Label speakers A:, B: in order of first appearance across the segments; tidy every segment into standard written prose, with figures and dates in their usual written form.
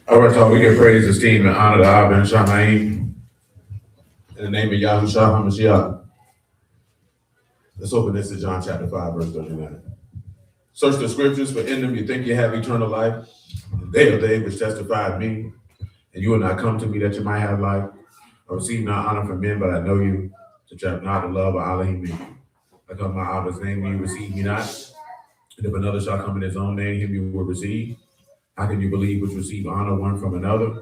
A: All right, so we give praise, esteem, and honor to Abba and Shamaim in the name of Yahushua HaMashiach. Let's open this to John chapter 5, verse 39. Search the scriptures, for in them you think you have eternal life. And they are they which testify of me. And you will not come to me that you might have life. I receive not honor from men, but I know you, that you have not the love of Elohim in you. I come in my Abba's name, you receive me not. And if another shall come in his own name, him you will receive. How can you believe which receive honor one from another,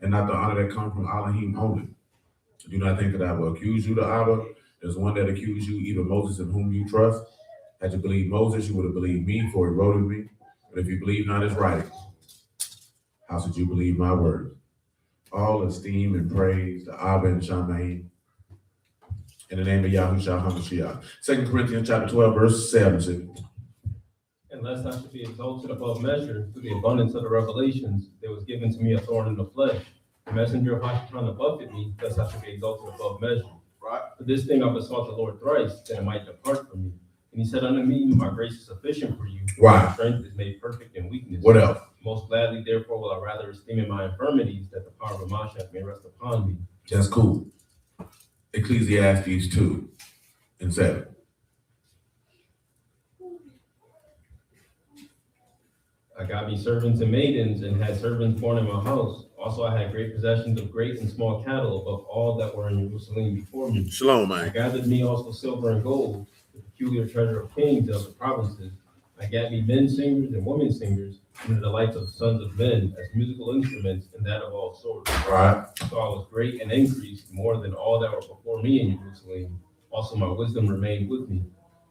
A: and not the honor that comes from Elohim only? Do not think that I will accuse you to Abba. There's one that accused you, even Moses, in whom you trust. Had you believed Moses, you would have believed me, for he wrote of me. But if you believe not his writings, how should you believe my words? All esteem and praise to Abba and Shamaim in the name of Yahushua HaMashiach. 2 Corinthians chapter 12, verse 7.
B: And lest I should be exalted above measure through the abundance of the revelations, there was given to me a thorn in the flesh, the messenger of Hashem to buffet me, lest I should be exalted above measure.
A: Right.
B: For this thing I besought the Lord thrice, that it might depart from me. And he said unto me, my grace is sufficient for you.
A: Why?
B: My strength is made perfect in weakness.
A: What else?
B: Most gladly, therefore, will I rather esteem in my infirmities, that the power of Mashiach may rest upon me.
A: That's cool. Ecclesiastes 2 and 7.
B: I got me servants and maidens, and had servants born in my house. Also I had great possessions of great and small cattle, above all that were in Jerusalem before me.
A: Shalom,
B: I
A: man.
B: gathered me also silver and gold, the peculiar treasure of kings of the provinces. I got me men singers and women singers, and the delights of sons of men, as musical instruments, and that of all sorts.
A: Right.
B: So I was great and increased more than all that were before me in Jerusalem. Also my wisdom remained with me.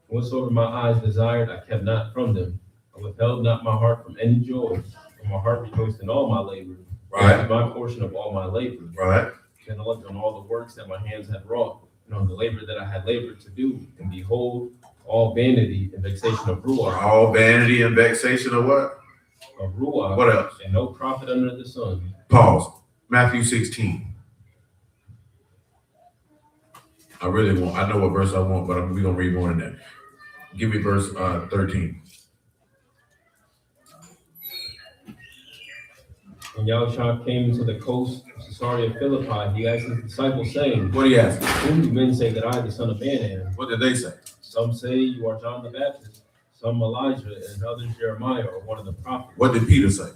B: Whatsoever my eyes desired, I kept not from them. I withheld not my heart from any joy, for my heart rejoiced in all my labor.
A: Right.
B: My portion of all my labor.
A: Right.
B: And I looked on all the works that my hands had wrought, and on the labor that I had labored to do. And behold, all vanity and vexation of Ruach.
A: All vanity and vexation of what?
B: Of Ruach.
A: What else?
B: And no profit under the sun.
A: Pause. Matthew 16. I really want, I know what verse I want, but we're going to read more than that. Give me verse 13.
B: When Yahushua came to the coast of Caesarea Philippi, he asked his disciples, saying,
A: What do you ask?
B: Whom do men say that I, the Son of Man, am?
A: What did they say?
B: Some say you are John the Baptist, some Elijah, and others Jeremiah or one of the prophets.
A: What did Peter say?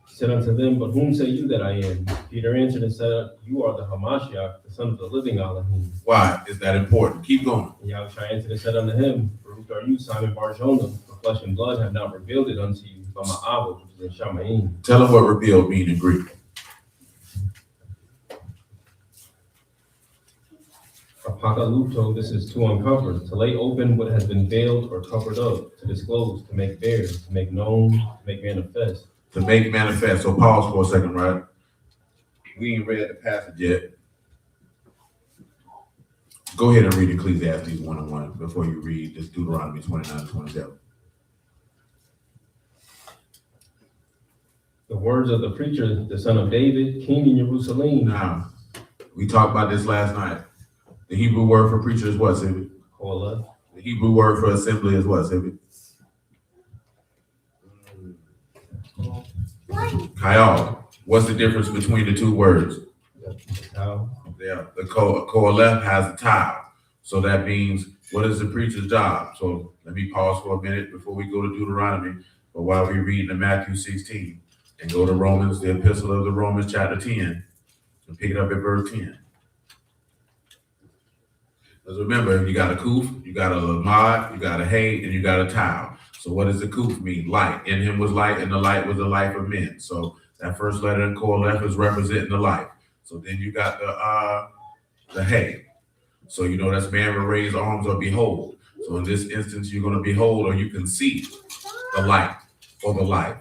B: He said unto them, But whom say you that I am? Peter answered and said, You are the Hamashiach, the Son of the living Elohim.
A: Why is that important? Keep going.
B: And Yahushua answered and said unto him, Baruch are you, Simon Bar-Jonah, for flesh and blood have not revealed it unto you, but my Abba, which is in Shamaim.
A: Tell them what revealed mean in Greek.
B: Apakaluto, this is to uncover, to lay open what has been veiled or covered up, to disclose, to make bare, to make known, to make manifest.
A: To make manifest. So pause for a second, right? We ain't read the passage yet. Go ahead and read Ecclesiastes 1:1 before you read this Deuteronomy 29:27.
B: The words of the preacher, the son of David, king in Jerusalem.
A: Now, we talked about this last night. The Hebrew word for preacher is what, Sivy?
B: Kola.
A: The Hebrew word for assembly is what, Sivy? Kayal. What's the difference between the two words? Yeah, the Koalef has a tile. So that means, what is the preacher's job? So let me pause for a minute before we go to Deuteronomy, but while we read in Matthew 16 and go to Romans, the epistle of the Romans chapter 10, and pick it up at verse 10. Because remember, you got a kuf, you got a lamad, you got a hay, and you got a tile. So what does the kuf mean? Light. In him was light, and the light was the life of men. So that first letter in Koalef is representing the life. So then you got the hay. So you know that's man will raise arms or behold. So in this instance, you're going to behold or you can see the light or the life.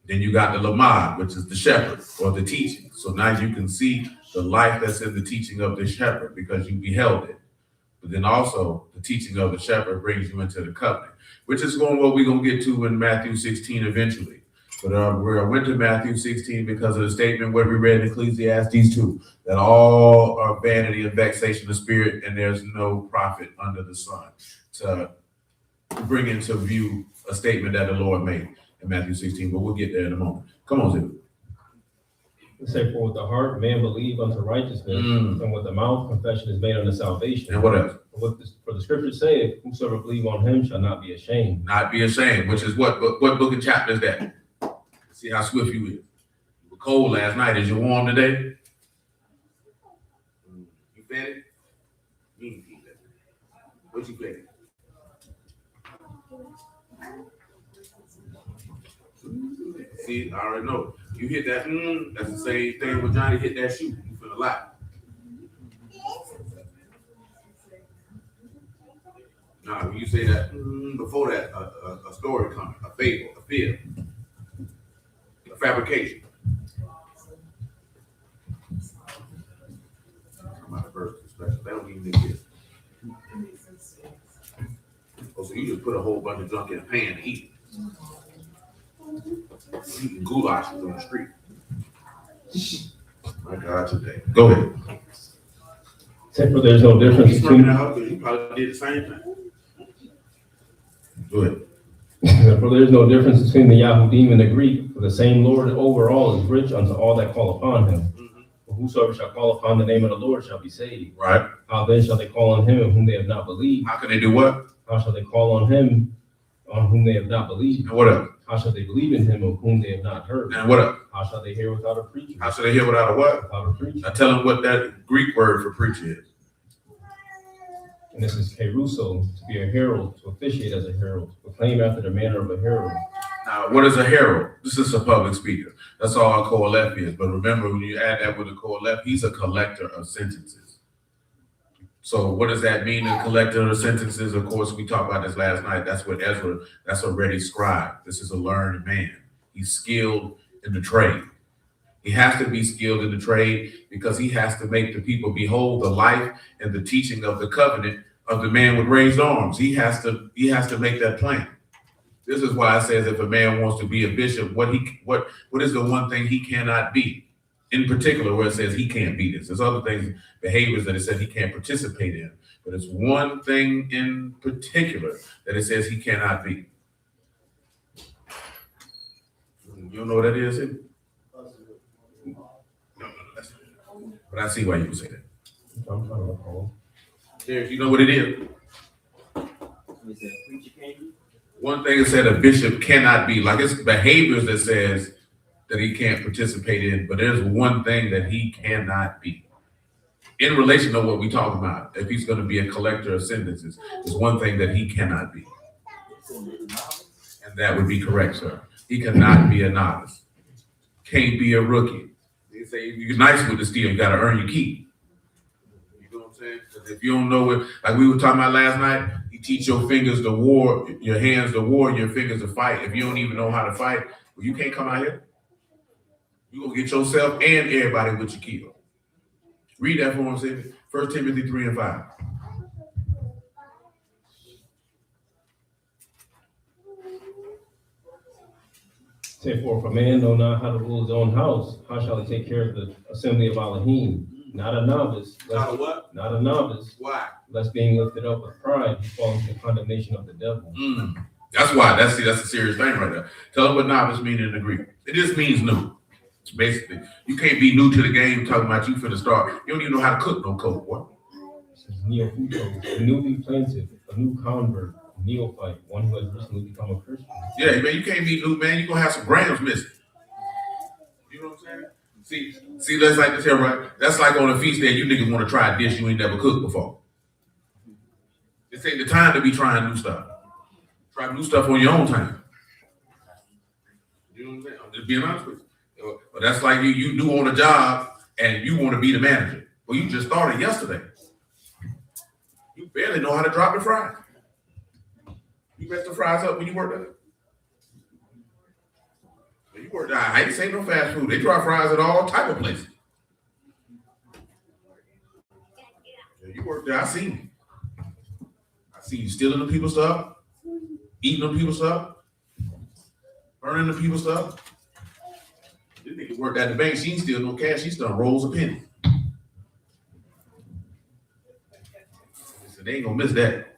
A: Then you got the lamad, which is the shepherd or the teaching. So now you can see the life that's in the teaching of the shepherd because you beheld it. But then also the teaching of the shepherd brings you into the covenant, which is what we're going to get to in Matthew 16 eventually. But I went to Matthew 16 because of the statement where we read in Ecclesiastes 2, that all are vanity and vexation of spirit, and there's no profit under the sun, to bring into view a statement that the Lord made. in Matthew 16, but we'll get there in a moment. Come on, Zip.
B: It say, for with the heart man believe unto righteousness, and with the mouth confession is made unto salvation.
A: And what else?
B: For the scriptures say, whosoever believe on him shall not be ashamed.
A: Not be ashamed, which is what book and chapter is that? See how swift you is. You were cold last night. Is you warm today? You fed it? You ain't feed that. What you fed it? See, I already know. You hit that, that's the same thing when Johnny hit that shoe. You feel a lot. Now, when you say that, before that, a story comes, a fable, a fib, a fabrication. I'm out of verse special. They don't even exist. Oh, so you just put a whole bunch of junk in a pan to eat. Eating goulashes on the street. My God, today. Go ahead.
B: Except for there's no difference between.
A: You probably did the same thing. Go ahead.
B: For there is no difference between the Yahudim and the Greek, for the same Lord over all is rich unto all that call upon him. For whosoever shall call upon the name of the Lord shall be saved.
A: Right.
B: How then shall they call on him in whom they have not believed?
A: How can they do what?
B: How shall they call on him on whom they have not believed?
A: And what else?
B: How shall they believe in him of whom they have not heard?
A: And what else?
B: How shall they hear without a preacher?
A: How shall they hear without a what?
B: Without a preacher.
A: Now tell them what that Greek word for preacher is.
B: And this is keruso, to be a herald, to officiate as a herald, proclaim after the manner of a herald.
A: Now, what is a herald? This is a public speaker. That's all a Koheleth is. But remember, when you add that with a Koheleth, he's a collector of sentences. So what does that mean, a collector of sentences? Of course, we talked about this last night. That's what Ezra, that's a ready scribe. This is a learned man. He's skilled in the trade. He has to be skilled in the trade because he has to make the people behold the life and the teaching of the covenant of the man with raised arms. He has to make that plain. This is why it says if a man wants to be a bishop, what is the one thing he cannot be? In particular, where it says he can't be this. There's other things, behaviors that it says he can't participate in, but it's one thing in particular that it says he cannot be. You don't know what that is? No, that's not. But I see why you would say that.
B: I'm trying to recall.
A: Derek, you know what it is? One thing it said a bishop cannot be, like it's behaviors that says that he can't participate in, but there's one thing that he cannot be. In relation to what we talk about, if he's going to be a collector of sentences, there's one thing that he cannot be. And that would be correct, sir. He cannot be a novice. Can't be a rookie. They say if you're nice with the steel, you got to earn your keep. You know what I'm saying? Because if you don't know it, like we were talking about last night, you teach your fingers to war, your hands to war, and your fingers to fight. If you don't even know how to fight, well, you can't come out here. You're going to get yourself and everybody with your kill. Read that for him, Stephen. 1 Timothy 3 and 5.
B: Therefore, if a man know not how to rule his own house, how shall he take care of the assembly of Elohim? Not a novice.
A: Not a what?
B: Not a novice.
A: Why?
B: Lest being lifted up with pride, he fall into the condemnation of the devil.
A: That's why. That's a serious thing right there. Tell them what novice means in the Greek. It just means new. Basically, you can't be new to the game talking about you finna start. You don't even know how to cook no coke, boy.
B: This is neophytos, a newly planted, a new convert, a neophyte, one who has recently become a Christian.
A: Yeah, man, you can't be new, man. You're gonna have some grams missing. You know what I'm saying? See, that's like this here, right? That's like on a feast day, you niggas want to try a dish you ain't never cooked before. This ain't the time to be trying new stuff. Try new stuff on your own time. You know what I'm saying? I'm just being honest with you. But that's like you do on a job and you want to be the manager. Well, you just started yesterday. You barely know how to drop the fries. You mess the fries up when you work there. When you work there, I ain't say no fast food. They drop fries at all type of places. Yeah, you work there, I seen you. I see you stealing the people's stuff, eating the people's stuff, burning the people's stuff. This nigga worked at the bank. She ain't steal no cash. She still rolls a penny. So they ain't gonna miss that.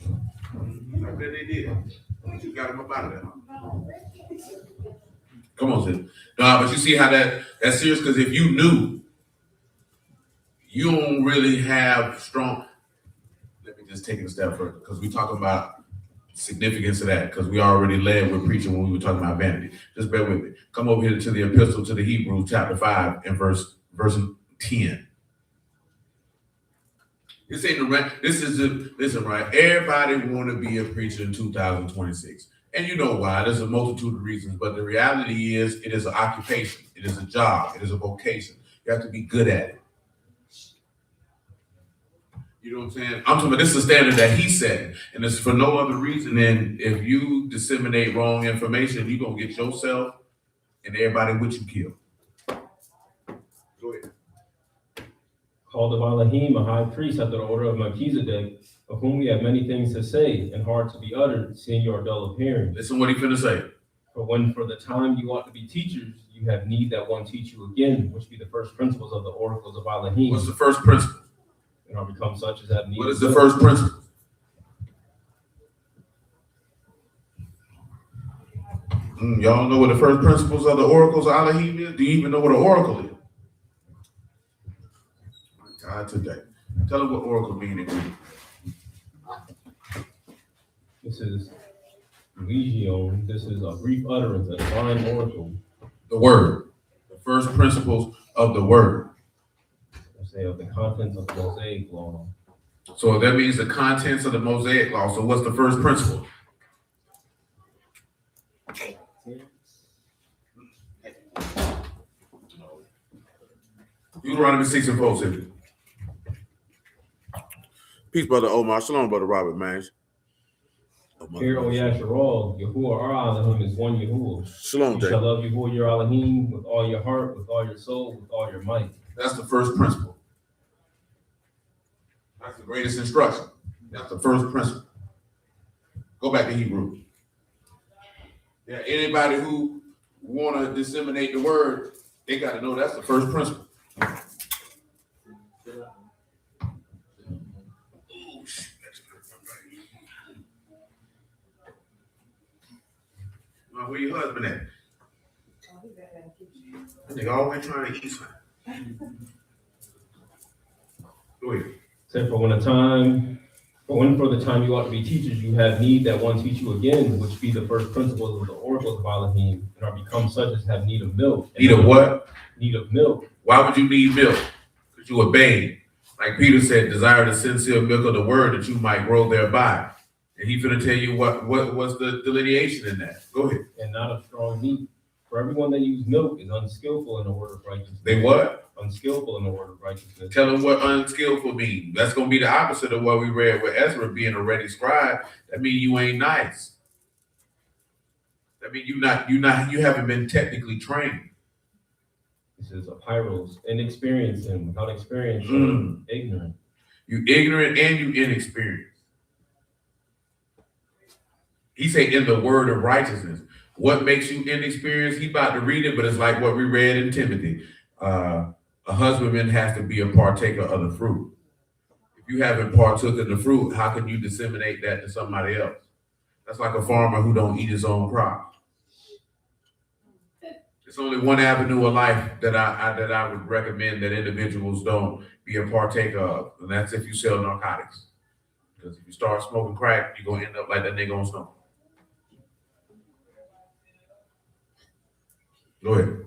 A: I bet they did. You got him up out of there. Come on, sis. No, but you see how that's serious? Because if you knew, you don't really have strong. Let me just take it a step further, because we're talking about significance of that, because we already led with preaching when we were talking about vanity. Just bear with me. Come over here to the epistle to the Hebrews, chapter 5, and verse 10. This ain't the right. This is listen, right? Everybody want to be a preacher in 2026. And you know why? There's a multitude of reasons, but the reality is it is an occupation, it is a job, it is a vocation. You have to be good at it. You know what I'm saying? I'm talking about this is a standard that he set, and it's for no other reason than if you disseminate wrong information, you're gonna get yourself and everybody with you killed. Go ahead.
B: Called of Elohim, a high priest after the order of Melchizedek, of whom we have many things to say and hard to be uttered, seeing you are dull of hearing.
A: Listen what he finna say.
B: For when for the time you ought to be teachers, you have need that one teach you again, which be the first principles of the oracles of Elohim.
A: What's the first principle?
B: And are become such as have need.
A: What is the first principle? Y'all know what the first principles of the oracles of Elohim is? Do you even know what an oracle is? My God, today. Tell them what oracle means in Greek.
B: This is legion. This is a brief utterance, a divine oracle.
A: The word. The first principles of the word.
B: Say of the contents of the Mosaic law.
A: So that means the contents of the Mosaic law. So what's the first principle? Deuteronomy 6 and 4 said. Peace, brother Omar. Shalom, brother Robert, man.
B: Hear, O Yasharal, Yahuwah our Elohim is one Yahuwah.
A: Shalom,
B: You
A: Jay.
B: shall love Yahuwah your Elohim with all your heart, with all your soul, with all your might.
A: That's the first principle. That's the greatest instruction. That's the first principle. Go back to Hebrew. Yeah, anybody who want to disseminate the word, they got to know that's the first principle. Well, where your husband at? That nigga always trying to eat something. Go ahead.
B: Say for when for the time you ought to be teachers, you have need that one teach you again, which be the first principles of the oracles of Elohim, and are become such as have need of milk.
A: Need of what?
B: Need of milk.
A: Why would you need milk? Because you a babe. Like Peter said, desire the sincere milk of the word that you might grow thereby. And he finna tell you what's the delineation in that. Go ahead.
B: And not of strong meat. For everyone that uses milk is unskillful in the word of righteousness.
A: They what?
B: Unskillful in the word of righteousness.
A: Tell them what unskillful means. That's gonna be the opposite of what we read with Ezra being a ready scribe. That means you ain't nice. That means you haven't been technically trained.
B: This is a pyros, inexperienced and without experience, ignorant.
A: You ignorant and you inexperienced. He said in the word of righteousness. What makes you inexperienced? He about to read it, but it's like what we read in Timothy. A husbandman has to be a partaker of the fruit. If you haven't partook of the fruit, how can you disseminate that to somebody else? That's like a farmer who don't eat his own crop. It's only one avenue of life that I would recommend that individuals don't be a partaker of, and that's if you sell narcotics. Because if you start smoking crack, you're gonna end up like that nigga on Snow. Go ahead.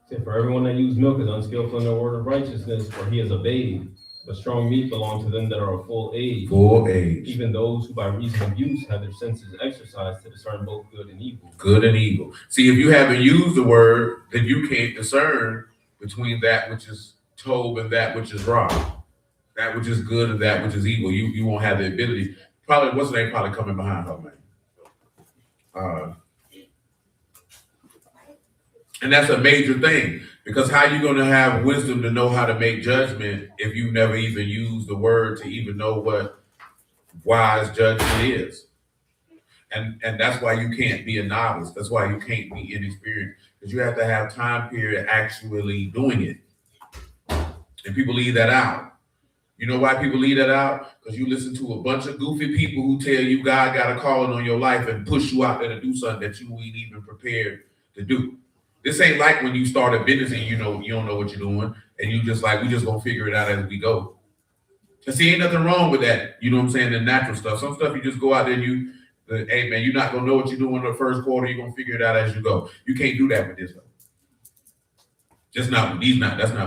B: Say, for everyone that uses milk is unskillful in the word of righteousness, for he is a babe. But strong meat belongs to them that are of full age.
A: Full age.
B: Even those who by reason of use have their senses exercised to discern both good and evil.
A: Good and evil. See, if you haven't used the word, then you can't discern between that which is told and that which is wrong. That which is good and that which is evil. You won't have the ability. Probably, what's the name? Probably coming behind her, man. And that's a major thing, because how you going to have wisdom to know how to make judgment if you never even use the word to even know what wise judgment is? And that's why you can't be a novice. That's why you can't be inexperienced, because you have to have time period actually doing it. And people leave that out. You know why people leave that out? Because you listen to a bunch of goofy people who tell you God got a calling on your life and push you out there to do something that you ain't even prepared to do. This ain't like when you start a business and you don't know what you're doing and you just like, we just gonna figure it out as we go. And see, ain't nothing wrong with that. You know what I'm saying? The natural stuff. Some stuff you just go out there and hey man, you're not gonna know what you're doing in the first quarter. You're gonna figure it out as you go. You can't do that with this stuff. That's not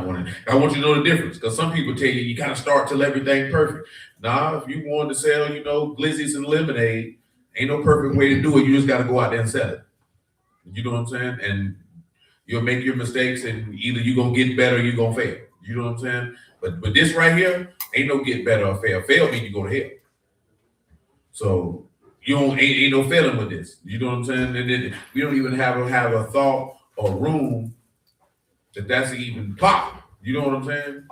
A: one of them. I want you to know the difference because some people tell you gotta start till everything perfect. Nah, if you want to sell, glizzies and lemonade, ain't no perfect way to do it. You just gotta go out there and sell it. You know what I'm saying? And you'll make your mistakes and either you're gonna get better or you're gonna fail. You know what I'm saying? But this right here, ain't no get better or fail. Fail means you go to hell. So ain't no failing with this. You know what I'm saying? And then we don't even have a thought or room that's even pop. You know what I'm saying?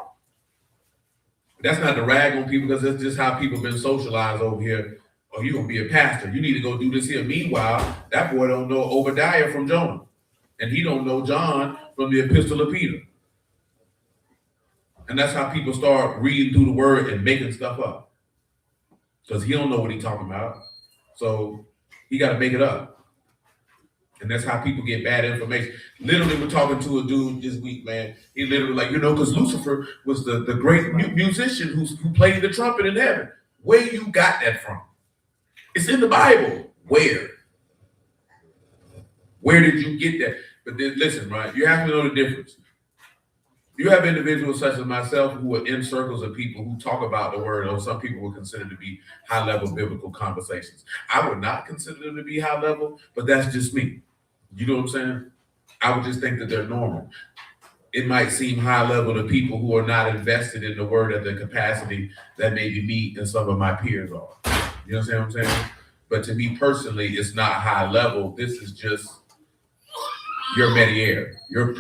A: That's not to rag on people because that's just how people been socialized over here. Oh, you're gonna be a pastor. You need to go do this here. Meanwhile, that boy don't know Obadiah from Jonah. And he don't know John from the Epistle of Peter. And that's how people start reading through the word and making stuff up. Because he don't know what he's talking about. So he got to make it up. And that's how people get bad information. Literally, we're talking to a dude this week, man. He literally because Lucifer was the great musician who played the trumpet in heaven. Where you got that from? It's in the Bible. Where? Where did you get that? But then, listen, right? You have to know the difference. You have individuals such as myself who are in circles of people who talk about the word, or some people would consider to be high-level biblical conversations. I would not consider them to be high level, but that's just me. You know what I'm saying? I would just think that they're normal. It might seem high level to people who are not invested in the word at the capacity that maybe me and some of my peers are. You understand what I'm saying? But to me personally, it's not high level. This is just your métier, your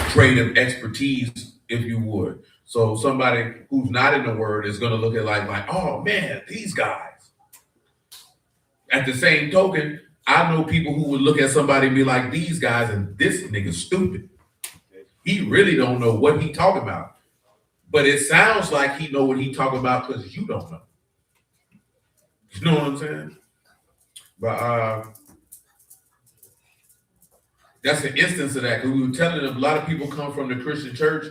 A: trade of expertise, if you would. So somebody who's not in the word is going to look at like, oh man, these guys. At the same token, I know people who would look at somebody and be like, these guys, and this nigga's stupid. He really don't know what he talking about. But it sounds like he know what he talking about because you don't know. You know what I'm saying? But that's an instance of that, because we were telling them a lot of people come from the Christian church,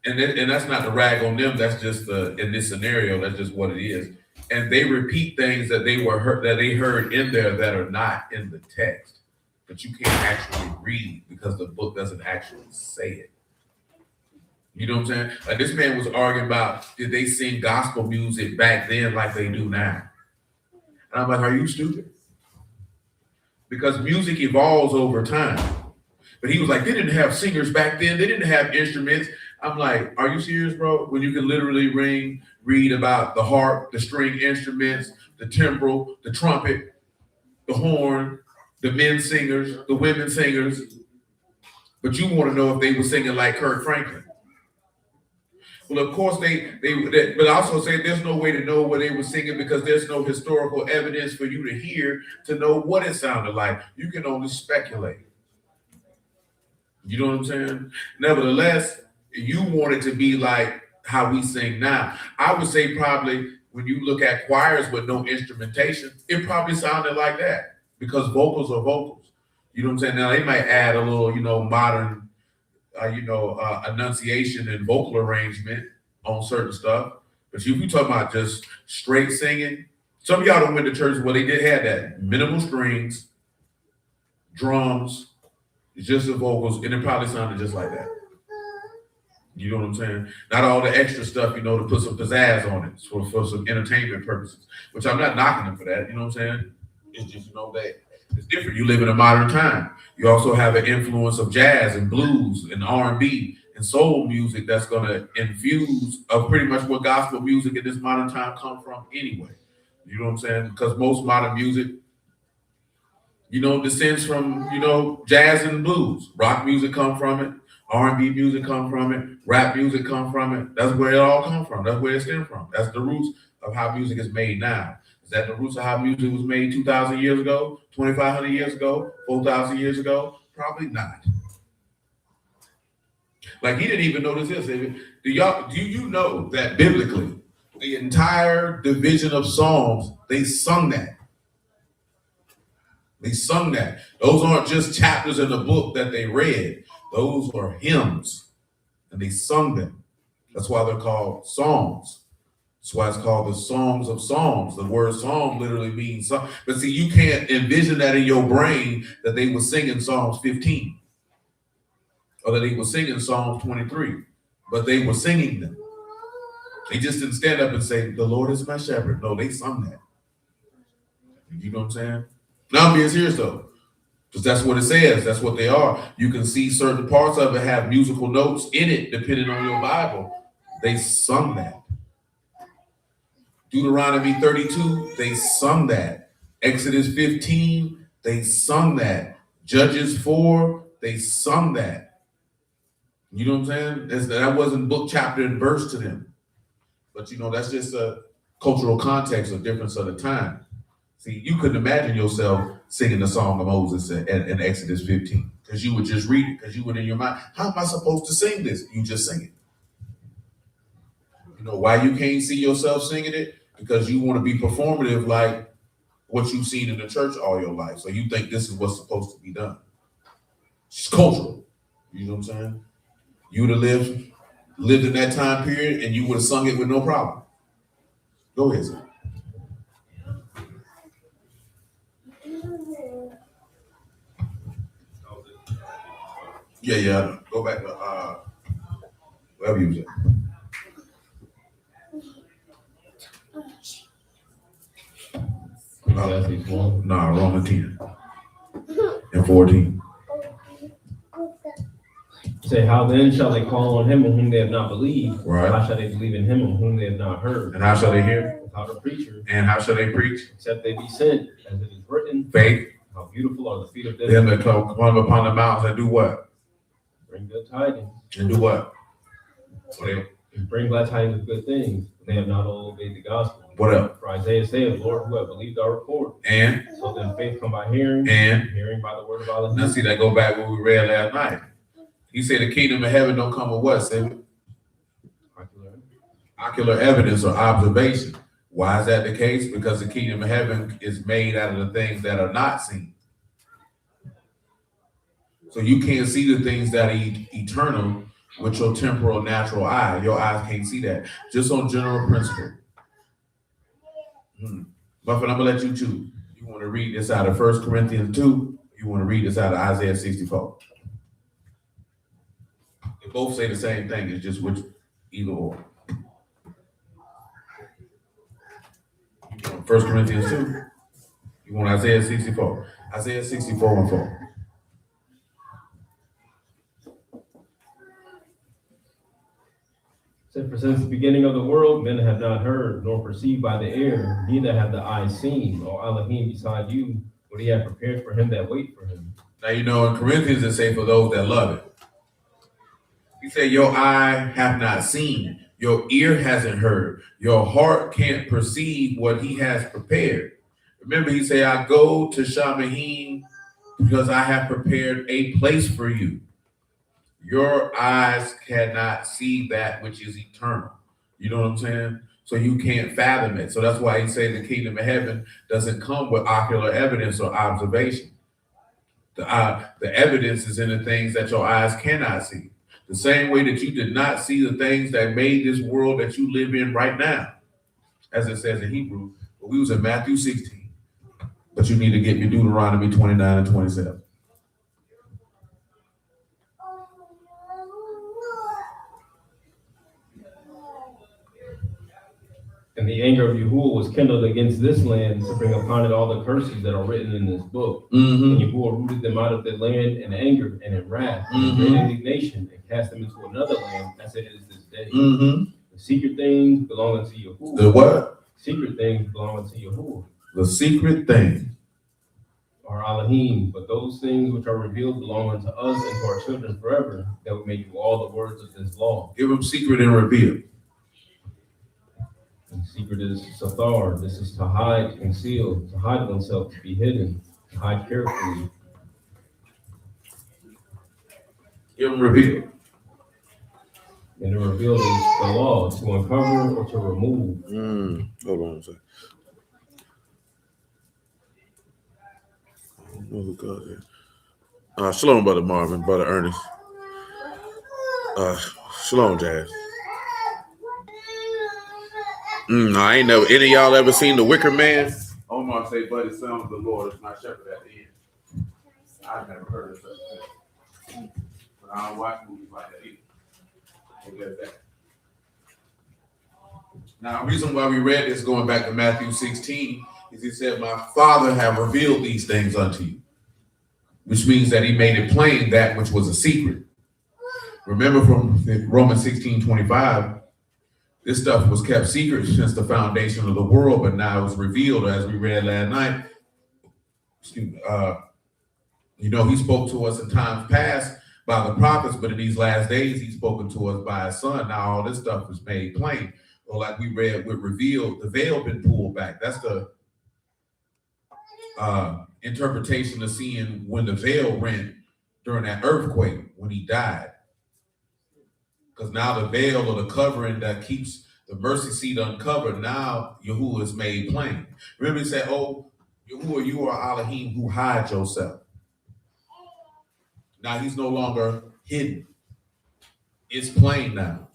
A: and that's not to rag on them. That's just in this scenario, that's just what it is. And they repeat things that they heard in there that are not in the text, but you can't actually read because the book doesn't actually say it. You know what I'm saying? Like this man was arguing about, did they sing gospel music back then like they do now? And I'm like, are you stupid? Because music evolves over time. But he was like, they didn't have singers back then. They didn't have instruments. I'm like, are you serious, bro? When you can literally read about the harp, the string instruments, the timbrel, the trumpet, the horn, the men singers, the women singers. But you want to know if they were singing like Kirk Franklin. Well, of course but also say there's no way to know what they were singing because there's no historical evidence for you to hear to know what it sounded like. You can only speculate. You know what I'm saying? Nevertheless, you want it to be like how we sing now. I would say probably when you look at choirs with no instrumentation, it probably sounded like that because vocals are vocals. You know what I'm saying? Now they might add a little, modern enunciation and vocal arrangement on certain stuff. But if you talking about just straight singing, some of y'all don't went to churches where they did have that minimal strings, drums, just the vocals, and it probably sounded just like that. You know what I'm saying? Not all the extra stuff, to put some pizzazz on it for some entertainment purposes, which I'm not knocking them for that. You know what I'm saying? It's just, that it's different. You live in a modern time. You also have an influence of jazz and blues and R&B and soul music that's going to infuse pretty much what gospel music in this modern time come from anyway. You know what I'm saying? Because most modern music, descends from, jazz and blues. Rock music come from it. R&B music come from it. Rap music come from it. That's where it all comes from. That's where it stems from. That's the roots of how music is made now. Is that the roots of how music was made 2,000 years ago, 2,500 years ago, 4,000 years ago? Probably not. Like he didn't even notice this. Do you know that biblically, the entire division of Psalms, they sung that. They sung that. Those aren't just chapters in the book that they read. Those are hymns, and they sung them. That's why they're called psalms. That's why it's called the Songs of Psalms. The word psalm literally means song. But see, you can't envision that in your brain that they were singing Psalms 15 or that they were singing Psalms 23, but they were singing them. They just didn't stand up and say, "The Lord is my shepherd." No, they sung that. You know what I'm saying? Now I'm being serious though, because that's what it says. That's what they are. You can see certain parts of it have musical notes in it, depending on your Bible. They sung that. Deuteronomy 32, they sung that. Exodus 15, they sung that. Judges 4, they sung that. You know what I'm saying? That wasn't book, chapter, and verse to them. But that's just a cultural context or difference of the time. See, you couldn't imagine yourself singing the Song of Moses in Exodus 15 because you would just read it because you would in your mind, how am I supposed to sing this? You just sing it. You know why you can't see yourself singing it? Because you want to be performative like what you've seen in the church all your life. So you think this is what's supposed to be done. It's cultural. You know what I'm saying? You would have lived in that time period and you would have sung it with no problem. Go ahead, sir. Yeah. Go back to wherever you was at. Romans 10 and 14.
B: Say, how then shall they call on him on whom they have not believed?
A: Right.
B: How shall they believe in him on whom they have not heard?
A: And how shall they hear?
B: Without a preacher.
A: And how shall they preach?
B: Except they be sent, as it is written.
A: Faith.
B: How beautiful are the feet of
A: them that come upon the mountains and do what?
B: Bring good tidings.
A: And do what?
B: Bring glad tidings of good things. They have not all obeyed the gospel.
A: What else?
B: For Isaiah saith, Lord, who have believed our report.
A: And?
B: So then faith come by hearing.
A: And?
B: Hearing by the word of Allah.
A: Now see, that go back what we read last night. He said the kingdom of heaven don't come with what, say? Ocular evidence or observation. Why is that the case? Because the kingdom of heaven is made out of the things that are not seen. So you can't see the things that are eternal with your temporal natural eye. Your eyes can't see that. Just on general principle. Buffett, I'm gonna let you choose. You want to read this out of 1 Corinthians 2, you want to read this out of Isaiah 64. They both say the same thing, it's just which either or. 1 Corinthians 2, you want Isaiah 64. Isaiah 64 and 4.
B: For since the beginning of the world, men have not heard, nor perceived by the ear, neither have the eyes seen, or Elohim beside you, what he hath prepared for him that wait for him.
A: Now, in Corinthians, it say for those that love it. He said, your eye have not seen, your ear hasn't heard, your heart can't perceive what he has prepared. Remember, he said, I go to Shamahim because I have prepared a place for you. Your eyes cannot see that which is eternal. You know what I'm saying? So you can't fathom it. So that's why he say the kingdom of heaven doesn't come with ocular evidence or observation. The evidence is in the things that your eyes cannot see. The same way that you did not see the things that made this world that you live in right now, as it says in Hebrew. But we was in Matthew 16. But you need to get me Deuteronomy 29 and 27.
B: And the anger of Yahuwah was kindled against this land to bring upon it all the curses that are written in this book. And Yahuwah rooted them out of the land in anger and in wrath and in indignation and cast them into another land as it is this day. The secret things belong unto Yahuwah.
A: The what?
B: Secret things belong unto Yahuwah.
A: The secret thing.
B: Are Elohim, but those things which are revealed belong unto us and to our children forever, that we may do all the words of this law.
A: Give them secret and reveal.
B: And secret is Sathar. This is to hide, conceal, to hide oneself, to be hidden, to hide carefully.
A: Give them reveal.
B: and to reveal the law, to uncover or to remove.
A: Hold on a second. I don't know who got it. Shalom, Brother Marvin, Brother Ernest. Shalom, Jazz. I ain't never, any of y'all ever seen The Wicker Man? Omar say, buddy, son of the Lord is my shepherd at the end. I've never heard of such a thing. But I don't watch movies like that either. Now, the reason why we read this going back to Matthew 16 is he said, my Father have revealed these things unto you, which means that he made it plain that which was a secret. Remember from Romans 16:25, this stuff was kept secret since the foundation of the world, but now it's revealed, as we read last night. He spoke to us in times past by the prophets, but in these last days, he's spoken to us by his son. Now all this stuff is made plain. Or like we read with revealed, the veil been pulled back. That's the interpretation of seeing when the veil rent during that earthquake when he died. Because now the veil or the covering that keeps the mercy seat uncovered, now Yahuwah is made plain. Remember he said, oh, Yahuwah, you are Elohim who hide yourself. Now he's no longer hidden. It's plain now.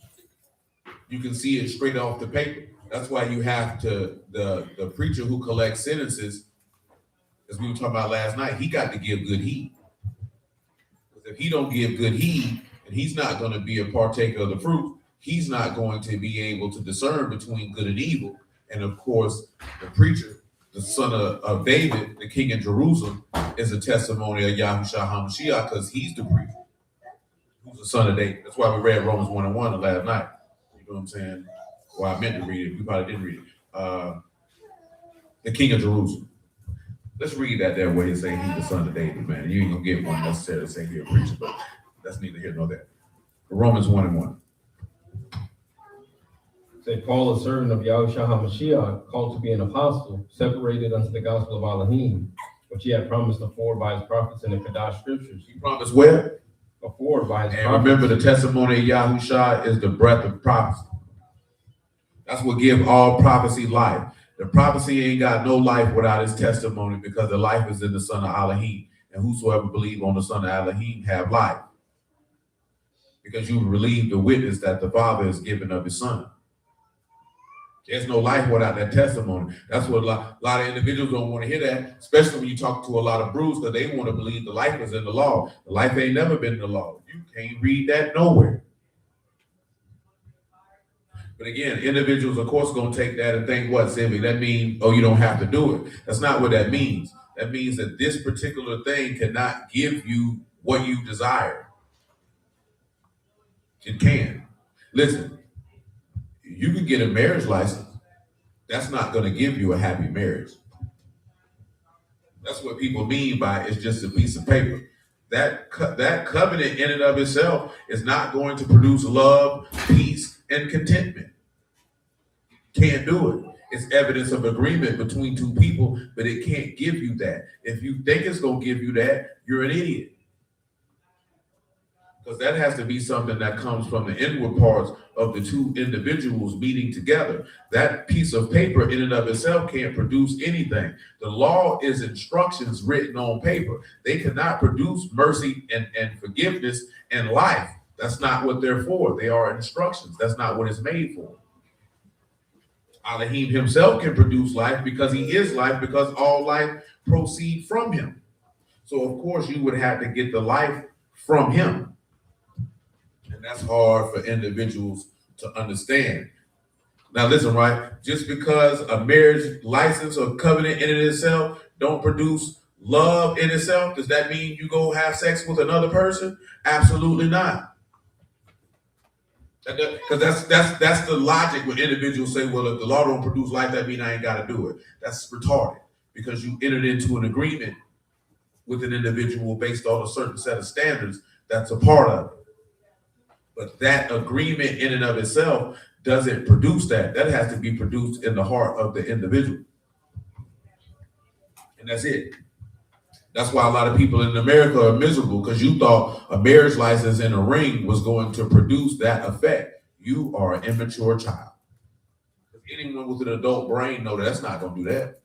A: You can see it straight off the paper. That's why you have to, the preacher who collects sentences, as we were talking about last night, he got to give good heed. Because if he don't give good heed, and he's not going to be a partaker of the fruit, he's not going to be able to discern between good and evil. And of course, the preacher, the son of David, the king in Jerusalem, is a testimony of Yahushua HaMashiach because he's the preacher who's the son of David. That's why we read Romans 1:1 last night. You know what I'm saying? Well, I meant to read it. You probably didn't read it. The king of Jerusalem. Let's read that way and say he's the son of David, man. You ain't going to get one necessarily say he's a preacher, but that's neither here nor there. Romans 1:1.
B: Say Paul, a servant of Yahushua HaMashiach, called to be an apostle, separated unto the gospel of Elohim, which he had promised afore by his prophets in the Kadash scriptures.
A: He promised where?
B: Afore by his
A: and
B: prophets.
A: Remember, the testimony of Yahushua is the breath of prophecy. That's what gives all prophecy life. The prophecy ain't got no life without his testimony, because the life is in the son of Elohim. And whosoever believe on the son of Elohim have life. Because you relieve the witness that the Father is given of his son. There's no life without that testimony. That's what a lot of individuals don't want to hear that, especially when you talk to a lot of brews, because they want to believe the life is in the law. The life ain't never been in the law. You can't read that nowhere. But again, individuals, of course, going to take that and think, what, Civic? That means, oh, you don't have to do it. That's not what that means. That means that this particular thing cannot give you what you desire. It can. Listen. You can get a marriage license. That's not going to give you a happy marriage. That's what people mean by it's just a piece of paper. That covenant in and of itself is not going to produce love, peace, and contentment. Can't do it. It's evidence of agreement between two people, but it can't give you that. If you think it's going to give you that, you're an idiot. Because that has to be something that comes from the inward parts of the two individuals meeting together. That piece of paper in and of itself can't produce anything. The law is instructions written on paper. They cannot produce mercy and forgiveness and life. That's not what they're for. They are instructions. That's not what it's made for. Elohim himself can produce life because he is life, because all life proceeds from him. So of course you would have to get the life from him. And that's hard for individuals to understand. Now listen, right? Just because a marriage license or covenant in itself don't produce love in itself, does that mean you go have sex with another person? Absolutely not. Because that's the logic when individuals say, well, if the law don't produce life, that means I ain't got to do it. That's retarded, because you entered into an agreement with an individual based on a certain set of standards that's a part of it. But that agreement in and of itself doesn't produce that. That has to be produced in the heart of the individual. And that's it. That's why a lot of people in America are miserable, because you thought a marriage license and a ring was going to produce that effect. You are an immature child. Anyone with an adult brain know that's not going to do that.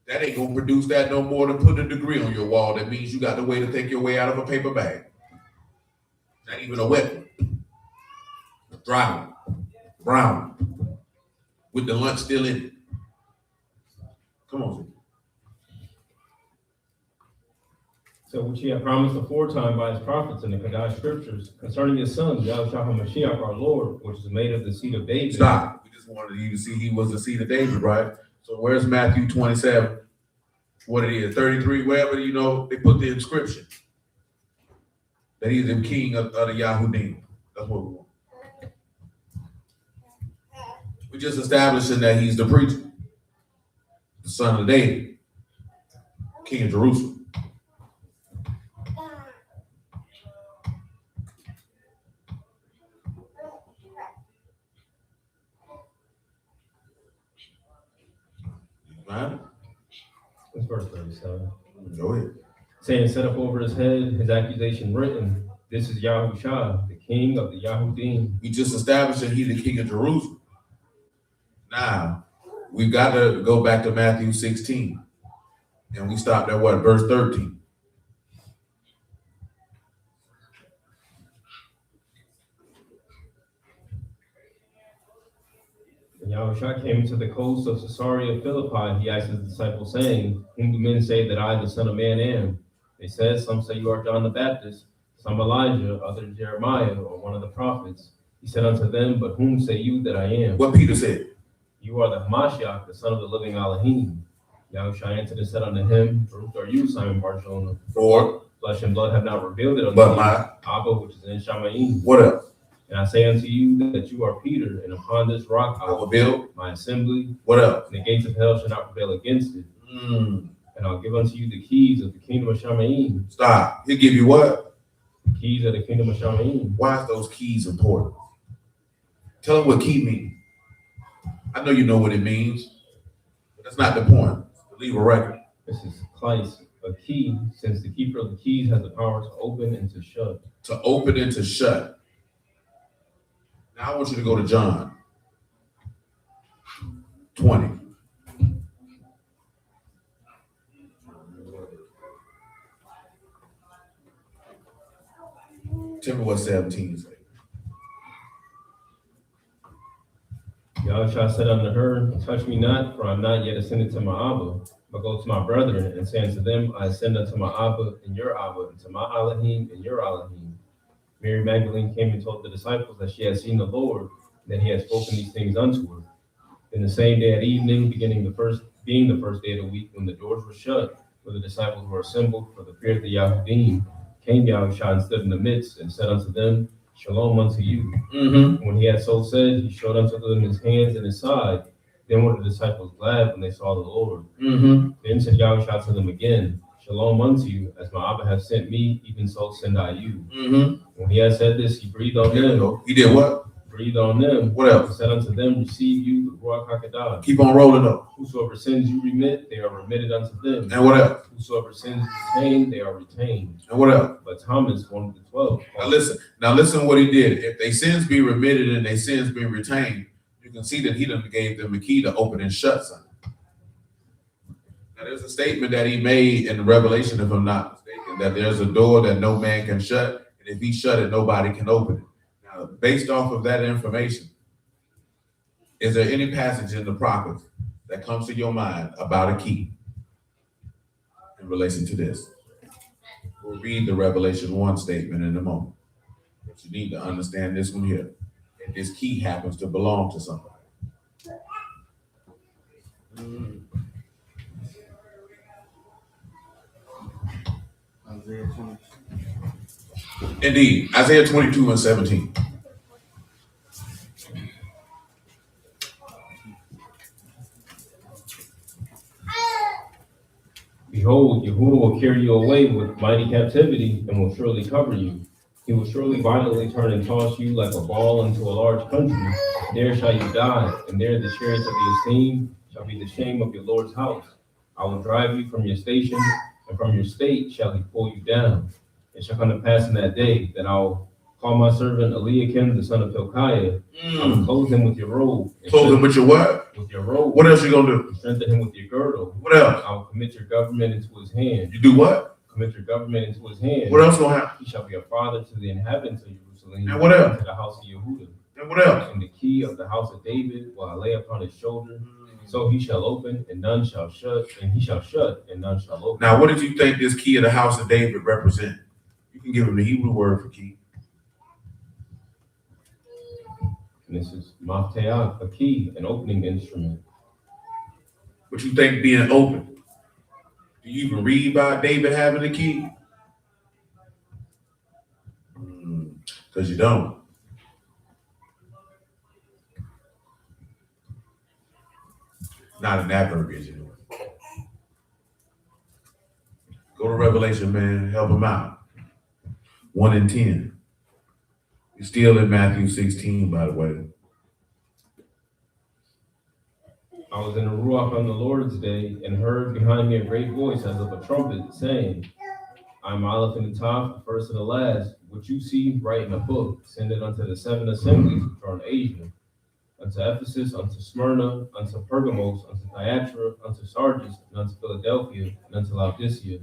A: That ain't going to produce that no more than putting a degree on your wall. That means you got the way to take your way out of a paper bag. Not even a wet one. Dry one. Brown. With the lunch still in it. Come on.
B: So which he had promised aforetime by his prophets in the Kadash scriptures concerning his son, Yahushua HaMashiach our Lord, which is made of the seed of David.
A: Stop. We just wanted you to see he was the seed of David, right? So where's Matthew 27? What it is, 33, wherever, they put the inscription. That he's the king of the Yahudim. That's what we want. We're just establishing that he's the preacher, the son of David, king of Jerusalem. Right?
B: That's verse 37.
A: Go ahead.
B: Saying, set up over his head, his accusation written, this is Yahushua, the king of the Yahudim.
A: We just established that he's the king of Jerusalem. Now, we've got to go back to Matthew 16. And we stopped at what? Verse 13.
B: When Yahushua came to the coast of Caesarea Philippi, he asked his disciples, saying, whom do men say that I, the Son of Man, am? They said, some say you are John the Baptist, some Elijah, others Jeremiah, or one of the prophets. He said unto them, but whom say you that I am?
A: What Peter said?
B: You are the Hamashiach, the son of the living Elohim. Yahushua answered and said unto him, Baruch are you, Simon Bar-Jonah?
A: For
B: flesh and blood have not revealed it unto
A: but
B: you,
A: my
B: Abba, which is in Shamayim.
A: what else?
B: And I say unto you that you are Peter, and upon this rock
A: I will build.
B: my assembly.
A: What else?
B: And the gates of hell shall not prevail against it.
A: Mm.
B: And I'll give unto you the keys of the kingdom of Shamayim.
A: Stop. He'll give you what?
B: The keys of the kingdom of Shamayim.
A: Why is those keys important? Tell them what key means. I know you know what it means, but that's not the point. Leave a record.
B: This is Christ, a key, since the keeper of the keys has the power to open and to shut.
A: To open and to shut. Now I want you to go to John 20. Tell me what 17 is.
B: Yahushua said unto her, touch me not, for I am not yet ascended to my Abba, but go to my brethren, and say unto them, I ascend unto my Abba and your Abba, and to my Elohim and your Elohim. Mary Magdalene came and told the disciples that she had seen the Lord, and that he had spoken these things unto her. Then the same day at evening, being the first day of the week, when the doors were shut, where the disciples were assembled for the fear of the Yahudim, came Yahushua and stood in the midst, and said unto them, Shalom unto you.
A: Mm-hmm.
B: When he had so said, he showed unto them his hands and his side. Then were the disciples glad when they saw the Lord.
A: Mm-hmm.
B: Then said Yahushua to them again, Shalom unto you, as my Abba hath sent me, even so send I you.
A: Mm-hmm.
B: When he had said this, he breathed on them.
A: He did what?
B: Breathed on them.
A: What else?
B: He said unto them, receive you the Ruach HaKodesh.
A: Keep on rolling up.
B: Whosoever sins you remit, they are remitted unto them.
A: And what else?
B: Whosoever sins you retain, they are retained.
A: And what else?
B: But Thomas, one of the 12.
A: Now listen what he did. If their sins be remitted and their sins be retained, you can see that he done gave them a key to open and shut something. Now there's a statement that he made in Revelation, if I'm not mistaken, that there's a door that no man can shut, and if he shut it, nobody can open it. Now, based off of that information, is there any passage in the prophets that comes to your mind about a key in relation to this? We'll read the Revelation 1 statement in a moment. But you need to understand this one here. And this key happens to belong to somebody.
C: Isaiah 22.
A: Indeed, Isaiah 22 and 17.
B: Behold, Yahuwah will carry you away with mighty captivity and will surely cover you. He will surely violently turn and toss you like a ball into a large country. There shall you die, and there the chariots of the esteemed shall be the shame of your Lord's house. I will drive you from your station, and from your state shall he pull you down. It shall come to pass in that day that I'll call my servant Eliakim, the son of Hilkiah. I will clothe him with your robe.
A: Clothe him with your what?
B: With your robe.
A: What else you gonna do?
B: Strengthen him with your girdle.
A: What else?
B: I will commit your government into his hand.
A: You do what?
B: Commit your government into his hand.
A: What else gonna happen?
B: He shall be a father to the inhabitants of Jerusalem.
A: And what else?
B: To the house of Yehuda.
A: And what else?
B: And the key of the house of David will I lay upon his shoulder. So he shall open and none shall shut, and he shall shut and none shall open.
A: Now, what did you think this key of the house of David represent? You can give him the Hebrew word for key.
B: And this is mafteah, a key, an opening instrument.
A: What you think being open? Do you even read about David having a key? Because you don't. Not in that verbiage anyway. Go to Revelation, man. Help him out. 1 and 10. You're still in Matthew 16, by the way.
B: I was in the Ruach on the Lord's day and heard behind me a great voice as of a trumpet saying, I am Aleph and the Tav, the first and the last. What you see, write in a book. Send it unto the 7 assemblies which are in Asia. Unto Ephesus, unto Smyrna, unto Pergamos, unto Thyatira, unto Sardis, and unto Philadelphia, and unto Laodicea.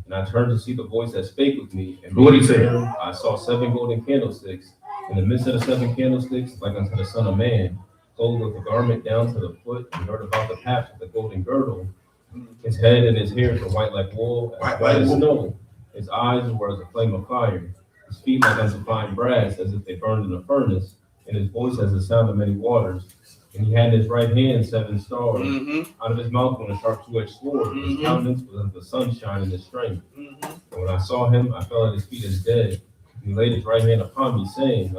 B: And I turned to see the voice that spake with me. And
A: what did he say?
B: I saw 7 golden candlesticks. In the midst of the 7 candlesticks, like unto the Son of Man, clothed with a garment down to the foot, and girt about the paps with a golden girdle. His head and his hair were white like wool, as white as snow. His eyes were as a flame of fire. His feet like unto fine brass, as if they burned in a furnace. And his voice as the sound of many waters. And he had in his right hand 7 stars. Out of his mouth went a sharp 2-edged sword. His countenance was as the sunshine in his strength. And when I saw him, I fell at his feet as dead. And he laid his right hand upon me, saying,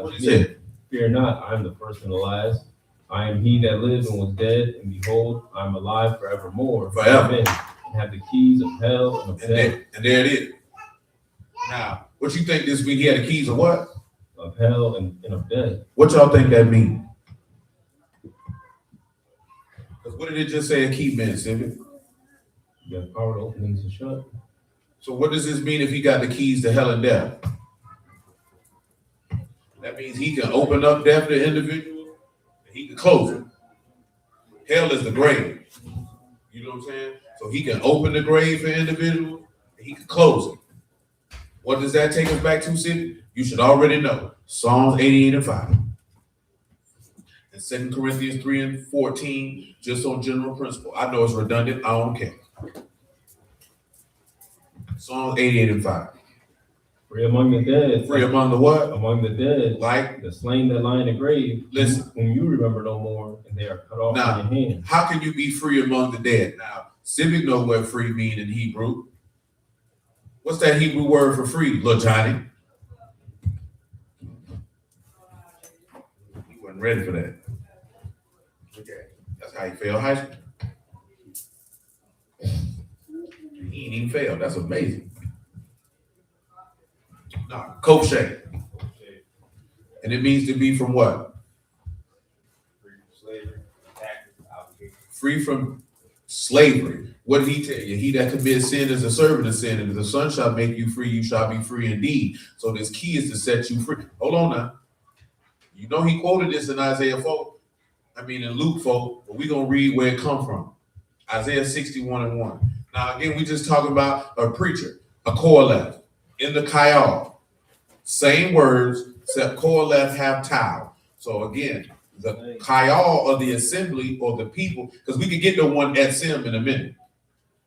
B: Fear not, I am the first and the last. I am he that lived and was dead, and behold, I am alive forevermore.
A: Forever.
B: And have the keys of hell and of death.
A: And there it is. Now, what you think this week he had the keys of what?
B: Of hell and of death.
A: What y'all think that means? Because what did it just say a key meant, Civic?
B: You have power to open and to shut.
A: So what does this mean if he got the keys to hell and death? That means he can open up death to individuals, and he can close it. Hell is the grave. You know what I'm saying? So he can open the grave for individuals, and he can close it. What does that take us back to, Civic? You should already know. Psalms 88 and 5. And 2 Corinthians 3 and 14, just on general principle. I know it's redundant. I don't care. Psalms 88 and 5.
B: Free among the dead.
A: Free among the what?
B: Among the dead.
A: Like?
B: The slain that lie in the grave.
A: Listen.
B: Whom you remember no more, and they are cut off
A: Now,
B: from your hand.
A: how can you be free among the dead? Now, Civic know what free mean in Hebrew. What's that Hebrew word for free, little Johnny? He wasn't ready for that. Okay, that's how he failed high school. He ain't even failed. That's amazing. No, kosher. And it means to be from what? Free from slavery. What did he tell you? He that commits sin is a servant of sin, and if the Son shall make you free, you shall be free indeed. So this key is to set you free. Hold on now. You know he quoted this in Isaiah 4. In Luke 4, but we're going to read where it come from. Isaiah 61 and 1. Now, again, we just talking about a preacher, a Korleth, in the Kayal. Same words, except Korleth have tau. So again, the Kayal of the assembly or the people, because we could get to one etzim in a minute.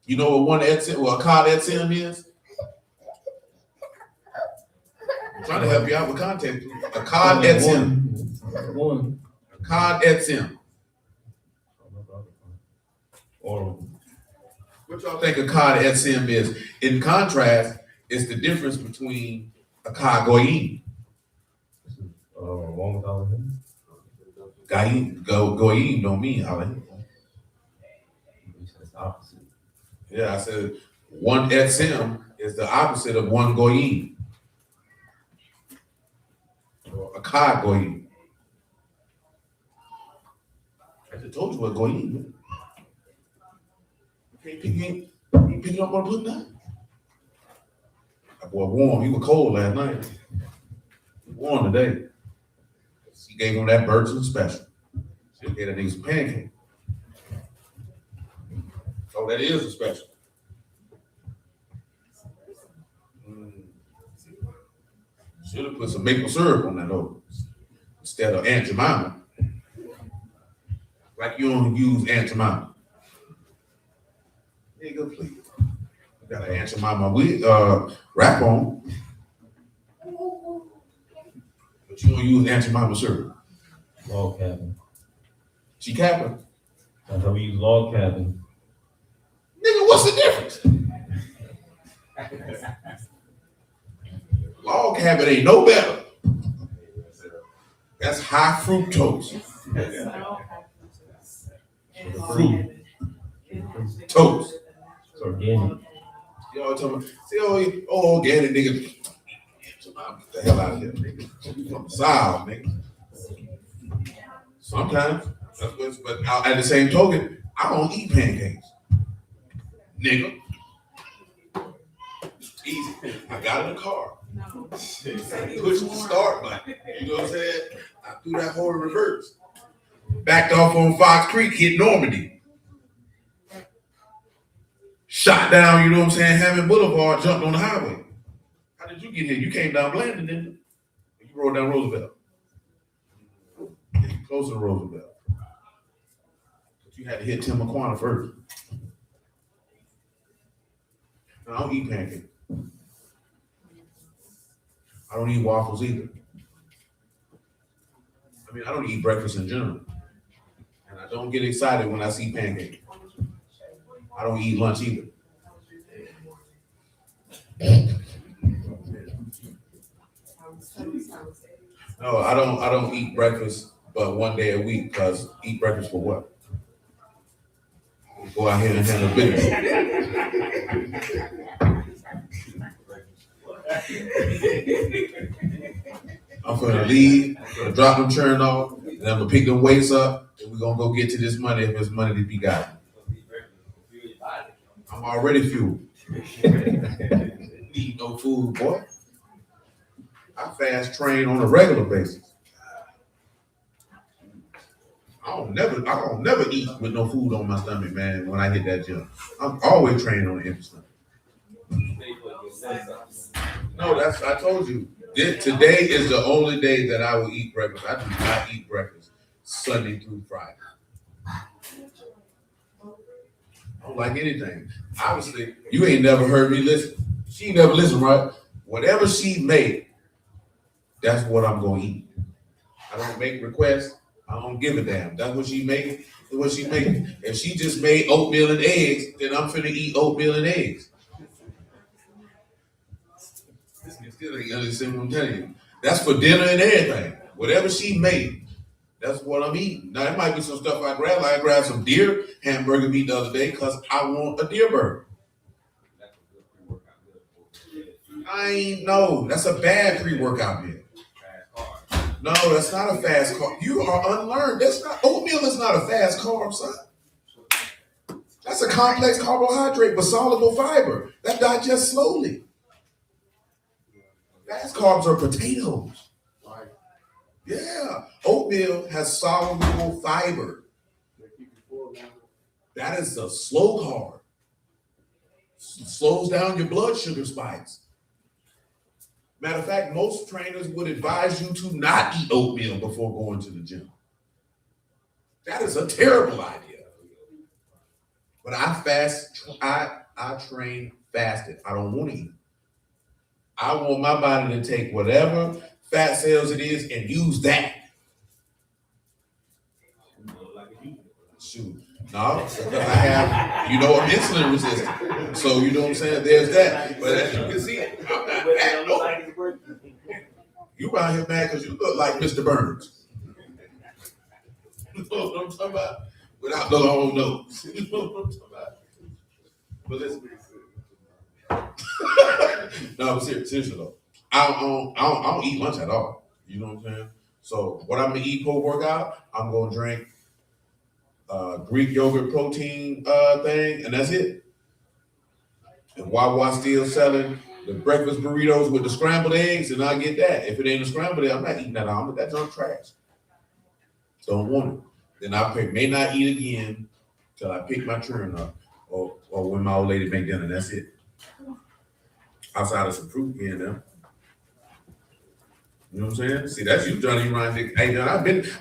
A: You know what one etzim, a Akkad etzim is? I'm trying to help you out with context. Akkad etzim.
B: One.
A: Akkad etzim.
B: Or
A: what y'all think Akkad etzim is? In contrast, it's the difference between Akkad goyim.
B: one without him.
A: Goyim don't mean Elohim.
B: It's opposite.
A: Yeah, I said one etzim is the opposite of one goyim. Or Akkad goyim. I just told you what goyim is. You ain't picking up on the nothing. That boy warm. He was cold last night. Warm today. She gave him that Burton special. She gave that nigga some pancake. Oh, that is a special. Should have put some maple syrup on that though, instead of Aunt Jemima. Like you don't use Aunt Jemima. Nigga, please. You got an Aunt Jemima wrap on, but you don't use Aunt Jemima syrup.
B: Log cabin.
A: She capping.
B: That's how we use log cabin.
A: Nigga, what's the difference? Log cabin ain't no better. That's high fructose. Fruit. Toast.
B: It's organic.
A: Y'all talking about, see, organic nigga. Get the hell out of here, nigga. You from the South, nigga. Sometimes, but at the same token, I don't eat pancakes. Nigga. Easy. I got in the car. Push the start button. You know what I'm saying? I threw that whole reverse. Backed off on Fox Creek, hit Normandy. Shot down, you know what I'm saying, Hammond Boulevard, jumped on the highway. How did you get here? You came down Blandon, didn't you? You rode down Roosevelt. Yeah, you closer to Roosevelt. But you had to hit Tim McQuarrie first. I don't eat pancakes. I don't eat waffles either. I mean, I don't eat breakfast in general. And I don't get excited when I see pancakes. I don't eat lunch either. No, I don't eat breakfast but one day a week, because eat breakfast for what? Go out here and handle business. I'm gonna leave, I'm gonna drop them churn off, and I'm gonna pick them weights up, and we're gonna go get to this money if there's money to be got. I'm already fueled. Need no food, boy. I fast train on a regular basis. I don't never eat with no food on my stomach, man, when I hit that gym. I'm always training on an empty stomach. No, I told you. Today is the only day that I will eat breakfast. I do not eat breakfast Sunday through Friday. I don't like anything. Obviously, you ain't never heard me listen. She ain't never listened, right? Whatever she made, that's what I'm gonna eat. I don't make requests. I don't give a damn. That's what she made. That's what she made. If she just made oatmeal and eggs, then I'm finna eat oatmeal and eggs. You still ain't understand what I'm telling you. That's for dinner and everything. Whatever she made, that's what I'm eating. Now, it might be some stuff I grab. Like I grabbed some deer hamburger meat the other day because I want a deer burger. I ain't know. That's a bad pre-workout meal. No, that's not a fast carb. You are unlearned. Oatmeal is not a fast carb, son. That's a complex carbohydrate with soluble fiber that digests slowly. Fast carbs are potatoes. Yeah. Oatmeal has soluble fiber. That is a slow carb. Slows down your blood sugar spikes. Matter of fact, most trainers would advise you to not eat oatmeal before going to the gym. That is a terrible idea. But I train fasted. I don't want to eat. I want my body to take whatever fat cells it is and use that. Shoot. No, I have, I'm insulin resistant. So, you know what I'm saying? There's that. But as you can see, I'm not fat. No. You around here mad because you look like Mr. Burns. You know what I'm talking about? Without the long nose. You know what I'm talking about? But listen. No, but seriously though. I don't eat lunch at all. You know what I'm saying? So what I'm gonna eat post workout, I'm gonna drink Greek yogurt protein thing, and that's it. And Wawa still selling the breakfast burritos with the scrambled eggs, and I get that. If it ain't a scrambled egg, I'm not eating that omelet. That's junk trash. Don't want it. Then may not eat again till I pick my turn up, or when my old lady make dinner. That's it. Outside of some fruit here and there. You know what I'm saying? See, that's you, Johnny Ryan. Hey, man,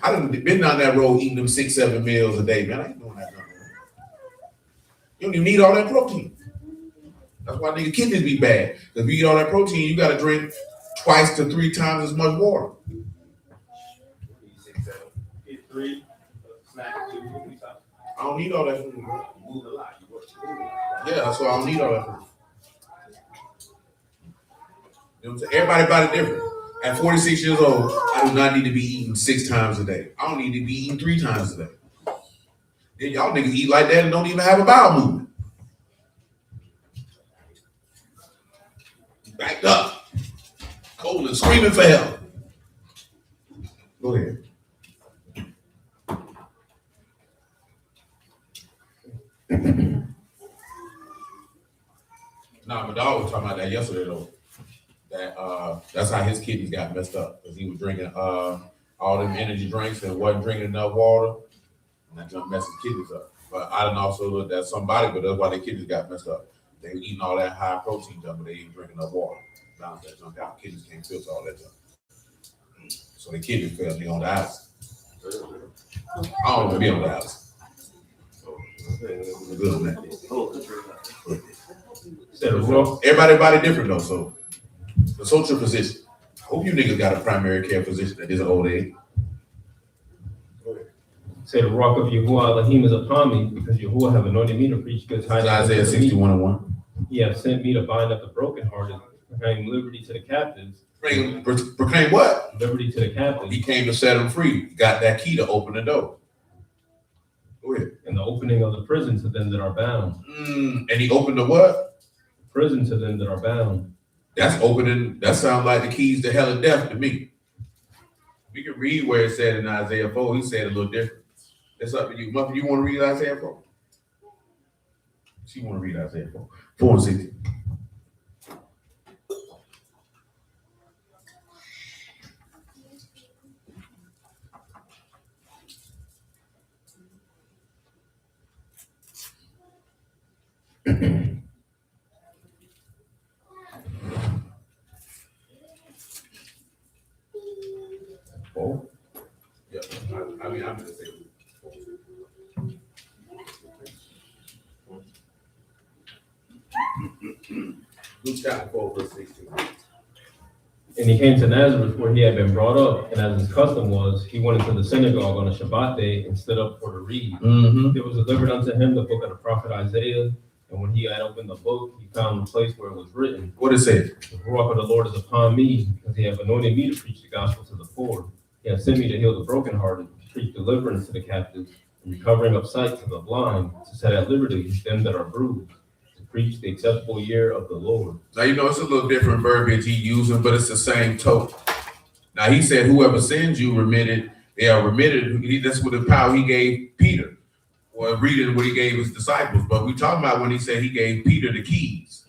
A: I done been down that road eating them 6-7 meals a day, man. I ain't doing that. You don't even need all that protein. That's why nigga kidneys be bad. Because if you eat all that protein, you gotta drink 2 to 3 times as much water.
C: Get 3, snack 2,
A: I don't need all that food, bro.
C: you move a lot. You work.
A: Yeah, that's why I don't need all that food. You know what I'm saying? Everybody body different. At 46 years old, I do not need to be eating 6 times a day. I don't need to be eating 3 times a day. Then y'all niggas eat like that and don't even have a bowel movement. Backed up. Cold and screaming for help. Go ahead. Nah, my dog was talking about that yesterday though. That's how his kidneys got messed up because he was drinking all them energy drinks and wasn't drinking enough water, and that junk messed his kidneys up. But I done also looked at somebody, but that's why their kidneys got messed up. They were eating all that high protein junk, but they didn't drink enough water. Balance that junk out. Kidneys can't filter all that junk, so the kidneys failed. They on dialysis. I don't want to be on dialysis. So we're good on that. Everybody body different though, so consult your physician. I hope you niggas got a primary care physician at this old age.
B: Say the rock of Yahuwah Elohim is upon me, because Yahuwah have anointed me to preach good tidings.
A: Isaiah 61:1.
B: He have sent me to bind up the brokenhearted, proclaim liberty to the captives.
A: Proclaim what?
B: Liberty to the captives.
A: He came to set them free. He got that key to open the door. Go ahead.
B: And the opening of the prison to them that are bound.
A: And he opened the what?
B: Prison to them that are bound.
A: That's opening. That sounds like the keys to hell and death to me. We can read where it said in Isaiah 4. He said a little different. It's up to you. Muffin, you want to read Isaiah 4? She want to read Isaiah 4. 4 and 16. Oh, yeah. I mean, I'm gonna say. Luke chapter 4, verse 16.
B: And he came to Nazareth, where he had been brought up, and as his custom was, he went into the synagogue on a Shabbat day and stood up for to read. There was delivered unto him the book of the prophet Isaiah, and when he had opened the book, he found the place where it was written.
A: What it said?
B: The Ruach of the Lord is upon me, because he hath anointed me to preach the gospel to the poor. He hath sent me to heal the brokenhearted, to preach deliverance to the captives, and recovering of sight to the blind, to set at liberty them that are bruised, to preach the acceptable year of the Lord.
A: Now, you know, it's a little different verbiage he using, but it's the same token. Now, he said, whoever sins you remitted, they are remitted. That's what the power he gave Peter. Or reading what he gave his disciples. But we talking about when he said he gave Peter the keys.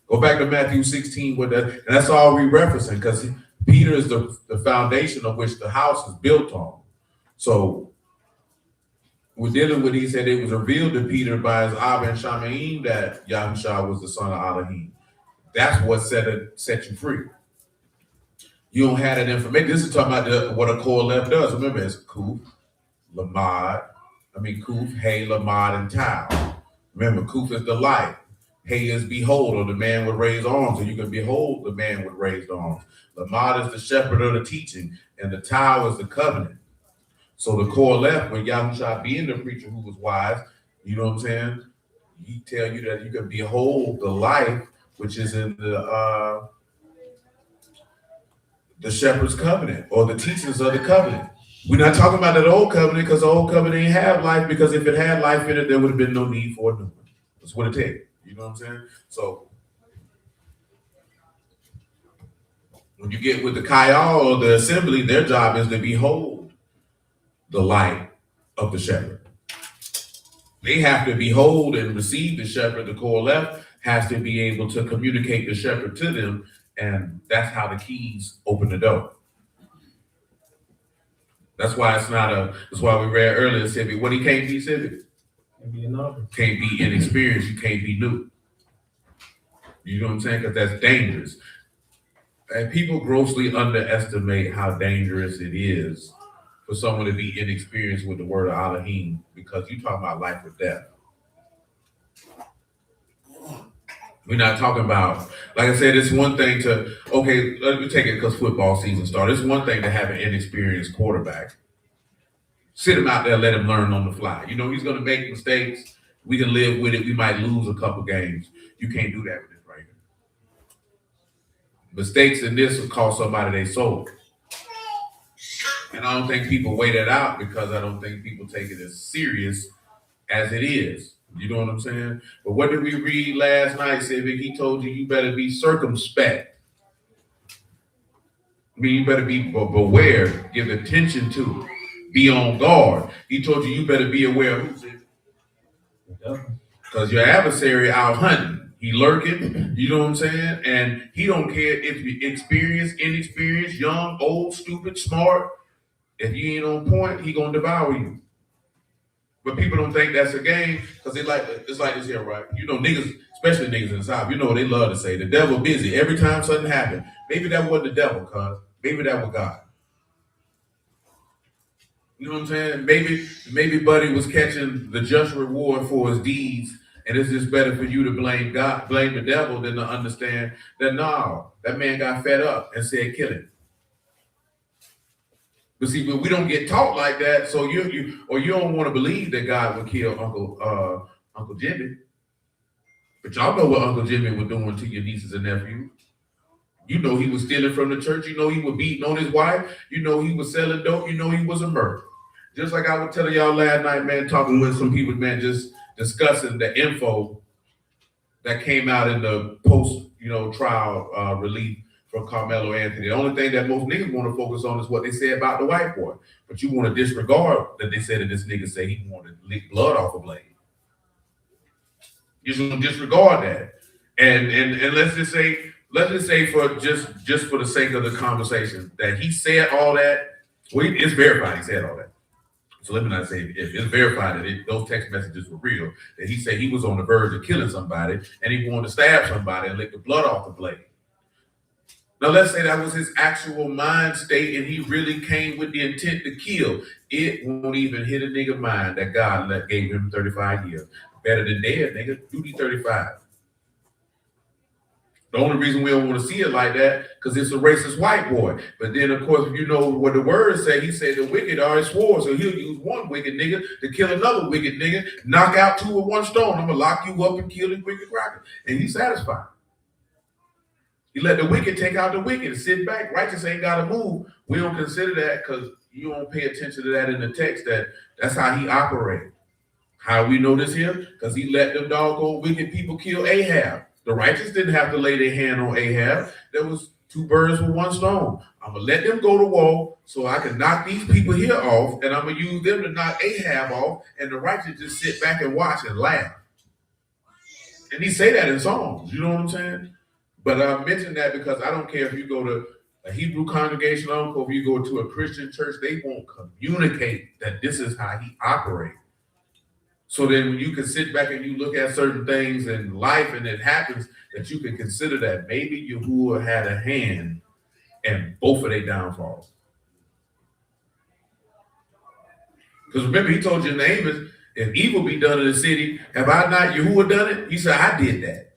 A: Go back to Matthew 16 with that, and that's all we referencing, because Peter is the foundation of which the house is built on. So we're dealing with, he said it was revealed to Peter by his Abba and Shamaim that Yahushua was the son of Elohim. That's what set you free. You don't have that information. This is talking about what a core left does. Remember, it's Kuf, Kuf, Hey, Lamad, and Tau. Remember, Kuf is the light. Hey is behold, or the man with raised arms, and you can behold the man with raised arms. Lamad is the shepherd of the teaching, and the Tau is the covenant. So the core left, when Yahushua being the preacher who was wise, you know what I'm saying? He tell you that you can behold the life, which is in the shepherd's covenant, or the teachings of the covenant. We're not talking about that old covenant, because the old covenant ain't have life, because if it had life in it, there would have been no need for a new one. That's what it takes. You know what I'm saying? So when you get with the Kayal or the assembly, their job is to behold the light of the shepherd. They have to behold and receive the shepherd. The core left has to be able to communicate the shepherd to them, and that's how the keys open the door. That's why it's not a. That's why we read earlier, Civic. What he can't be, Civic?
B: Can't be a novice.
A: Can't be inexperienced. You can't be new. You know what I'm saying? Because that's dangerous. And people grossly underestimate how dangerous it is for someone to be inexperienced with the word of Elohim, because you're talking about life or death. We're not talking about, like I said, it's one thing to, okay, let me take it because football season started. It's one thing to have an inexperienced quarterback. Sit him out there, let him learn on the fly. You know, he's going to make mistakes. We can live with it. We might lose a couple games. You can't do that with this right here. Mistakes in this will cost somebody their soul. And I don't think people weigh that out, because I don't think people take it as serious as it is. You know what I'm saying? But what did we read last night, Civic? He told you better be circumspect. I mean, you better be beware, give attention to, be on guard. He told you better be aware of who's it. Because your adversary out hunting. He lurking, you know what I'm saying? And he don't care if you're experienced, inexperienced, young, old, stupid, smart. If you ain't on point, he gonna devour you. But people don't think that's a game, because it's like this here, right? You know, niggas, especially niggas in the South, you know what they love to say, the devil busy. Every time something happens, maybe that wasn't the devil, cuz. Maybe that was God. You know what I'm saying? Maybe Buddy was catching the just reward for his deeds, and it's just better for you to blame God, blame the devil, than to understand that no, that man got fed up and said, kill him. But see, we don't get taught like that, so you don't want to believe that God would kill Uncle Jimmy. But y'all know what Uncle Jimmy was doing to your nieces and nephews. You know he was stealing from the church. You know he was beating on his wife. You know he was selling dope. You know he was a murderer. Just like I was telling y'all last night, man, talking with some people, man, just discussing the info that came out in the post, trial relief from Carmelo Anthony. The only thing that most niggas want to focus on is what they say about the white boy. But you want to disregard that they said that this nigga say he wanted to lick blood off a blade. You just want to disregard that. And let's just say for just for the sake of the conversation that he said all that. Well, it's verified he said all that. So let me not say if it's verified that those text messages were real, that he said he was on the verge of killing somebody and he wanted to stab somebody and lick the blood off the blade. Now let's say that was his actual mind state and he really came with the intent to kill. It won't even hit a nigga mind that God gave him 35 years. Better than dead, nigga. Do the 35. The only reason we don't want to see it like that, because it's a racist white boy. But then, of course, if you know what the words say, he said the wicked are his sword. So he'll use one wicked nigga to kill another wicked nigga, knock out two with one stone. I'm going to lock you up and kill you wicked cracker. And he's satisfied. He let the wicked take out the wicked and sit back. Righteous ain't got to move. We don't consider that because you don't pay attention to that in the text. That's how he operated. How we know this here? Because he let them doggone wicked people kill Ahab. The righteous didn't have to lay their hand on Ahab. There was two birds with one stone. I'm going to let them go to war so I can knock these people here off, and I'm going to use them to knock Ahab off, and the righteous just sit back and watch and laugh. And he say that in Psalms, you know what I'm saying? But I mention that because I don't care if you go to a Hebrew congregation, I don't care if you go to a Christian church, they won't communicate that this is how he operates. So then you can sit back and you look at certain things in life and it happens that you can consider that maybe Yahuwah had a hand in both of their downfalls. Because remember, he told you in Amos, if evil be done in the city, have I not Yahuwah done it? He said, I did that.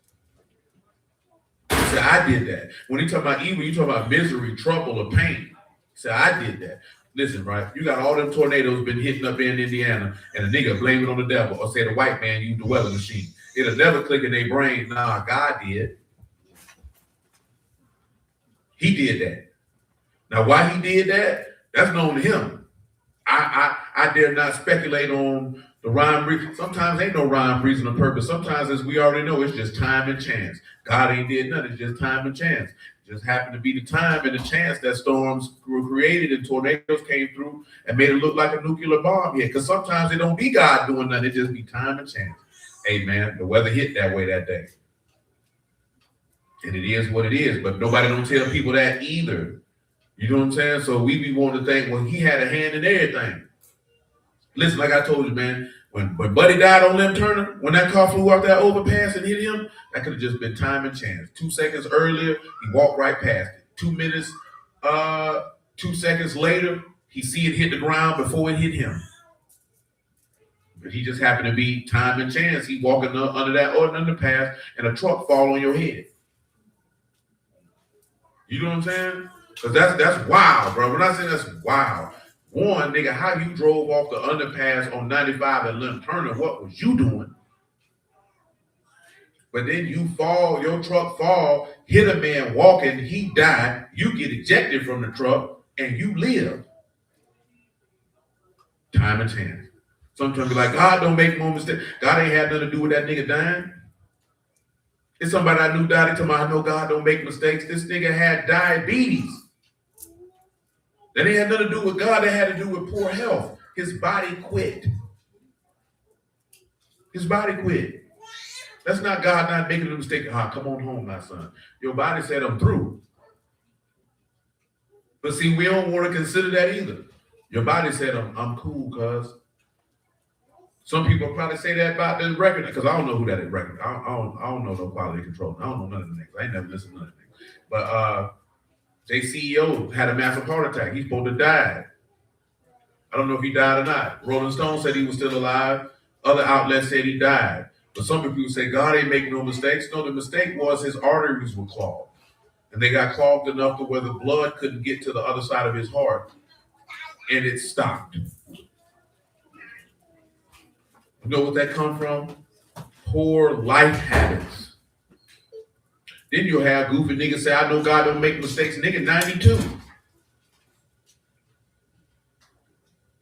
A: He said, I did that. When he talk about evil, you talk about misery, trouble, or pain. He said, I did that. Listen, right? You got all them tornadoes been hitting up in Indiana, and a nigga blame it on the devil or say the white man used the weather machine. It'll never click in their brain. Nah, God did. He did that. Now, why he did that, that's known to him. I dare not speculate on the rhyme reason. Sometimes ain't no rhyme, reason, or purpose. Sometimes, as we already know, it's just time and chance. God ain't did nothing. It's just time and chance. Just happened to be the time and the chance that storms were created and tornadoes came through and made it look like a nuclear bomb here. Because sometimes it don't be God doing nothing, it just be time and chance. Amen. The weather hit that way that day. And it is what it is, but nobody don't tell people that either. You know what I'm saying? So we be wanting to think, well, he had a hand in everything. Listen, like I told you, man, when Buddy died on Lim Turner, when that car flew out that overpass and hit him, that could have just been time and chance. 2 seconds earlier, he walked right past it. 2 minutes, 2 seconds later, he see it hit the ground before it hit him. But he just happened to be time and chance. He walking under that underpass and a truck fall on your head. You know what I'm saying? Because that's wild, bro. When I say that's wild, one, nigga, how you drove off the underpass on 95 at Lim Turner, what was you doing? But then you fall, your truck fall, hit a man walking, he died, you get ejected from the truck, and you live. Time and chance. Sometimes be like, God don't make no mistake. God ain't had nothing to do with that nigga dying. It's somebody I knew died. He told me, I know God don't make mistakes. This nigga had diabetes. That ain't had nothing to do with God. That had to do with poor health. His body quit. His body quit. That's not God not making a mistake. Come on home, my son. Your body said, I'm through. But see, we don't want to consider that either. Your body said, I'm cool, cuz. Some people probably say that about the record, because I don't know who that is record. I don't know no quality control. I don't know none of the niggas. I ain't never listened to none of the niggas. But their CEO had a massive heart attack. He's supposed to die. I don't know if he died or not. Rolling Stone said he was still alive. Other outlets said he died. But some people say God ain't making no mistakes. No, the mistake was his arteries were clogged. And they got clogged enough to where the blood couldn't get to the other side of his heart. And it stopped. You know what that come from? Poor life habits. Then you'll have goofy niggas say, I know God don't make mistakes. Nigga, 92.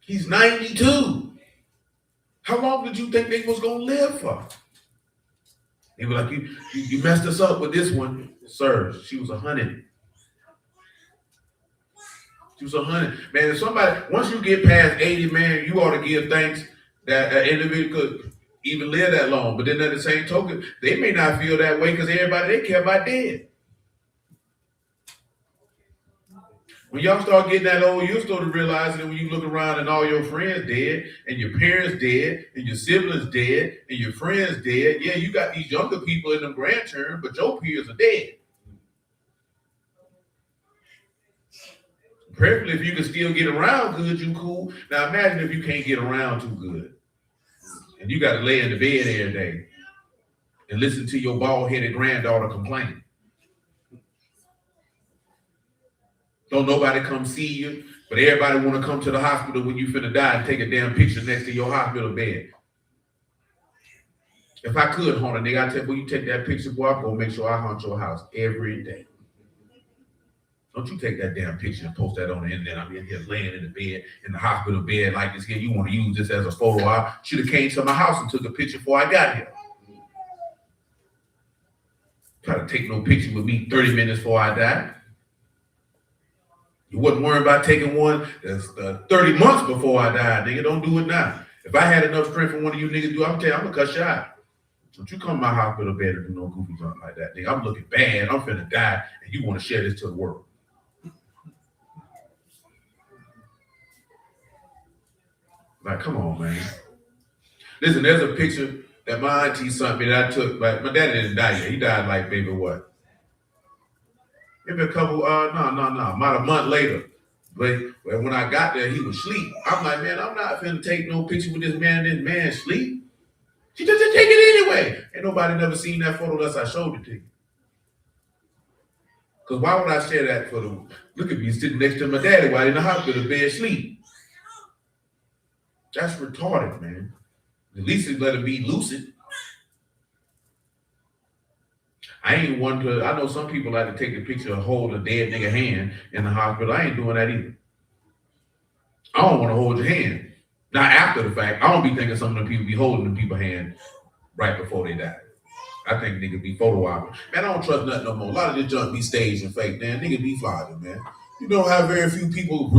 A: He's 92. How long did you think they was going to live for? They were like, you messed us up with this one. Sir, she was 100. She was 100. Man, if somebody, once you get past 80, man, you ought to give thanks that an individual could even live that long. But then at the same token, they may not feel that way because everybody they care about dead. When y'all start getting that old, you'll start to realize that when you look around and all your friends dead, and your parents dead, and your siblings dead, and your friends dead. Yeah, you got these younger people in them grandchildren, but your peers are dead. Preferably if you can still get around good, you cool. Now imagine if you can't get around too good. And you got to lay in the bed every day and listen to your bald-headed granddaughter complain. Don't nobody come see you, but everybody want to come to the hospital when you finna die and take a damn picture next to your hospital bed. If I could haunt a nigga, I'd tell you, take that picture, boy, I'm gonna make sure I haunt your house every day. Don't you take that damn picture and post that on the internet. I'm in here laying in the bed, in the hospital bed like this here. You want to use this as a photo. I should have came to my house and took a picture before I got here. Try to take no picture with me 30 minutes before I die. You wasn't worried about taking one that's 30 months before I died, nigga. Don't do it now. If I had enough strength for one of you niggas to do, I'm gonna tell you, I'm gonna cut you out. Don't you come to my hospital bed and do no goofy junk like that, nigga. I'm looking bad. I'm finna die, and you want to share this to the world. Like, come on, man. Listen, there's a picture that my auntie sent me that I took. Like, my daddy didn't die yet. He died like maybe what? Maybe a couple, about a month later. But when I got there, he was asleep. I'm like, man, I'm not finna take no picture with this man and this man sleep. She just take it anyway. Ain't nobody never seen that photo unless I showed it to you. Because why would I share that for the, look at me sitting next to my daddy while in the hospital bed sleep. That's retarded, man. At least it let him be lucid. I ain't one to, I know some people like to take the picture of hold a dead nigga hand in the hospital. I ain't doing that either. I don't want to hold your hand. Not after the fact. I don't be thinking some of the people be holding the people's hand right before they die. I think nigga be photo op. Man, I don't trust nothing no more. A lot of this junk be staged and fake, man. Nigga be flogging, man. You know how very few people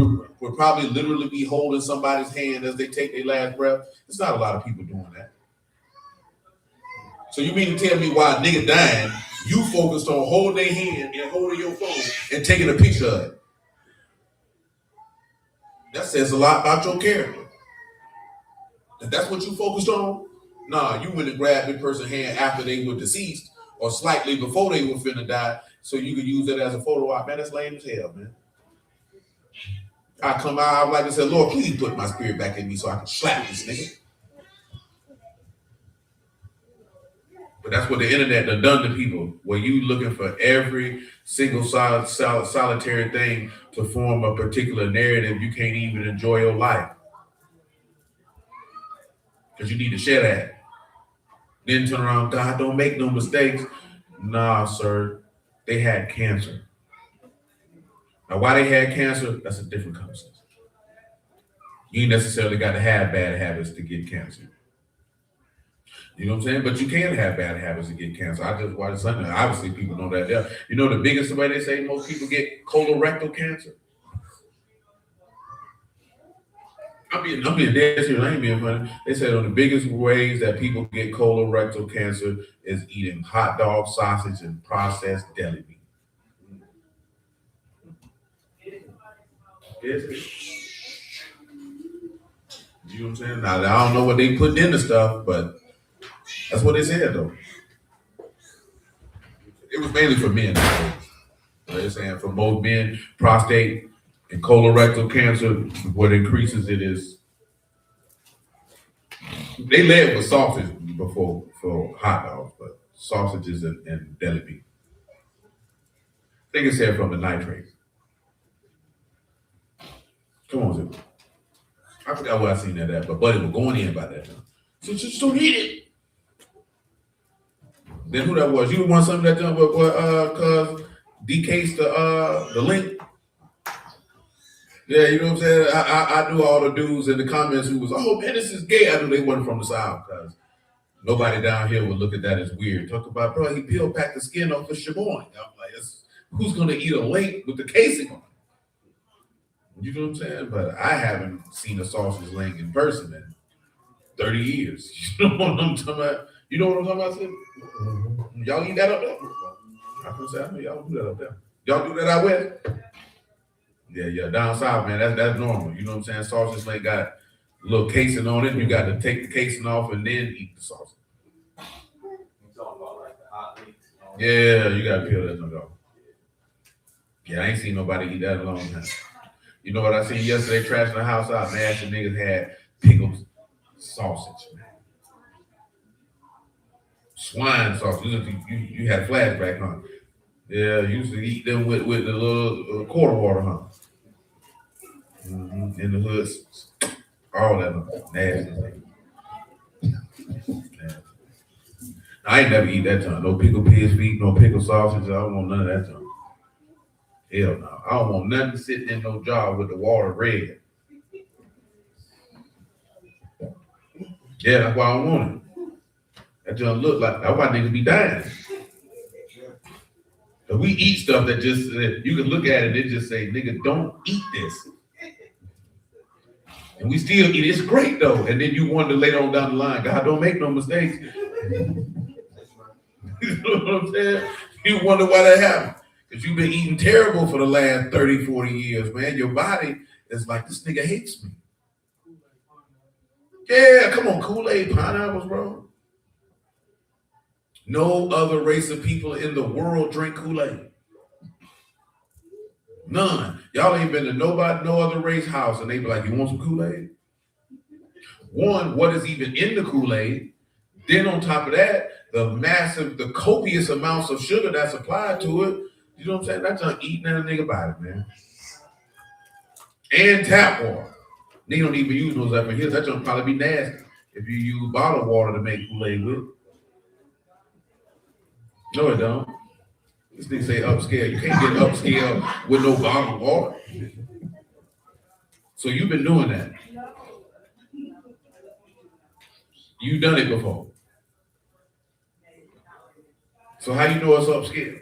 A: would probably literally be holding somebody's hand as they take their last breath? There's not a lot of people doing that. So you mean to tell me why a nigga dying, you focused on holding their hand and holding your phone and taking a picture of it? That says a lot about your character. If that's what you focused on, nah, you went and grabbed the person's hand after they were deceased or slightly before they were finna die, so you could use it as a photo op. Man, that's lame as hell, man. I come out, I would like to say, Lord, please put my spirit back in me so I can slap this nigga. But that's what the internet done to people, where you looking for every single solitary thing to form a particular narrative. You can't even enjoy your life because you need to share that. Then turn around, God, don't make no mistakes. Nah, sir, they had cancer. Now, why they had cancer, that's a different conversation. You ain't necessarily got to have bad habits to get cancer. You know what I'm saying? But you can have bad habits to get cancer. I just watched something. Obviously, people know that. You know the biggest way they say most people get colorectal cancer? I'm being dead serious. I ain't being funny. They said one of the biggest ways that people get colorectal cancer is eating hot dog, sausage, and processed deli meat. Yes. You know what I'm saying? Now, I don't know what they put in the stuff, but that's what they said, though. It was mainly for men. They're saying for both men, prostate and colorectal cancer, what increases it is. They led with sausage before for hot dogs, but sausages and deli meat. I think it's said from the nitrates. Come on, Zip. I forgot where I seen that at, but Buddy was going in about that. So just don't eat it. Then who that was? You the one something that done with cuz decased the link? Yeah, you know what I'm saying? I knew all the dudes in the comments who was, oh man, this is gay. I knew they wasn't from the South because nobody down here would look at that as weird. Talk about, bro, he peeled back the skin off the chamois. I'm like, who's gonna eat a link with the casing on it? You know what I'm saying? But I haven't seen a sausage link in person in 30 years. You know what I'm talking about? You know what I'm talking about, Sid? Mm-hmm. Y'all eat that up there? I can say, I know y'all do that up there. Y'all do that out west? Yeah, down south, man, that's normal. You know what I'm saying? Sausage link got a little casing on it. You got to take the casing off and then eat the sausage.
C: You talking about like the hot links?
A: Yeah, you got to peel that thing off. Yeah, I ain't seen nobody eat that in a long time. You know what I seen yesterday trashing the house out? Man, the niggas had pickled sausage, man. Swine sausage. You had flashback, huh? Yeah, you used to eat them with the little quarter water, huh? Mm-hmm. In the hoods. All that nasty. Nasty. I ain't never eat that junk. No pickled pig's feet, no pickled sausage. I don't want none of that junk. Hell no. I don't want nothing sitting in no jar with the water red. Yeah, that's why I don't want it. That junk look like, that's why niggas be dying. But we eat stuff that just, you can look at it and just say, nigga, don't eat this. And we still eat it. It's great though. And then you wonder later on down the line, God, don't make no mistakes. You know what I'm saying? You wonder why that happened. Because you've been eating terrible for the last 30, 40 years, man. Your body is like, this nigga hates me. Yeah, come on, Kool-Aid, pineapples, bro. No other race of people in the world drink Kool-Aid. None. Y'all ain't been to no other race house and they be like, you want some Kool-Aid? One, what is even in the Kool-Aid? Then on top of that, the copious amounts of sugar that's applied to it. You know what I'm saying? That's not eating that nigga body, man. And tap water. They don't even use those up in here. That's gonna probably be nasty if you use bottled water to make Kool-Aid with. No, it don't. This thing say upscale. You can't get upscale with no bottled water. So you've been doing that. You've done it before. So how you know it's upscale?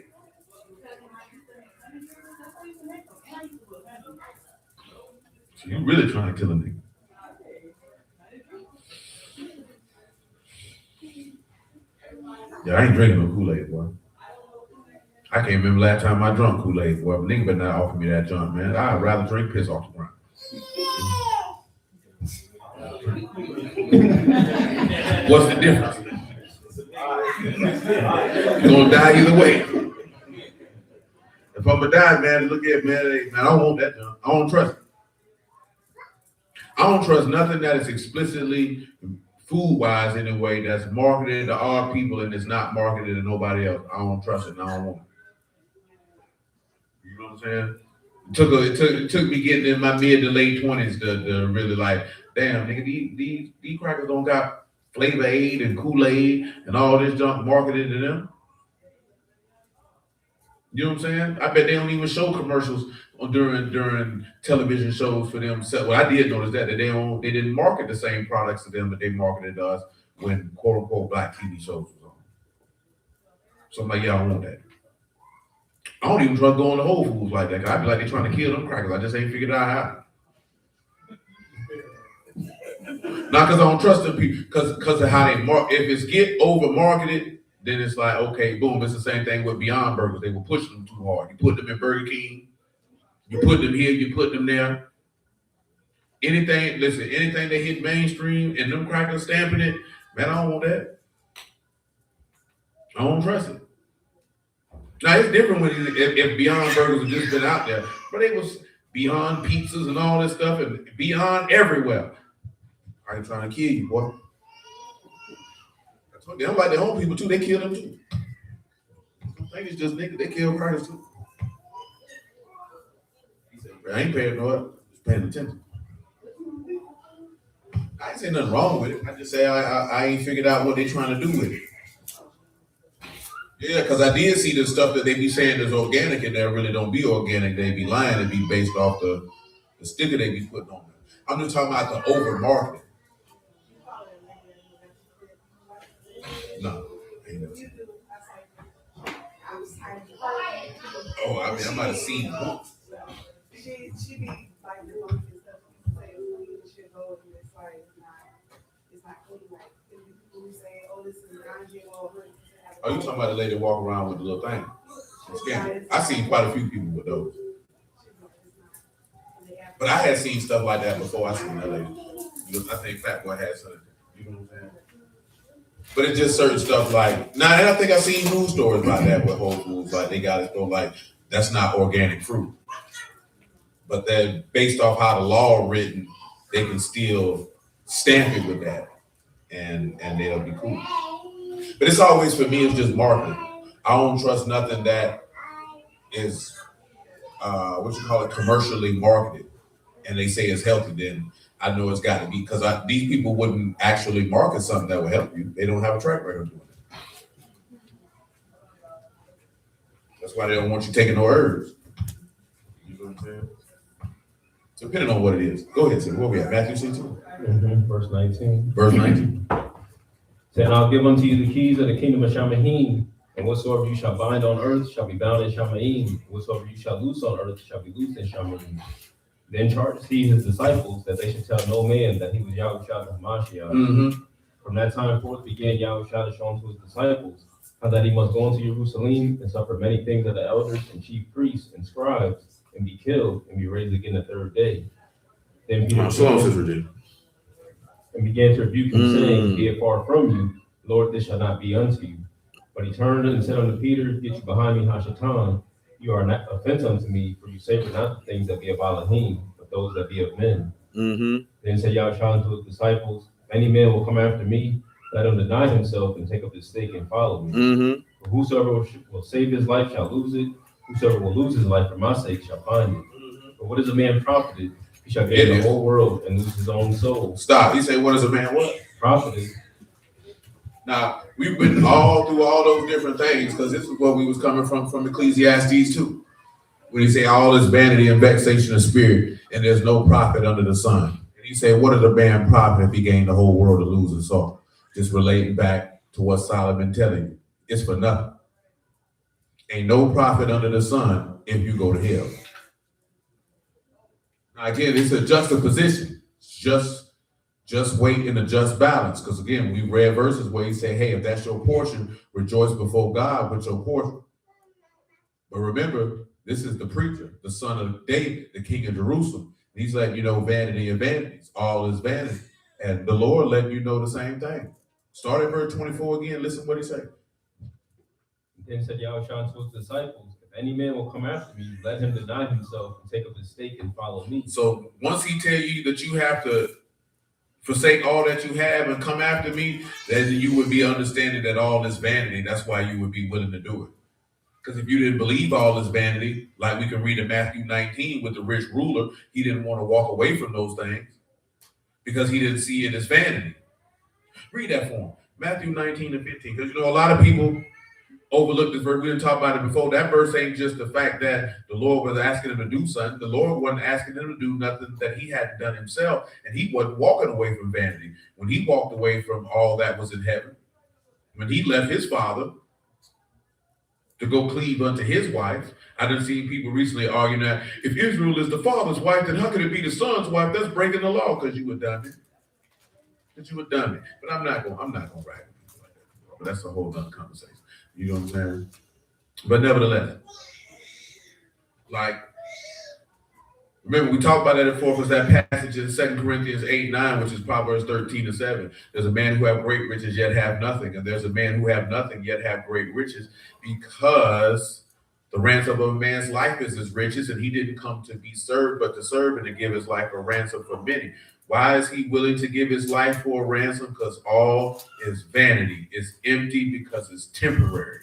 A: So you really trying to kill a nigga. Yeah, I ain't drinking no Kool-Aid, boy. I can't remember last time I drunk Kool-Aid, boy. But nigga better not offer me that junk, man. I'd rather drink piss off the ground. What's the difference? You're gonna die either way. If I'm gonna die, man, look at man, hey, man, I don't want that junk. I don't trust it. I don't trust nothing that is explicitly food-wise anyway that's marketed to our people and it's not marketed to nobody else. I don't trust it and I don't want it. You know what I'm saying? It took me getting in my mid to late 20s to really like, damn, nigga, these crackers don't got Flavor Aid and Kool-Aid and all this junk marketed to them. You know what I'm saying? I bet they don't even show commercials during television shows for them. Well, I did notice that they didn't market the same products to them that they marketed to us when quote unquote black TV shows was on. So I'm like, yeah, I don't want that. I don't even trust going to Whole Foods like that. I'd be like, they're trying to kill them crackers. I just ain't figured out how. Not because I don't trust them people, because of how they market. If it's get over marketed, then it's like, okay, boom, it's the same thing with Beyond Burgers. They were pushing them too hard. You put them in Burger King, you put them here, you put them there. Anything they hit mainstream and them crackers stamping it, man, I don't want that. I don't trust it. Now it's different when if Beyond Burgers had just been out there, but it was Beyond Pizzas and all this stuff and Beyond everywhere. I ain't trying to kill you, boy. They don't like their own people too. They kill them too. I think it's just niggas. They kill crackers too. He said, I ain't paying no up. Just paying attention. I ain't saying nothing wrong with it. I just say I ain't figured out what they trying to do with it. Yeah, because I did see the stuff that they be saying is organic and that really don't be organic. They be lying and be based off the sticker they be putting on there. I'm just talking about the over marketing. No, I ain't never seen it. Oh, I mean, I might have seen it once.
D: She be like doing stuff. You should go and it's like it's not clean. Like people say, oh, this is non-GMO.
A: Oh, you talking about the lady walk around with the little thing? I seen quite a few people with those. But I had seen stuff like that before I seen that lady. I think Fat Boy had something. You know what I'm saying? But it's just certain stuff like, now, and I think I've seen news stories about that with Whole Foods, like they got it though, like that's not organic fruit. But then based off how the law written, they can still stamp it with that and they'll be cool. But it's always, for me, it's just marketing. I don't trust nothing that is, commercially marketed and they say it's healthy, then I know it's got to be, because these people wouldn't actually market something that will help you. They don't have a track record of doing it. That's why they don't want you taking no herbs. You know what I'm saying? So depending on what it is. Go ahead, Sid. Where we at? Matthew 6:2?
B: Verse 19.
A: Verse 19.
B: Saying, I'll give unto you the keys of the kingdom of Shamaim, and whatsoever you shall bind on earth shall be bound in Shamaim, and whatsoever you shall loose on earth shall be loosed in Shamaim. Then charged he his disciples that they should tell no man that he was Yahushua the Hamashiach.
A: Mm-hmm.
B: From that time forth began Yahushua to show unto his disciples how that he must go into Jerusalem and suffer many things of the elders and chief priests and scribes, and be killed and be raised again the third day. Then Peter and began to rebuke him, saying, be it far from you, Lord, this shall not be unto you. But he turned and said unto Peter, get you behind me, Hashatan. You are not offense unto me, for you savor not the things that be of Elohim, but those that be of men. Mm-hmm. Then said Yahushua unto his disciples, if any man will come after me, let him deny himself and take up his stake and follow me. Mm-hmm. For whosoever will save his life shall lose it. Whosoever will lose his life for my sake shall find it. Mm-hmm. But what is a man profited? He shall gain the whole world and lose his own soul.
A: Stop. He said, what is a man what?
B: Profited.
A: Now, we've been all through all those different things, because this is what we was coming from Ecclesiastes 2. When he say all is vanity and vexation of spirit, and there's no profit under the sun. And he said, what does a man profit if he gained the whole world to lose his soul? Just relating back to what Solomon telling you. It's for nothing. Ain't no profit under the sun if you go to hell. Now again, it's a juxtaposition. Just wait in a just balance. Because again, we read verses where he say, hey, if that's your portion, rejoice before God with your portion. But remember, this is the preacher, the son of David, the king of Jerusalem. He's letting you know vanity of vanities. All is vanity. And the Lord letting you know the same thing. Start at verse 24 again. Listen what he said.
B: Then said Yahushua to his disciples, if any man will come after me, let him deny himself and take up his stake and follow me.
A: So once he tell you that you have to forsake all that you have and come after me, then you would be understanding that all is vanity. That's why you would be willing to do it. Because if you didn't believe all is vanity, like we can read in Matthew 19 with the rich ruler, he didn't want to walk away from those things because he didn't see it as vanity. Read that for him. Matthew 19 and 15. Because a lot of people overlook this verse. We didn't talk about it before. That verse ain't just the fact that the Lord was asking him to do something. The Lord wasn't asking him to do nothing that he hadn't done himself. And he wasn't walking away from vanity. When he walked away from all that was in heaven, when he left his father to go cleave unto his wife. I done seen people recently arguing that if Israel is the father's wife, then how could it be the son's wife? That's breaking the law because you were done it. But you were done it. But I'm not gonna rag people like that. But that's a whole other conversation. You know what I'm saying? But nevertheless, like, remember we talked about that before because that passage in 2 Corinthians 8:9, which is Proverbs 13 and 7. There's a man who have great riches yet have nothing, and there's a man who have nothing yet have great riches, because the ransom of a man's life is his riches, and he didn't come to be served, but to serve and to give his life a ransom for many. Why is he willing to give his life for a ransom? Because all is vanity. It's empty because it's temporary.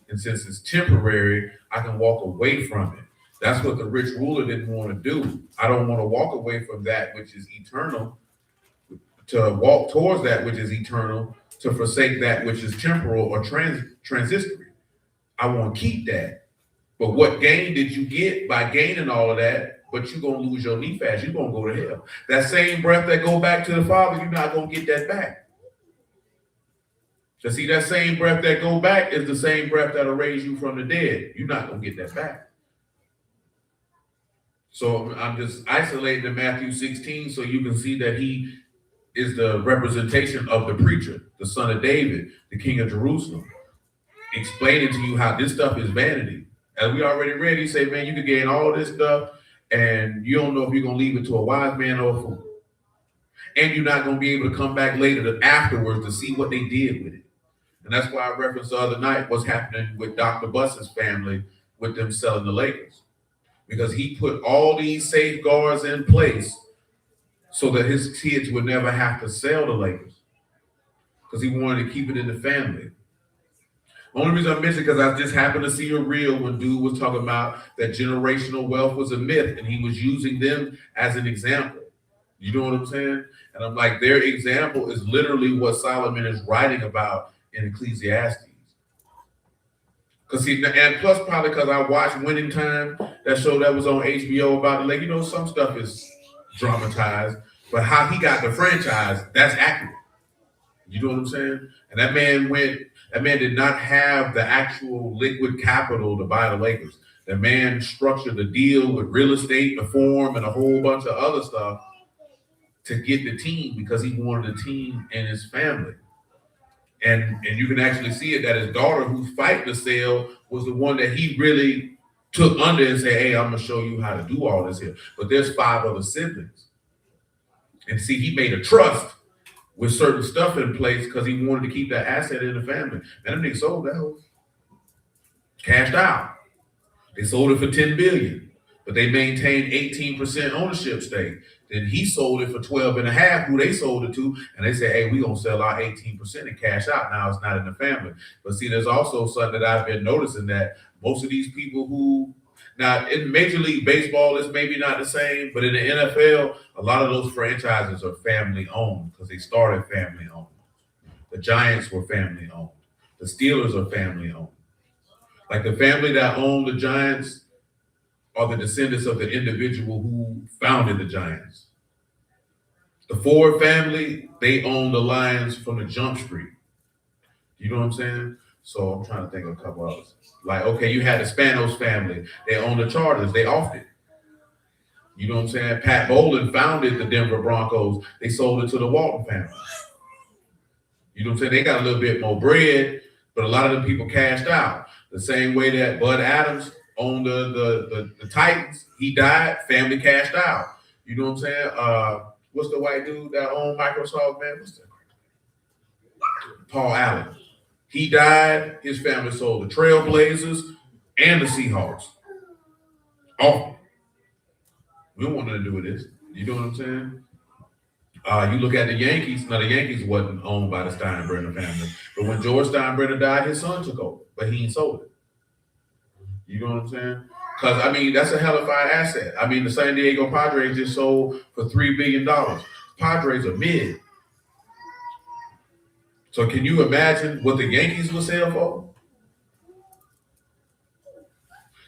A: And since it's temporary, I can walk away from it. That's what the rich ruler didn't want to do. I don't want to walk away from that which is eternal, to walk towards that which is eternal, to forsake that which is temporal or transitory. I want to keep that. But what gain did you get by gaining all of that? But you're going to lose your knee fast. You're going to go to hell. That same breath that go back to the Father, you're not going to get that back. So see, that same breath that go back is the same breath that'll raise you from the dead. You're not going to get that back. So I'm just isolating the Matthew 16 so you can see that he is the representation of the preacher, the son of David, the king of Jerusalem, explaining to you how this stuff is vanity. As we already read, he said, man, you can gain all this stuff and you don't know if you're going to leave it to a wise man or a fool. And you're not going to be able to come back later afterwards to see what they did with it. And that's why I referenced the other night what's happening with Dr. Buss's family with them selling the Lakers. Because he put all these safeguards in place so that his kids would never have to sell the Lakers. Because he wanted to keep it in the family. The only reason I mentioned because I just happened to see a reel when dude was talking about that generational wealth was a myth and he was using them as an example. You know what I'm saying? And I'm like, their example is literally what Solomon is writing about in Ecclesiastes. Because and plus probably because I watched Winning Time, that show that was on HBO about the some stuff is dramatized, but how he got the franchise, that's accurate. You know what I'm saying? And that man did not have the actual liquid capital to buy the Lakers. The man structured the deal with real estate, the form, and a whole bunch of other stuff to get the team because he wanted the team and his family. And you can actually see it that his daughter, who's fighting the sale, was the one that he really took under and said, hey, I'm going to show you how to do all this here. But there's 5 other siblings. And see, he made a trust with certain stuff in place because he wanted to keep that asset in the family. And then they sold that whole cashed out. They sold it for $10 billion, but they maintained 18% ownership stake. Then he sold it for 12.5, who they sold it to, and they said, hey, we're going to sell our 18% and cash out. Now it's not in the family. But see, there's also something that I've been noticing that most of these people who, now in Major League Baseball, it's maybe not the same, but in the NFL, a lot of those franchises are family owned because they started family owned. The Giants were family owned. The Steelers are family owned. Like the family that owned the Giants are the descendants of the individual who founded the Giants. The Ford family, they own the Lions from the Jump Street. You know what I'm saying? So I'm trying to think of a couple others. Like, okay, you had the Spanos family. They own the Chargers. They offed it. You know what I'm saying? Pat Bowlen founded the Denver Broncos. They sold it to the Walton family. You know what I'm saying? They got a little bit more bread, but a lot of them people cashed out. The same way that Bud Adams owned the Titans. He died, family cashed out. You know what I'm saying? What's the white dude that owned Microsoft, man? What's that? Paul Allen. He died, his family sold the Trailblazers and the Seahawks. Oh, we don't want nothing to do with this. You know what I'm saying? You look at the Yankees. Now, the Yankees wasn't owned by the Steinbrenner family. But when George Steinbrenner died, his son took over. But he ain't sold it. You know what I'm saying? Because, I mean, that's a hellified asset. I mean, the San Diego Padres just sold for $3 billion. Padres are mid. So can you imagine what the Yankees will sell for?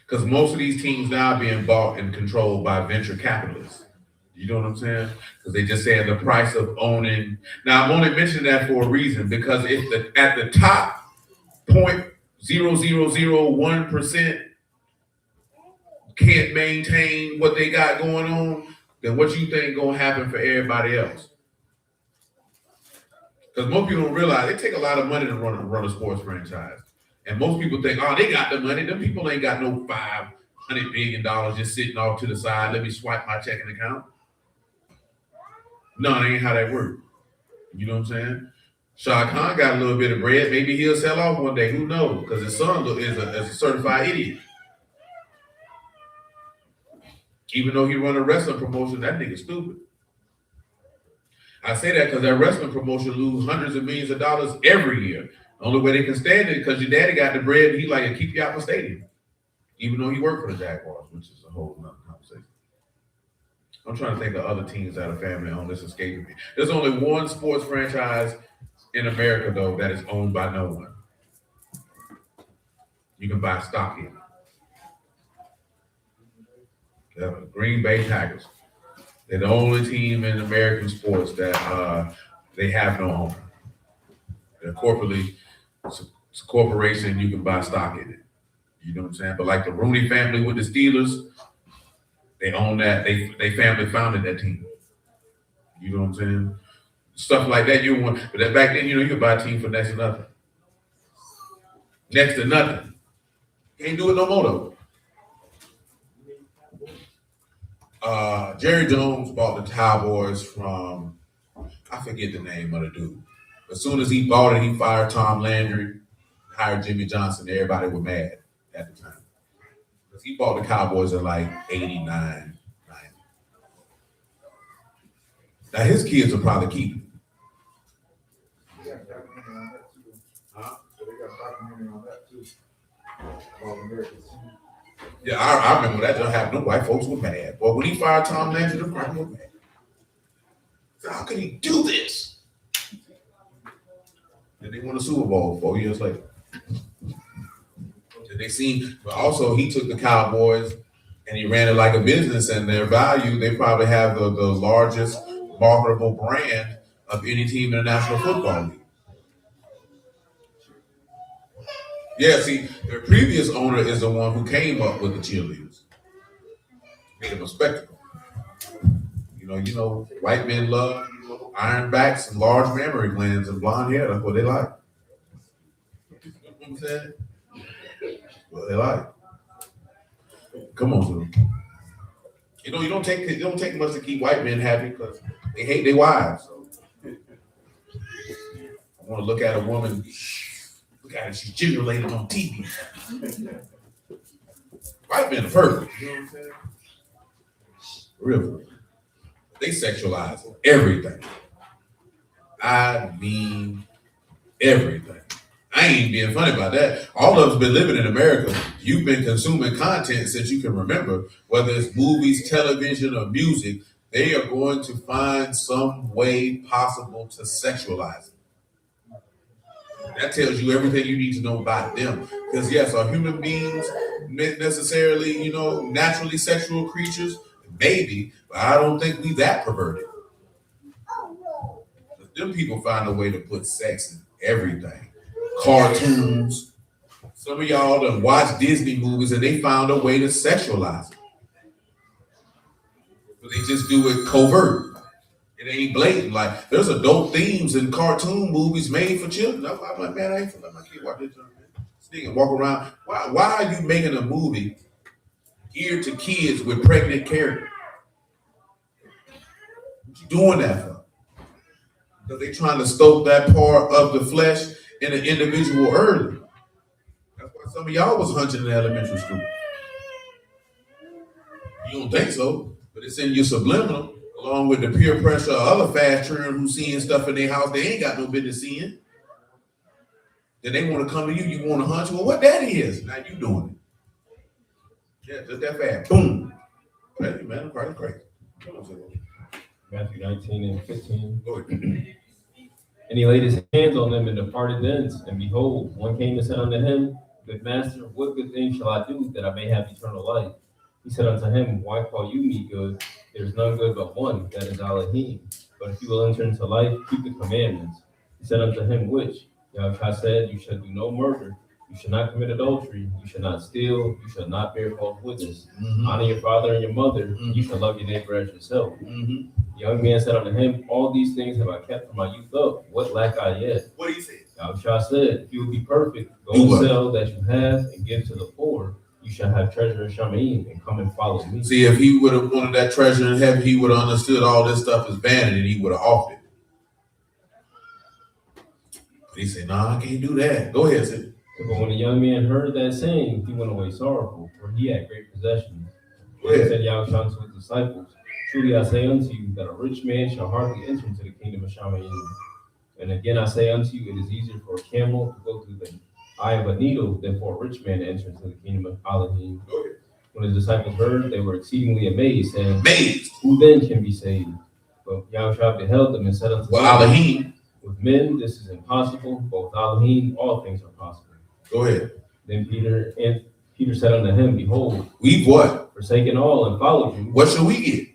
A: Because most of these teams now are being bought and controlled by venture capitalists. You know what I'm saying? Because they just saying the price of owning. Now, I'm only mentioning that for a reason, because if at the top 0.0001% can't maintain what they got going on, then what you think gonna happen for everybody else? Because most people don't realize it take a lot of money to run a sports franchise. And most people think, oh, they got the money. Them people ain't got no $500 billion just sitting off to the side. Let me swipe my checking account. No, that ain't how that works. You know what I'm saying? Shah Khan got a little bit of bread. Maybe he'll sell off one day. Who knows? Because his son is a certified idiot. Even though he run a wrestling promotion, that nigga stupid. I say that because that wrestling promotion lose hundreds of millions of dollars every year. The only way they can stand it because your daddy got the bread and he like to keep you out of the stadium. Even though he worked for the Jaguars, which is a whole nother conversation. I'm trying to think of other teams that are family owned that's escaping me. There's only one sports franchise in America, though, that is owned by no one. You can buy stock in it. The Green Bay Packers. They're the only team in American sports that they have no owner. They're corporately, it's a corporation, you can buy stock in it. You know what I'm saying? But like the Rooney family with the Steelers, they own that. They family founded that team. You know what I'm saying? Stuff like that you want. But that back then, you could buy a team for next to nothing. Next to nothing. Can't do it no more though. Jerry Jones bought the Cowboys from, I forget the name of the dude. As soon as he bought it, he fired Tom Landry, hired Jimmy Johnson. Everybody was mad at the time. Because he bought the Cowboys in like 89, 90. Now his kids will probably keep him. Huh?
E: So they got a documentary on that too. About Americans.
A: Yeah, I remember that just happened. The white folks were mad. Well, when he fired Tom Landry, the white were mad. So how could he do this? Then they won a Super Bowl 4 years later. They seen, but also he took the Cowboys and he ran it like a business, and their value, they probably have the largest marketable brand of any team in the National Football League. Yeah, see, their previous owner is the one who came up with the cheerleaders. Made them a spectacle. You know, white men love iron backs and large mammary glands and blonde hair. That's what they like. You know what I'm saying? What they like. Come on, dude. You don't take much to keep white men happy because they hate their wives. So. I want to look at a woman. Look at her, she's generated on TV. White men are perfect. You know what I'm saying? Really. They sexualize everything. I mean everything. I ain't being funny about that. All of us been living in America. You've been consuming content since you can remember, whether it's movies, television, or music. They are going to find some way possible to sexualize it. That tells you everything you need to know about them. Because yes, are human beings necessarily, naturally sexual creatures? Maybe, but I don't think we that perverted. But them people find a way to put sex in everything. Cartoons, Some of y'all done watch Disney movies and they found a way to sexualize it. But they just do it covert. It ain't blatant. Like there's adult themes in cartoon movies made for children. I'm like, man, I ain't gonna let my kid watch this. This nigga walk around. Why are you making a movie geared to kids with pregnant characters? What you doing that for? Because they trying to stoke that part of the flesh in an individual early. That's why some of y'all was hunching in elementary school. You don't think so, but it's in your subliminal, along with the peer pressure of other fast children who seeing stuff in their house they ain't got no business seeing. Then they want to come to you, you want to hunch. Well, what that is? Now you doing it. Yeah, just that fast. Boom. Crazy, man. Crazy. Come on,
B: Matthew 19 and 15.
A: go ahead.
B: And he laid his hands on them and departed thence. And behold, one came and said unto him, Good master, what good thing shall I do that I may have eternal life? He said unto him, Why call you me good? There is none good but one, that is Elohim. But if you will enter into life, keep the commandments. He said unto him, Which? Yahweh said, You shall do no murder. You shall not commit adultery. You shall not steal. You shall not bear false witness.
A: Mm-hmm.
B: Honor your father and your mother.
A: Mm-hmm.
B: You shall love your neighbor as yourself.
A: Mm-hmm.
B: The young man said unto him, All these things have I kept from my youth up. What lack I yet?
A: What do you say?
B: Yahweh said, If you will be perfect, go
A: Do
B: and
A: what?
B: sell that you have and give to the poor. You shall have treasure in Shamaim and come and follow me.
A: See, if he would have wanted that treasure in heaven, he would have understood all this stuff is vanity and he would have offered it. But he said, I can't do that. Go ahead, Sid.
B: But when the young man heard that saying, he went away sorrowful, for he had great possessions.
A: Go
B: Then
A: ahead.
B: said Yahweh to his disciples, Truly I say unto you, that a rich man shall hardly enter into the kingdom of Shamaim. And again I say unto you, it is easier for a camel to go through the eye of a needle than for a rich man to enter into the kingdom of Elohim.
A: Go ahead.
B: When his disciples heard, they were exceedingly amazed, saying,
A: Amazed.
B: Who then can be saved? But Yahweh beheld them and said unto
A: Well,
B: them,
A: Elohim.
B: With men this is impossible, but with Elohim all things are possible.
A: Go ahead.
B: Then Peter said unto him, Behold,
A: We've what?
B: forsaken all and followed you.
A: What shall we get?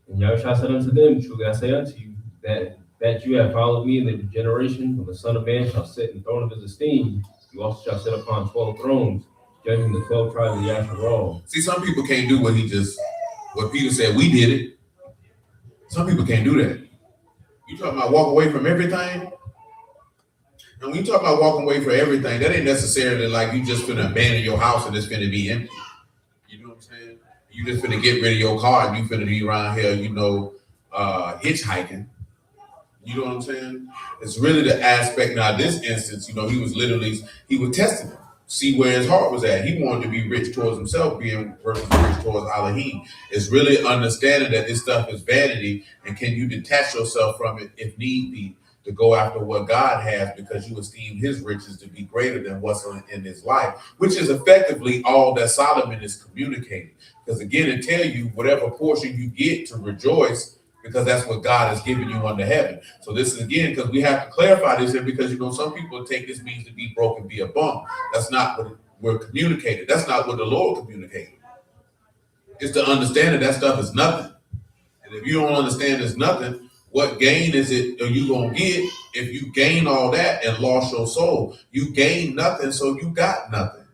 B: And Yahweh said unto them, Truly I say unto you, that you have followed me in the generation when the Son of Man shall sit in the throne of his esteem, you also shall sit upon 12 thrones, judging the 12 tribes of Yasharal.
A: See, some people can't do what Peter said. We did it. Some people can't do that. You talking about walk away from everything? And when you talk about walking away from everything, that ain't necessarily like you just finna abandon your house and it's finna be empty. You know what I'm saying? You just finna get rid of your car and you finna be around here, hitchhiking. You know what I'm saying? It's really the aspect. Now, this instance, he was testing him, see where his heart was at. He wanted to be rich towards himself, being versus rich towards Elohim. It's really understanding that this stuff is vanity, and can you detach yourself from it if need be to go after what God has because you esteem his riches to be greater than what's in his life, which is effectively all that Solomon is communicating. Because again, it tell you whatever portion you get to rejoice, because that's what God has given you under heaven. So this is again, because we have to clarify this here, because some people take this means to be broke and be a bum. That's not what we're communicated. That's not what the Lord communicated. It's to understand that stuff is nothing. And if you don't understand it's nothing, what gain is it are you gonna get if you gain all that and lost your soul? You gain nothing, so you got nothing.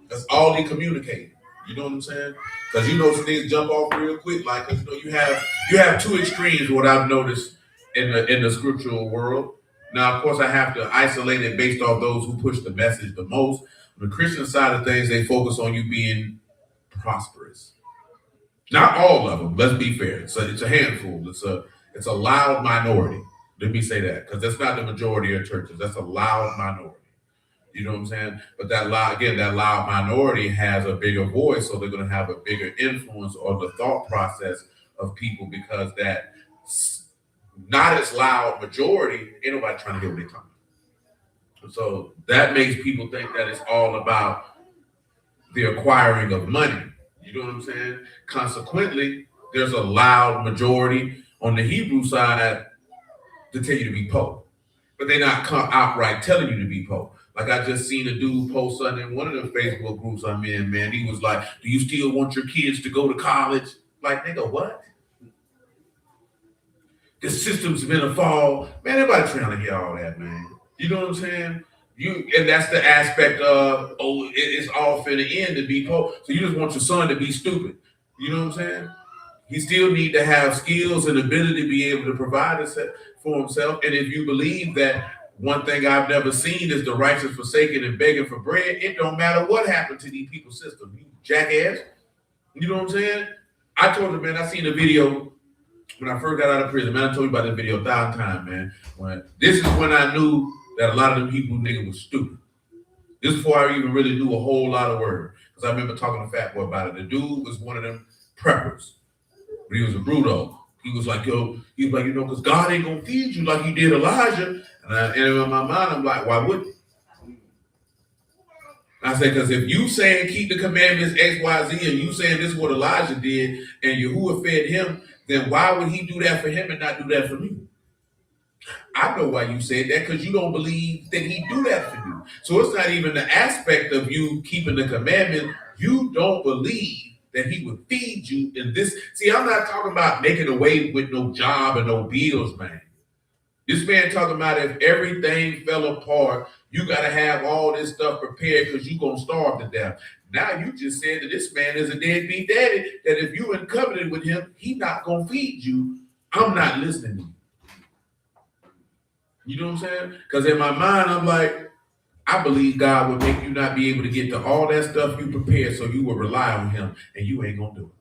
A: That's all he communicated. You know what I'm saying? Because some things jump off real quick. Like, you have two extremes. What I've noticed in the scriptural world. Now, of course, I have to isolate it based off those who push the message the most. On the Christian side of things, they focus on you being prosperous. Not all of them. Let's be fair. So it's a handful. It's a loud minority. Let me say that, because that's not the majority of churches. That's a loud minority. You know what I'm saying? But that loud minority has a bigger voice, so they're going to have a bigger influence on the thought process of people, because that not as loud majority, ain't nobody trying to hear what they're talking about. So that makes people think that it's all about the acquiring of money. You know what I'm saying? Consequently, there's a loud majority on the Hebrew side to tell you to be poor, but they're not outright telling you to be poor. Like, I just seen a dude post something in one of the Facebook groups I'm in, man. He was like, do you still want your kids to go to college? Like, nigga, what? The system's been a fall. Man, everybody trying to hear all that, man. You know what I'm saying? And that's the aspect of, it's all finna end to be poor. So you just want your son to be stupid. You know what I'm saying? He still need to have skills and ability to be able to provide for himself. And if you believe that one thing I've never seen is the righteous forsaken and begging for bread, it don't matter what happened to these people's system. You jackass. You know what I'm saying? I told him, man, I seen a video when I first got out of prison. Man, I told you about this video 1,000 times, man. This is when I knew that a lot of them people nigga was stupid. This is before I even really knew a whole lot of words. Because I remember talking to Fat Boy about it. The dude was one of them preppers. But he was a brutal. He was like, because God ain't gonna feed you like he did Elijah. And in my mind, I'm like, why wouldn't he? I said, because if you saying keep the commandments X, Y, Z, and you saying this is what Elijah did, and Yahuwah fed him, then why would he do that for him and not do that for me? I know why you said that, because you don't believe that he do that for you. So it's not even the aspect of you keeping the commandment. You don't believe that he would feed you in this. See, I'm not talking about making away with no job and no bills, man. This man talking about if everything fell apart, you got to have all this stuff prepared because you're going to starve to death. Now you just said that this man is a deadbeat daddy, that if you in covenant with him, he not going to feed you. I'm not listening to you. You know what I'm saying? Because in my mind, I'm like, I believe God would make you not be able to get to all that stuff you prepared, so you will rely on him, and you ain't going to do it.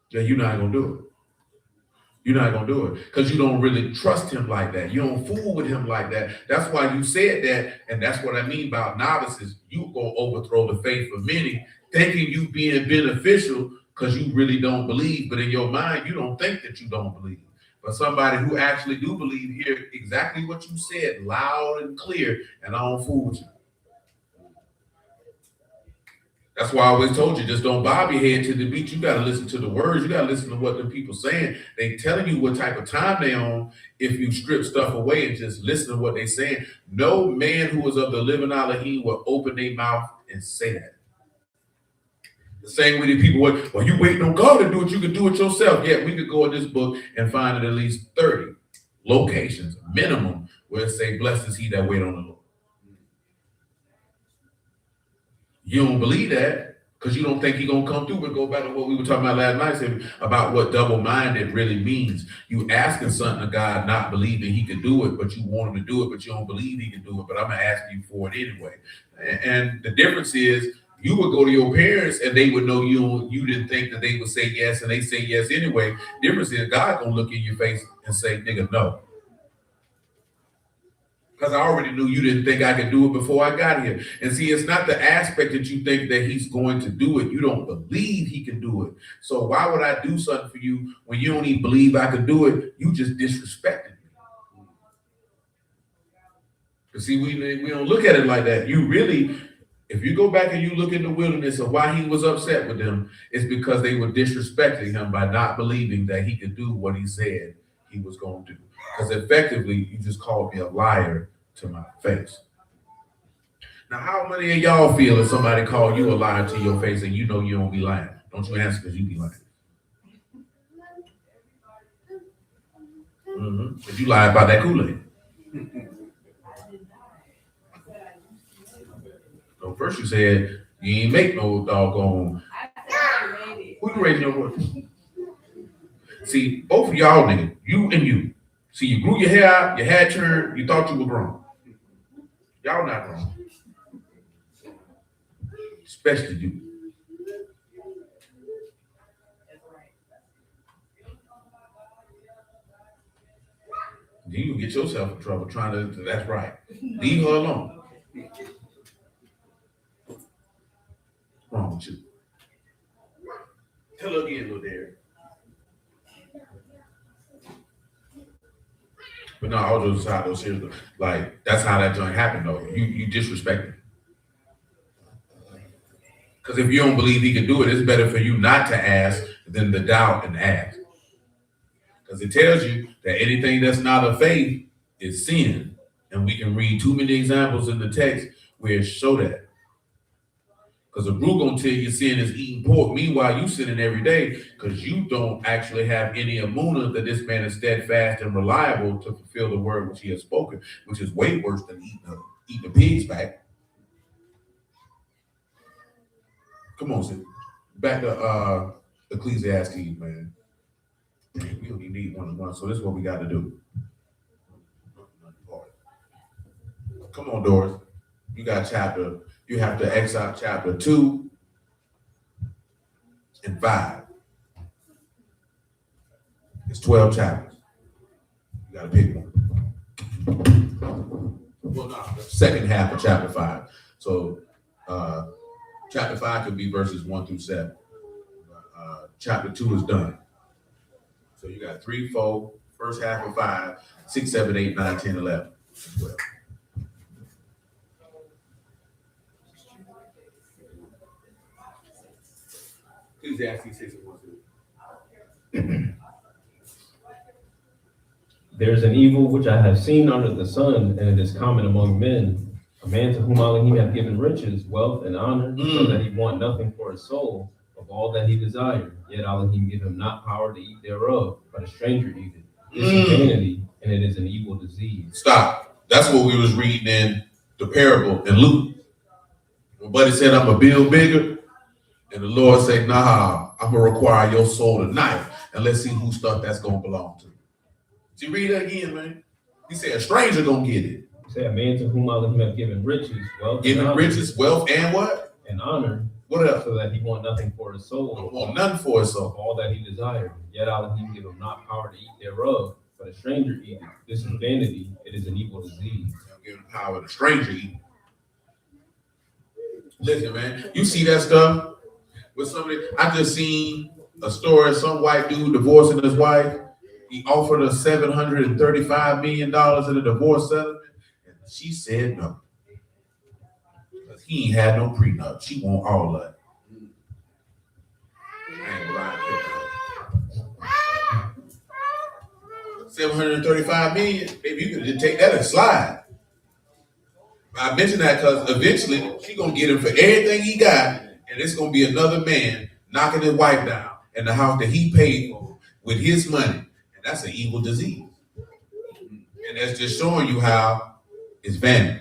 A: Yeah, you're not going to do it. You're not going to do it because you don't really trust him like that. You don't fool with him like that. That's why you said that, and that's what I mean about novices. You go overthrow the faith of many, thinking you being beneficial because you really don't believe, but in your mind, you don't think that you don't believe. But somebody who actually do believe hear exactly what you said loud and clear, and I don't fool with you. That's why I always told you, just don't bob your head to the beat. You got to listen to the words. You got to listen to what the people saying. They telling you what type of time they on if you strip stuff away and just listen to what they saying. No man who is of the living Elohim will open their mouth and say that. The same way that people would, well, you waiting on God to do it, you can do it yourself. Yeah, we could go in this book and find at least 30 locations, minimum, where it say, blessed is he that wait on the Lord. You don't believe that because you don't think he's going to come through. And go back to what we were talking about last night about what double-minded really means. You asking something of God, not believing he can do it, but you want him to do it, but you don't believe he can do it, but I'm going to ask you for it anyway. And the difference is, you would go to your parents and they would know you didn't think that they would say yes, and they say yes anyway. Difference is God gonna look in your face and say, nigga, no. Because I already knew you didn't think I could do it before I got here. And see, it's not the aspect that you think that he's going to do it. You don't believe he can do it. So why would I do something for you when you don't even believe I could do it? You just disrespected me. But see, we don't look at it like that. You really, if you go back and you look in the wilderness of why he was upset with them, it's because they were disrespecting him by not believing that he could do what he said he was going to do. Because effectively, you just called me a liar to my face. Now, how many of y'all feel if somebody called you a liar to your face and you know you don't be lying? Don't you answer because you be lying. But you lie about that Kool-Aid. So first you said you ain't make no doggone. Who you raising your voice? See, both of y'all niggas, you and you. See, you grew your hair out, your hair turned, you thought you were grown. Y'all not grown. Especially you. Then you get yourself in trouble trying to, that's right. Leave her alone. What's wrong with you? Tell her again, little Derek. But no, all those aside, those serious, like that's how that joint happened though. You disrespect him. Because if you don't believe he can do it, it's better for you not to ask than to doubt and ask. Because it tells you that anything that's not of faith is sin. And we can read too many examples in the text where it show that. Because the brew gonna tell you sin is eating pork. Meanwhile, you sinning every day because you don't actually have any amuna that this man is steadfast and reliable to fulfill the word which he has spoken, which is way worse than eating a pig's back. Come on, sis. Back to Ecclesiastes, man. We don't even need 1-to-1, so this is what we got to do. Come on, Doris. You have to exile chapter 2 and 5. It's 12 chapters. You got to pick one. Well, no, the second half of chapter 5. So, chapter 5 could be verses 1 through 7. Chapter 2 is done. So you got 3, 4, first half of 5, 6, 7, 8, 9, 10, 11, 12. Ecclesiastes 6 and 1 through.
B: There's an evil which I have seen under the sun, and it is common among men. A man to whom Elohim hath given riches, wealth, and honor, so that he want nothing for his soul of all that he desired. Yet Elohim give him not power to eat thereof, but a stranger eat it. This is vanity, and it is an evil disease.
A: Stop. That's what we was reading in the parable in Luke. My buddy said, I'm going to build bigger. And the Lord said, nah, I'm going to require your soul tonight. And let's see whose stuff that's going to belong to. Did you read that again, man? He said, a stranger going to get it.
B: He said, a man to whom Elohim hath given riches, wealth,
A: Given
B: and honor,
A: riches, wealth, and what?
B: and honor,
A: What else?
B: so that he want nothing for his soul
A: Don't want nothing for his
B: of
A: soul.
B: all that he desired. Yet Elohim give him not power to eat thereof, but a stranger eat it. This is vanity, it is an evil disease.
A: Don't give him power to stranger eat. Listen, man, you see that stuff with somebody? I just seen a story, some white dude divorcing his wife. He offered her $735 million in a divorce settlement, and she said no. Because he ain't had no prenup. She want all of it. I ain't lying. $735 million, baby, you could just take that and slide. I mention that because eventually she gonna get him for everything he got, and it's gonna be another man knocking his wife down in the house that he paid for with his money, and that's an evil disease. And that's just showing you how it's vanity.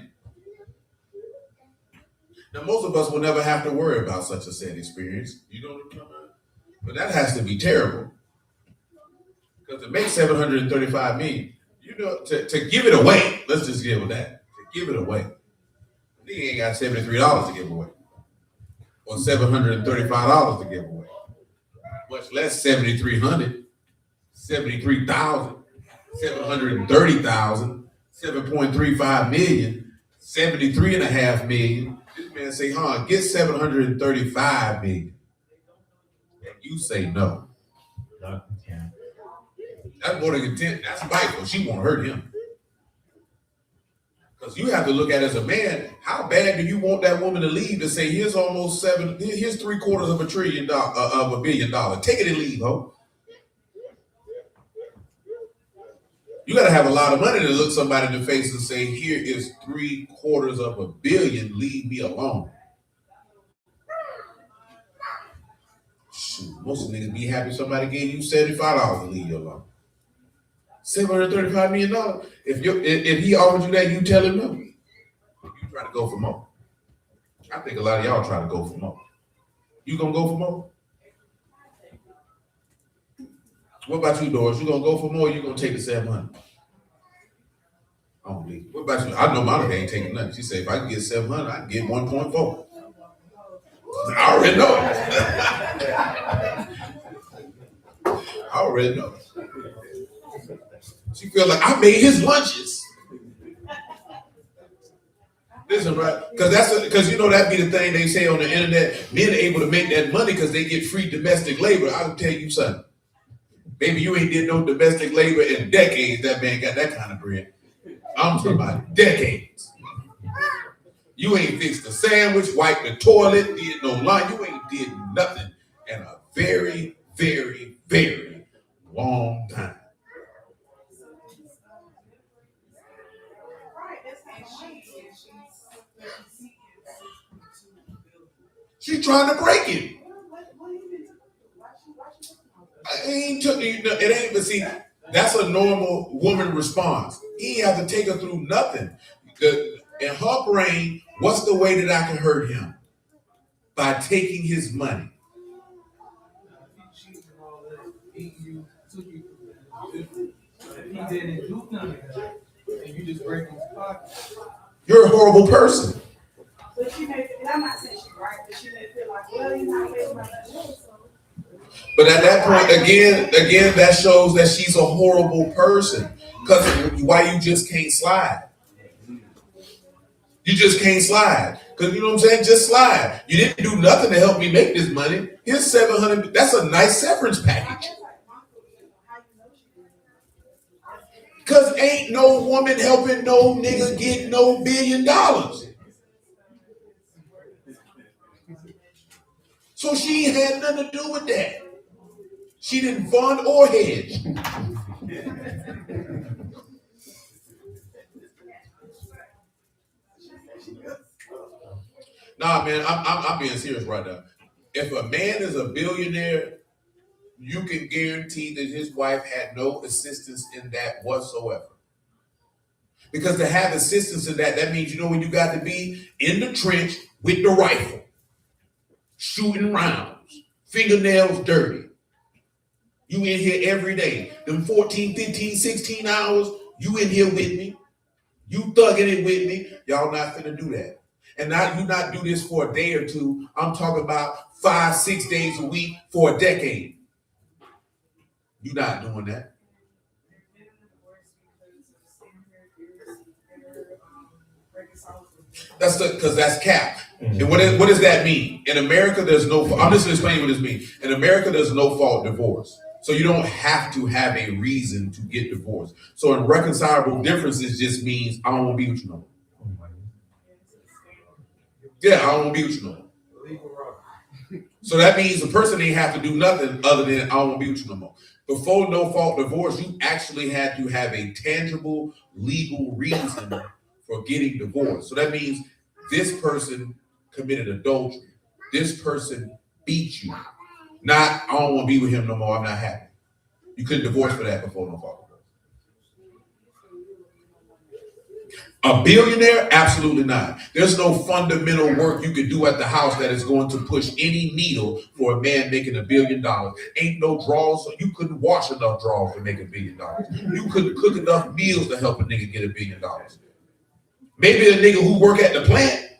A: Now, most of us will never have to worry about such a sad experience. You know what I'm talking about? But that has to be terrible. Because to make $735 million, you know, to give it away, let's just give it that. To give it away. He ain't got $73 to give away. Or $735 to give away. Much less $7,300, $73,000, $730,000, $7.35 million, $73.5 million. This man say, get $735 million. And you say no. That's more than content. That's spiteful. She won't hurt him. Because you have to look at it as a man, how bad do you want that woman to leave to say, here's almost here's $750 billion. Take it and leave, ho. You got to have a lot of money to look somebody in the face and say, here is $750 million, leave me alone. Shoot, most of the niggas be happy somebody gave you $75 to leave you alone. $735 million. If he offered you that, you tell him no. You try to go for more. I think a lot of y'all try to go for more. You gonna go for more? What about you, Doris? You gonna go for more? Or you gonna take the 700? I don't believe it. What about you? I know Monica ain't taking nothing. She said if I can get 700, I can get 1.4. I already know it. I already know it. She feel like I made his lunches. Listen, right? Because you know that be the thing they say on the internet. Men are able to make that money because they get free domestic labor. I'll tell you something. Baby, you ain't did no domestic labor in decades. That man got that kind of bread. I'm talking about decades. You ain't fixed a sandwich, wiped the toilet, did no laundry. You ain't did nothing in a very, very, very long time. She's trying to break him.
D: What he been took through? Why she took him?
A: I ain't took it ain't, but see, that's a normal woman response. He ain't have to take her through nothing. In her brain, what's the way that I can hurt him? By taking his money.
E: If he cheated and all that, you, took you different. If he didn't do none of that, and you just break his pocket.
A: You're a horrible person.
D: But she made, and I'm not saying she's right, but she made it feel like, well, he's not paying my bills, so.
A: But at that point, again, that shows that she's a horrible person. Because why you just can't slide? You just can't slide. Because you know what I'm saying? Just slide. You didn't do nothing to help me make this money. Here's $700. That's a nice severance package. Because ain't no woman helping no nigga get no $1 billion. So she ain't had nothing to do with that. She didn't fund or hedge. Nah, man, I'm being serious right now. If a man is a billionaire, you can guarantee that his wife had no assistance in that whatsoever. Because to have assistance in that means you know when you got to be in the trench with the rifle, shooting rounds, fingernails dirty. You in here every day. Them 14, 15, 16 hours, you in here with me. You thugging it with me. Y'all not finna do that. And now you not do this for a day or two. I'm talking about 5, 6 days a week for a decade. You not doing that. That's because that's cap. And what does that mean? In America, there's no. I'm just explaining what this means. In America, there's no fault divorce. So you don't have to have a reason to get divorced. So irreconcilable differences just means I don't want to be with you no more. Yeah, I don't want to be with you no more. So that means the person ain't have to do nothing other than I don't want to be with you no more. Before no fault divorce, you actually had to have a tangible legal reason for getting divorced. So that means this person committed adultery. This person beat you. Not, I don't want to be with him no more. I'm not happy. You couldn't divorce for that before no fault divorce. A billionaire? Absolutely not. There's no fundamental work you can do at the house that is going to push any needle for a man making $1 billion. Ain't no drawers. So you couldn't wash enough drawers to make $1 billion. You couldn't cook enough meals to help a nigga get $1 billion. Maybe a nigga who work at the plant.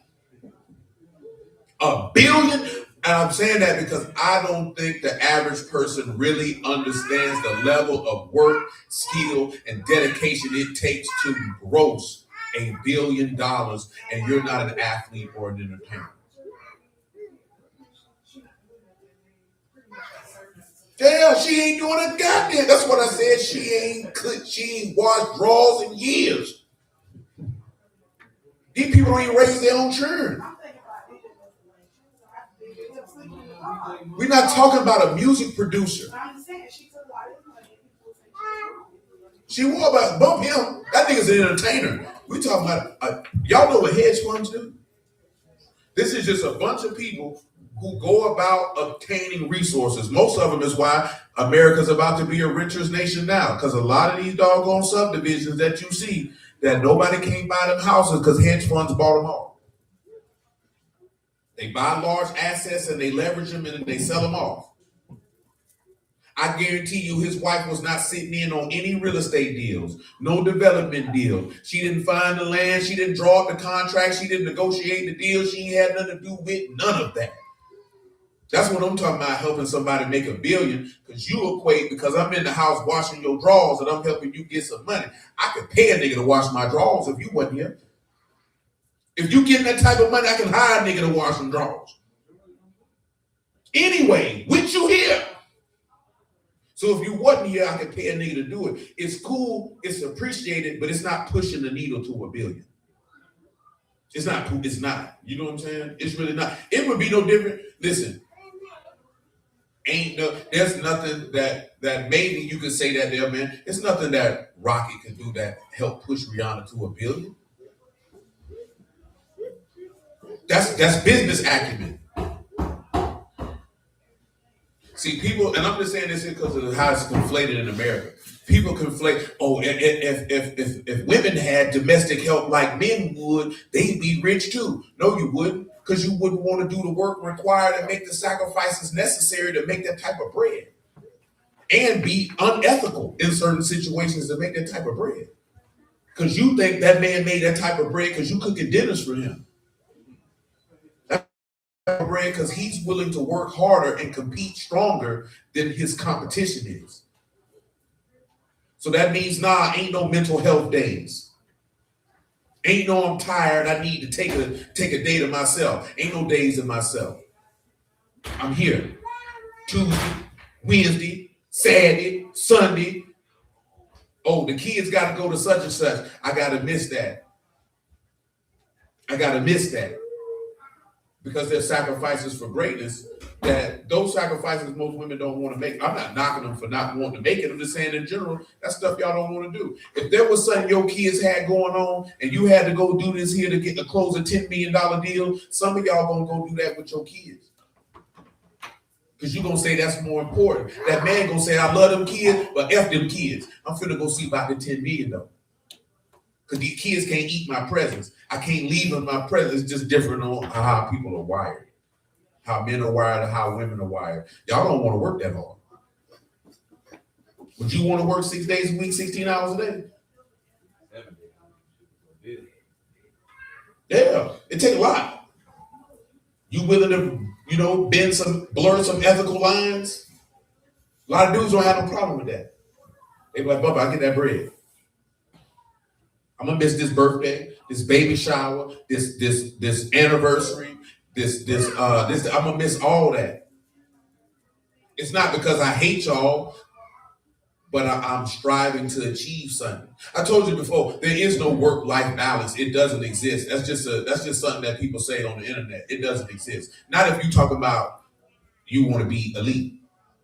A: $1 billion? And I'm saying that because I don't think the average person really understands the level of work, skill, and dedication it takes to gross $1 billion, and you're not an athlete or an entertainer. Yeah, she ain't doing a goddamn. That's what I said. She ain't washed drawers in years. These people don't even raise their own children. We're not talking about a music producer. She wore about bump him. That nigga's an entertainer. We talking about y'all know what hedge funds do? This is just a bunch of people who go about obtaining resources. Most of them is why America's about to be a renters nation now, because a lot of these doggone subdivisions that you see that nobody can't buy them houses because hedge funds bought them off. They buy large assets and they leverage them and then they sell them off. I guarantee you his wife was not sitting in on any real estate deals, no development deal. She didn't find the land. She didn't draw up the contract. She didn't negotiate the deal. She ain't had nothing to do with none of that. That's what I'm talking about, helping somebody make $1 billion, because you equate, because I'm in the house washing your drawers and I'm helping you get some money. I could pay a nigga to wash my drawers if you wasn't here. If you getting that type of money, I can hire a nigga to wash some drawers. Anyway, with you here. So if you wasn't here, I could pay a nigga to do it. It's cool, it's appreciated, but it's not pushing the needle to $1 billion. It's not. You know what I'm saying? It's really not. It would be no different. Listen, there's nothing that maybe you could say that there, man. It's nothing that Rocky can do that help push Rihanna to $1 billion. That's business acumen. See, people, and I'm just saying this here because of how it's conflated in America. People conflate, oh, if women had domestic help like men would, they'd be rich too. No, you wouldn't, because you wouldn't want to do the work required and make the sacrifices necessary to make that type of bread. And be unethical in certain situations to make that type of bread. Because you think that man made that type of bread because you cooking dinners for him. That type of bread because he's willing to work harder and compete stronger than his competition is. So that means, ain't no mental health days. Ain't no I'm tired, I need to take a day to myself. Ain't no days to myself. I'm here. Tuesday, Wednesday, Saturday, Sunday. Oh, the kids got to go to such and such. I got to miss that. Because there's sacrifices for greatness that those sacrifices most women don't want to make. I'm not knocking them for not wanting to make it. I'm just saying in general, that's stuff y'all don't want to do. If there was something your kids had going on and you had to go do this here to close a $10 million deal, some of y'all gonna go do that with your kids. Because you're going to say that's more important. That man going to say, I love them kids, but F them kids. I'm finna go see about the 10 million though. Because these kids can't eat my presence. I can't leave in my presence. It's just different on how people are wired. How men are wired and how women are wired. Y'all don't want to work that hard. Would you want to work 6 days a week, 16 hours a day?
C: 7 days.
A: Yeah, it take a lot. You willing to, blur some ethical lines? A lot of dudes don't have no problem with that. They be like, Bubba, I get that bread. I'm gonna miss this birthday, this baby shower, this anniversary, I'm gonna miss all that. It's not because I hate y'all, but I'm striving to achieve something. I told you before, there is no work-life balance. It doesn't exist. That's just something that people say on the internet. It doesn't exist. Not if you talk about you want to be elite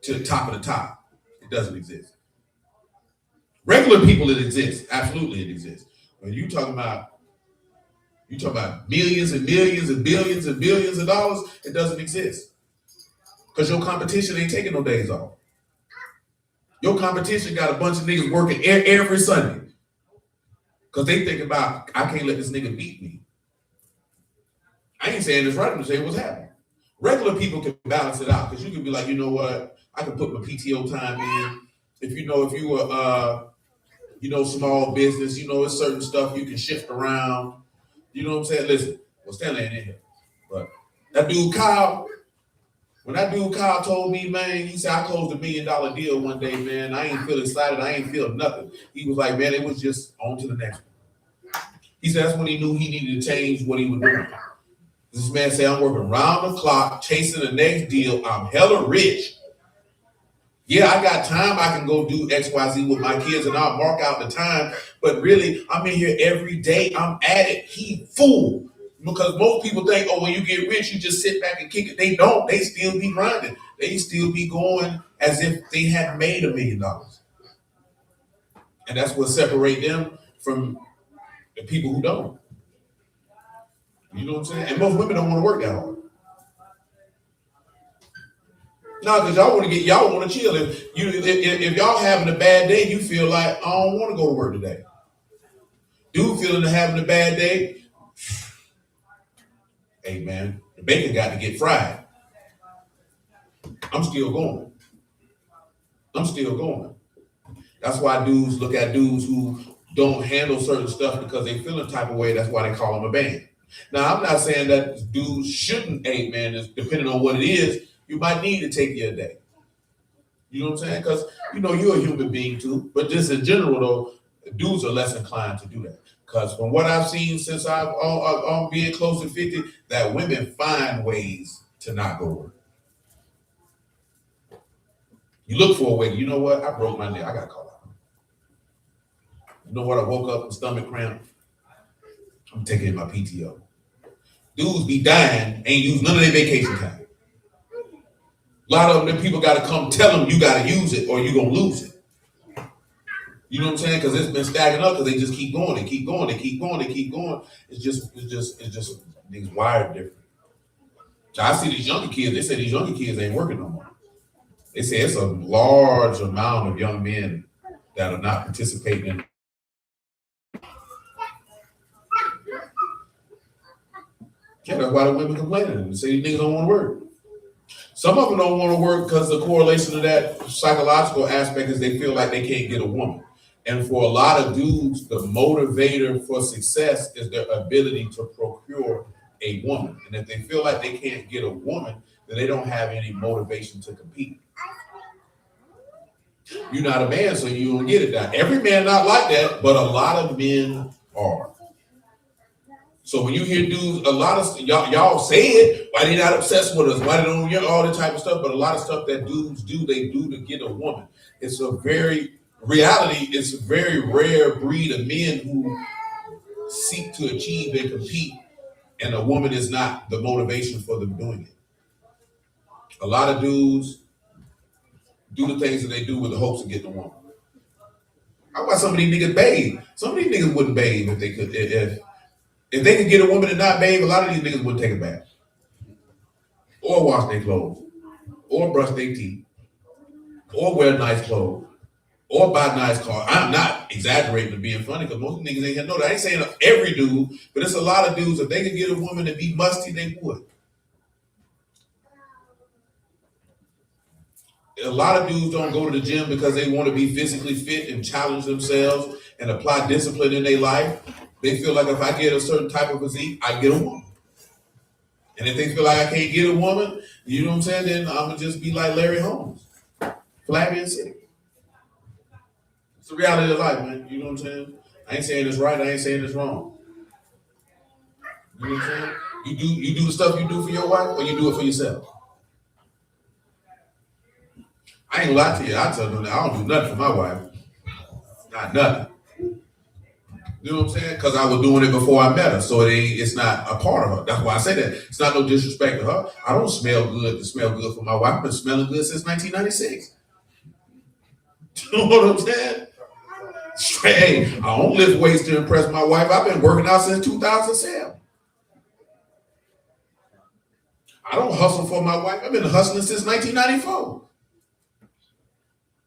A: to the top of the top. It doesn't exist. Regular people, it exists. Absolutely, it exists. When you talking about millions and millions and billions and billions of dollars, it doesn't exist. Because your competition ain't taking no days off. Your competition got a bunch of niggas working every Sunday. Because they think about, I can't let this nigga beat me. I ain't saying this right, I'm saying what's happening. Regular people can balance it out. Because you can be like, you know what? I can put my PTO time in. If you were small business, it's certain stuff you can shift around. You know what I'm saying? Listen, Stanley ain't in here. But that dude Kyle, when that dude Kyle told me, man, he said, I closed $1 million deal one day, man. I ain't feel excited. I ain't feel nothing. He was like, man, it was just on to the next one. He said that's when he knew he needed to change what he was doing. This man said, I'm working round the clock, chasing the next deal. I'm hella rich. Yeah, I got time. I can go do XYZ with my kids and I'll mark out the time. But really, I'm in here every day. I'm at it. He fool. Because most people think, when you get rich, you just sit back and kick it. They don't. They still be grinding. They still be going as if they had made $1 million. And that's what separates them from the people who don't. You know what I'm saying? And most women don't want to work that hard. No, because y'all want to chill. If y'all having a bad day, you feel like, I don't want to go to work today. Dude feeling having a bad day, hey man, the bacon got to get fried. I'm still going. That's why dudes look at dudes who don't handle certain stuff because they feel a type of way. That's why they call them a band. Now, I'm not saying that dudes shouldn't, depending on what it is, you might need to take your day. You know what I'm saying? Because, you're a human being too. But just in general, though, dudes are less inclined to do that. Because from what I've seen since I'm being close to 50, that women find ways to not go work. You look for a way. You know what? I broke my neck. I got to call out. You know what? I woke up with stomach cramp. I'm taking my PTO. Dudes be dying, ain't use none of their vacation time. A lot of them people got to come tell them you got to use it or you're going to lose it. You know what I'm saying? Because it's been stacking up because they just keep going. They keep going. It's just these wired different. So I see these younger kids. They say these younger kids ain't working no more. They say it's a large amount of young men that are not participating in. Yeah, that's why the women complaining and say these niggas don't want to work. Some of them don't want to work because the correlation to that psychological aspect is they feel like they can't get a woman. And for a lot of dudes, the motivator for success is their ability to procure a woman. And if they feel like they can't get a woman, then they don't have any motivation to compete. You're not a man, so you don't get it done. Every man not like that, but a lot of men are. So when you hear dudes, a lot of y'all say it, why they not obsessed with us, why they don't get all that type of stuff, but a lot of stuff that dudes do, they do to get a woman. It's a very rare breed of men who seek to achieve and compete, and a woman is not the motivation for them doing it. A lot of dudes do the things that they do with the hopes of getting a woman. How about some of these niggas bathe? Some of these niggas wouldn't bathe if they could. If they could get a woman to not bathe, a lot of these niggas wouldn't take a bath, or wash their clothes, or brush their teeth, or wear nice clothes, or buy nice cars. I'm not exaggerating and being funny because most niggas ain't gonna know that. I ain't saying every dude, but it's a lot of dudes. If they could get a woman to be musty, they would. A lot of dudes don't go to the gym because they want to be physically fit and challenge themselves and apply discipline in their life. They feel like if I get a certain type of physique, I get a woman. And if they feel like I can't get a woman, you know what I'm saying, then I'm going to just be like Larry Holmes, flabby and sick. It's the reality of life, man. You know what I'm saying? I ain't saying it's right. I ain't saying it's wrong. You know what I'm saying? You do the stuff you do for your wife, or you do it for yourself. I ain't gonna lie to you. I tell them that I don't do nothing for my wife. Not nothing. You know what I'm saying? Because I was doing it before I met her, so it's not a part of her. That's why I say that. It's not no disrespect to her. I don't smell good to smell good for my wife. I've been smelling good since 1996. You know what I'm saying? Hey, I don't lift weights to impress my wife. I've been working out since 2007. I don't hustle for my wife. I've been hustling since 1994.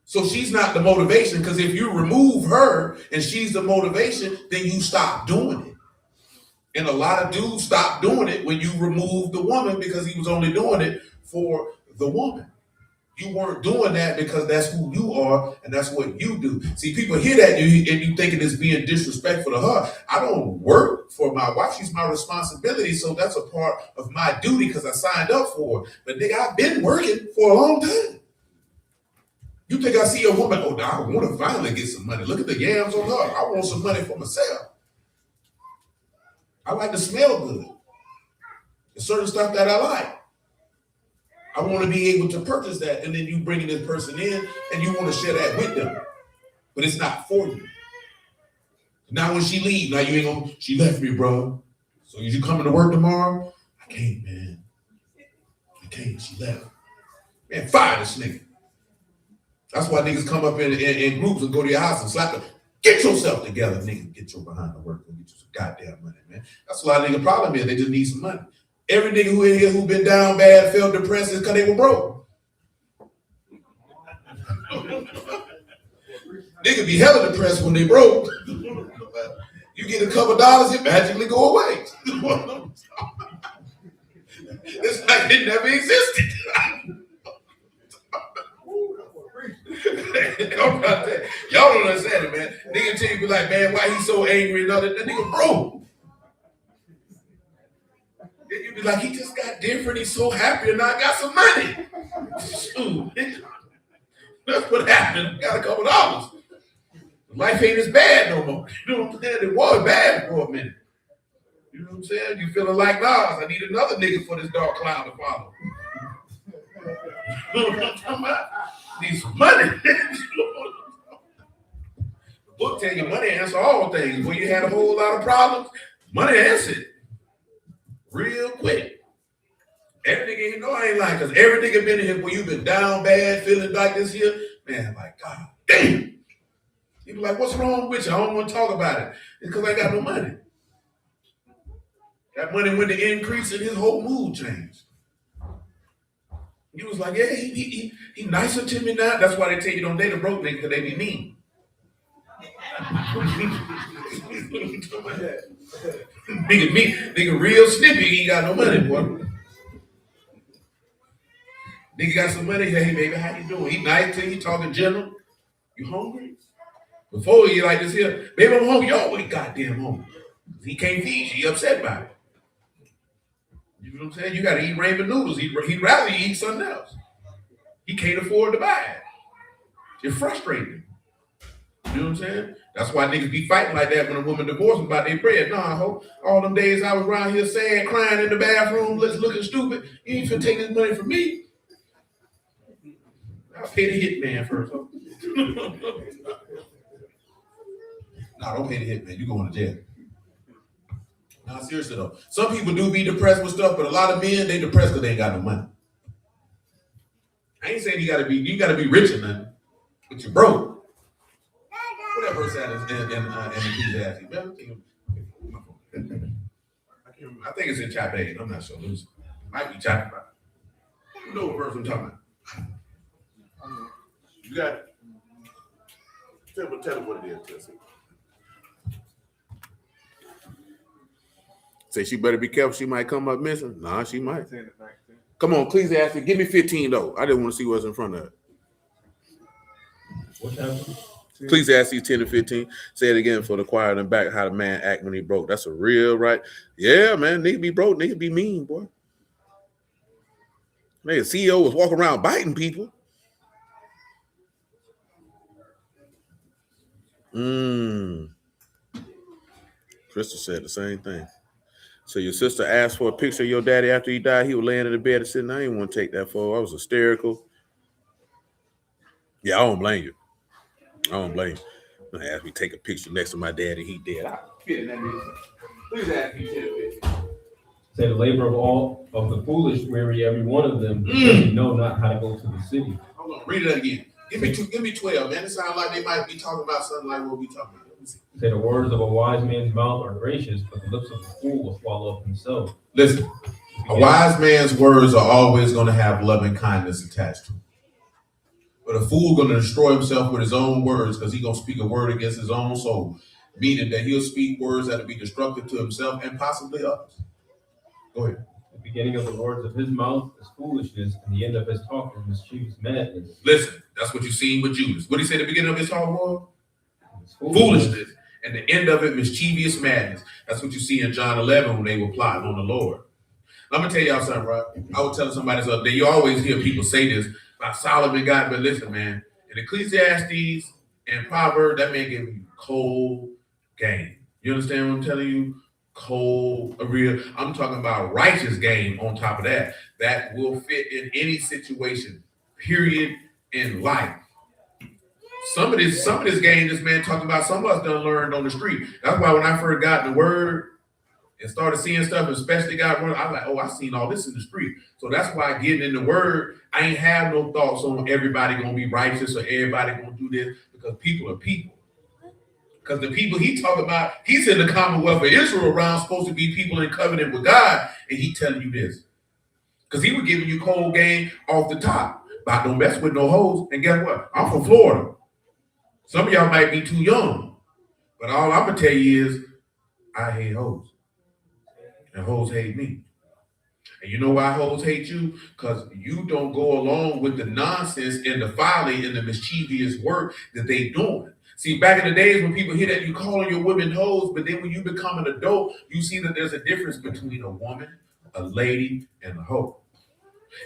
A: So she's not the motivation, because if you remove her and she's the motivation, then you stop doing it. And a lot of dudes stop doing it when you remove the woman because he was only doing it for the woman. You weren't doing that because that's who you are and that's what you do. See, people hear that and you thinking it's being disrespectful to her. I don't work for my wife. She's my responsibility. So that's a part of my duty because I signed up for it. But nigga, I've been working for a long time. You think I see a woman, oh, now I want to finally get some money. Look at the yams on her. I want some money for myself. I like to smell good. There's certain stuff that I like. I want to be able to purchase that, and then you bringing this person in, and you want to share that with them. But it's not for you. Now when she leaves, now you ain't gonna, she left me, bro. So you coming to work tomorrow? I can't, man. I can't, she left. Man, fire this nigga. That's why niggas come up in groups and go to your house and slap them. Get yourself together, nigga. Get your behind to work and get you some goddamn money, man. That's a lot of nigga problem is. They just need some money. Every nigga who in here who been down bad, felt depressed is because they were broke. Nigga be hella depressed when they broke. You get a couple dollars, it magically go away. It's like it never existed. Y'all don't understand it, man. Nigga tell you be like, man, why he so angry and all that? That nigga broke. Then you be like, he just got different. He's so happy and now I got some money. Shoot. That's what happened. I got a couple dollars. Life ain't as bad no more. You know what I'm saying? It was bad for a minute. You know what I'm saying? You feeling like, nah, I need another nigga for this dark cloud to follow. You know what I'm talking about? Need some money. The book tell you money answer all things. When you had a whole lot of problems, money answered real quick. Every nigga you know I ain't lying, because every nigga been in here where you been down bad, feeling like this here, man, like, God damn. You be like, what's wrong with you? I don't want to talk about it. It's because I got no money. That money went to increase and his whole mood changed. You was like, yeah, he nicer to me now. That's why they tell you don't date a broke nigga because they be mean. Nigga real snippy, he ain't got no money, boy. Nigga got some money, hey baby, how you doing? He nice to you, talking gentle. You hungry? Before you like this here, baby, I'm hungry. You always goddamn hungry. He can't feed you, you upset by it. You know what I'm saying? You gotta eat ramen noodles. He'd rather you eat something else. He can't afford to buy it. You're frustrated. You know what I'm saying? That's why niggas be fighting like that when a woman divorces about their bread. Nah, I hope all them days I was around here sad, crying in the bathroom, looking stupid. You ain't finna take this money from me. I'll pay the hitman first. Nah, don't pay the hitman. You going to jail. Nah, seriously though. Some people do be depressed with stuff, but a lot of men, they depressed because they ain't got no money. I ain't saying you gotta be rich or nothing, but you're broke. What that verse at in Ecclesiastes? I think it's in chapter 8. I'm not sure. It might be chapter 5. You know what verse I'm talking about? You got it? Tell me what it is. Tell me. Say she better be careful. She might come up missing. Nah, she might. Come on, Ecclesiastes. Give me 15 though. I didn't want to see what's in front of it.
B: What's happening?
A: Ecclesiastes 10 and 15. Say it again for the choir and back. How the man act when he broke. That's a real right. Yeah, man. Nigga be broke. Nigga be mean, boy. Nigga, CEO was walking around biting people. Crystal said the same thing. So your sister asked for a picture of your daddy after he died. He was laying in the bed and sitting. I didn't want to take that photo. I was hysterical. Yeah, I don't blame you. I don't blame you. Don't ask me to take a picture next to my daddy. He dead. I fit in that bitch. Please ask me to take a picture.
B: Say the labor of all of the foolish weary every one of them, because they know not how to go to the city.
A: Hold on, read it again. Give me 12, man. It sounds like they might be talking about something like what we talking about. Let me see.
B: Say the words of a wise man's mouth are gracious, but the lips of a fool will swallow up himself.
A: Listen, a wise man's words are always going to have loving kindness attached to them. But a fool going to destroy himself with his own words because he's going to speak a word against his own soul, meaning that he'll speak words that will be destructive to himself and possibly others. Go ahead.
B: The beginning of the words of his mouth is foolishness, and the end of his talk is mischievous madness.
A: Listen, that's what you seen with Judas. What did he say at the beginning of his talk was? Foolishness. And the end of it, mischievous madness. That's what you see in John 11 when they were plotting on the Lord. I'm going to tell y'all something, right? I was telling somebody this other day. You always hear people say this about Solomon God, but listen, man. In Ecclesiastes and Proverbs, that man gave you cold game. You understand what I'm telling you? Cold, real. I'm talking about righteous game on top of that. That will fit in any situation, period, in life. Some of this game this man talking about, some of us done learned on the street. That's why when I first got the word and started seeing stuff, especially got one, I was like, oh, I seen all this in the street. So that's why getting in the word, I ain't have no thoughts on everybody gonna be righteous or everybody gonna do this, because people are people. Because the people he talking about, he's in the Commonwealth of Israel around, supposed to be people in covenant with God, and he telling you this. Because he was giving you cold game off the top. But I don't mess with no hoes. And guess what? I'm from Florida. Some of y'all might be too young. But all I'm going to tell you is, I hate hoes. And hoes hate me. And you know why hoes hate you? Because you don't go along with the nonsense and the folly and the mischievous work that they doing. See, back in the days when people hear that, you calling your women hoes, but then when you become an adult, you see that there's a difference between a woman, a lady, and a hoe.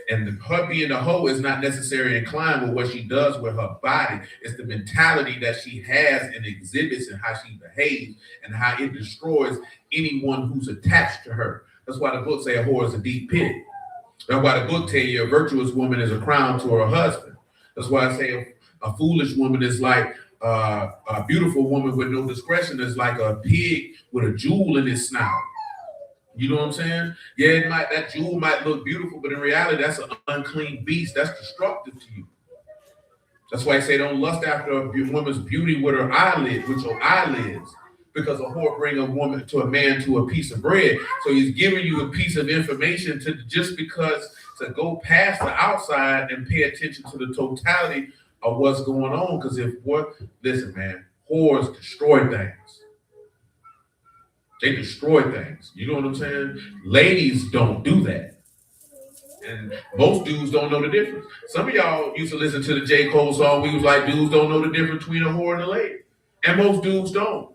A: And her being a hoe is not necessarily inclined with what she does with her body. It's the mentality that she has and exhibits and how she behaves and how it destroys anyone who's attached to her. That's why the book say a whore is a deep pit. That's why the book tell you a virtuous woman is a crown to her husband. That's why I say a foolish woman is like a beautiful woman with no discretion is like a pig with a jewel in his snout. You know what I'm saying? Yeah, that jewel might look beautiful, but in reality, that's an unclean beast. That's destructive to you. That's why I say don't lust after a woman's beauty with her eyelid, with your eyelids, because a whore bring a man to a piece of bread. So he's giving you a piece of information to just because to go past the outside and pay attention to the totality of what's going on. Because listen, man, whores destroy things. They destroy things. You know what I'm saying? Ladies don't do that. And most dudes don't know the difference. Some of y'all used to listen to the J. Cole song. We was like, dudes don't know the difference between a whore and a lady. And most dudes don't.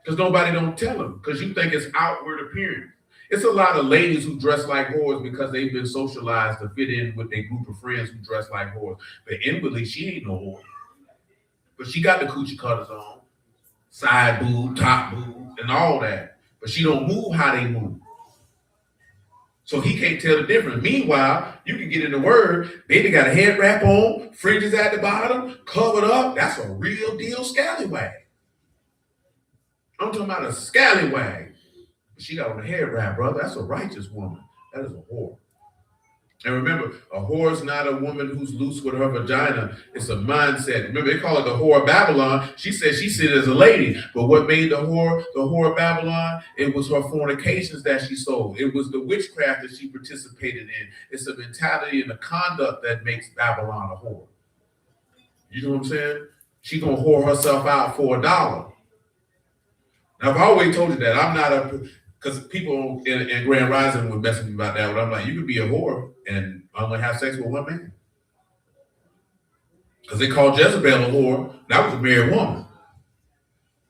A: Because nobody don't tell them. Because you think it's outward appearance. It's a lot of ladies who dress like whores because they've been socialized to fit in with a group of friends who dress like whores. But inwardly, she ain't no whore. But she got the coochie cutters on, side boob, top boob, and all that. But she don't move how they move. So he can't tell the difference. Meanwhile, you can get in the word, baby got a head wrap on, fringes at the bottom, covered up. That's a real deal scallywag. I'm talking about a scallywag. She got on a head wrap, brother. That's a righteous woman. That is a whore. And remember, a whore is not a woman who's loose with her vagina. It's a mindset. Remember, they call it the whore of Babylon. She said she said as a lady. But what made the whore of Babylon? It was her fornications that she sold. It was the witchcraft that she participated in. It's the mentality and the conduct that makes Babylon a whore. You know what I'm saying? She gonna whore herself out for $1. Now, I've always told you that. I'm not because people in Grand Rising would mess with me about that. But I'm like, you could be a whore and only have sex with one man. Because they called Jezebel a whore. That was a married woman.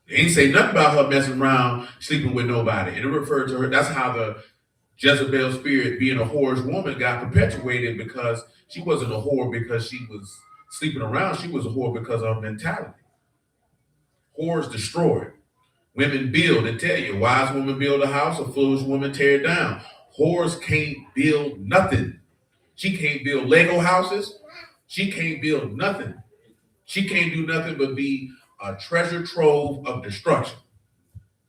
A: They ain't say nothing about her messing around, sleeping with nobody. And it referred to her. That's how the Jezebel spirit, being a whorish woman, got perpetuated, because she wasn't a whore because she was sleeping around. She was a whore because of her mentality. Whores destroyed. Women build. They tell you, a wise woman build a house, a foolish woman tear it down. Whores can't build nothing. She can't build Lego houses. She can't build nothing. She can't do nothing but be a treasure trove of destruction.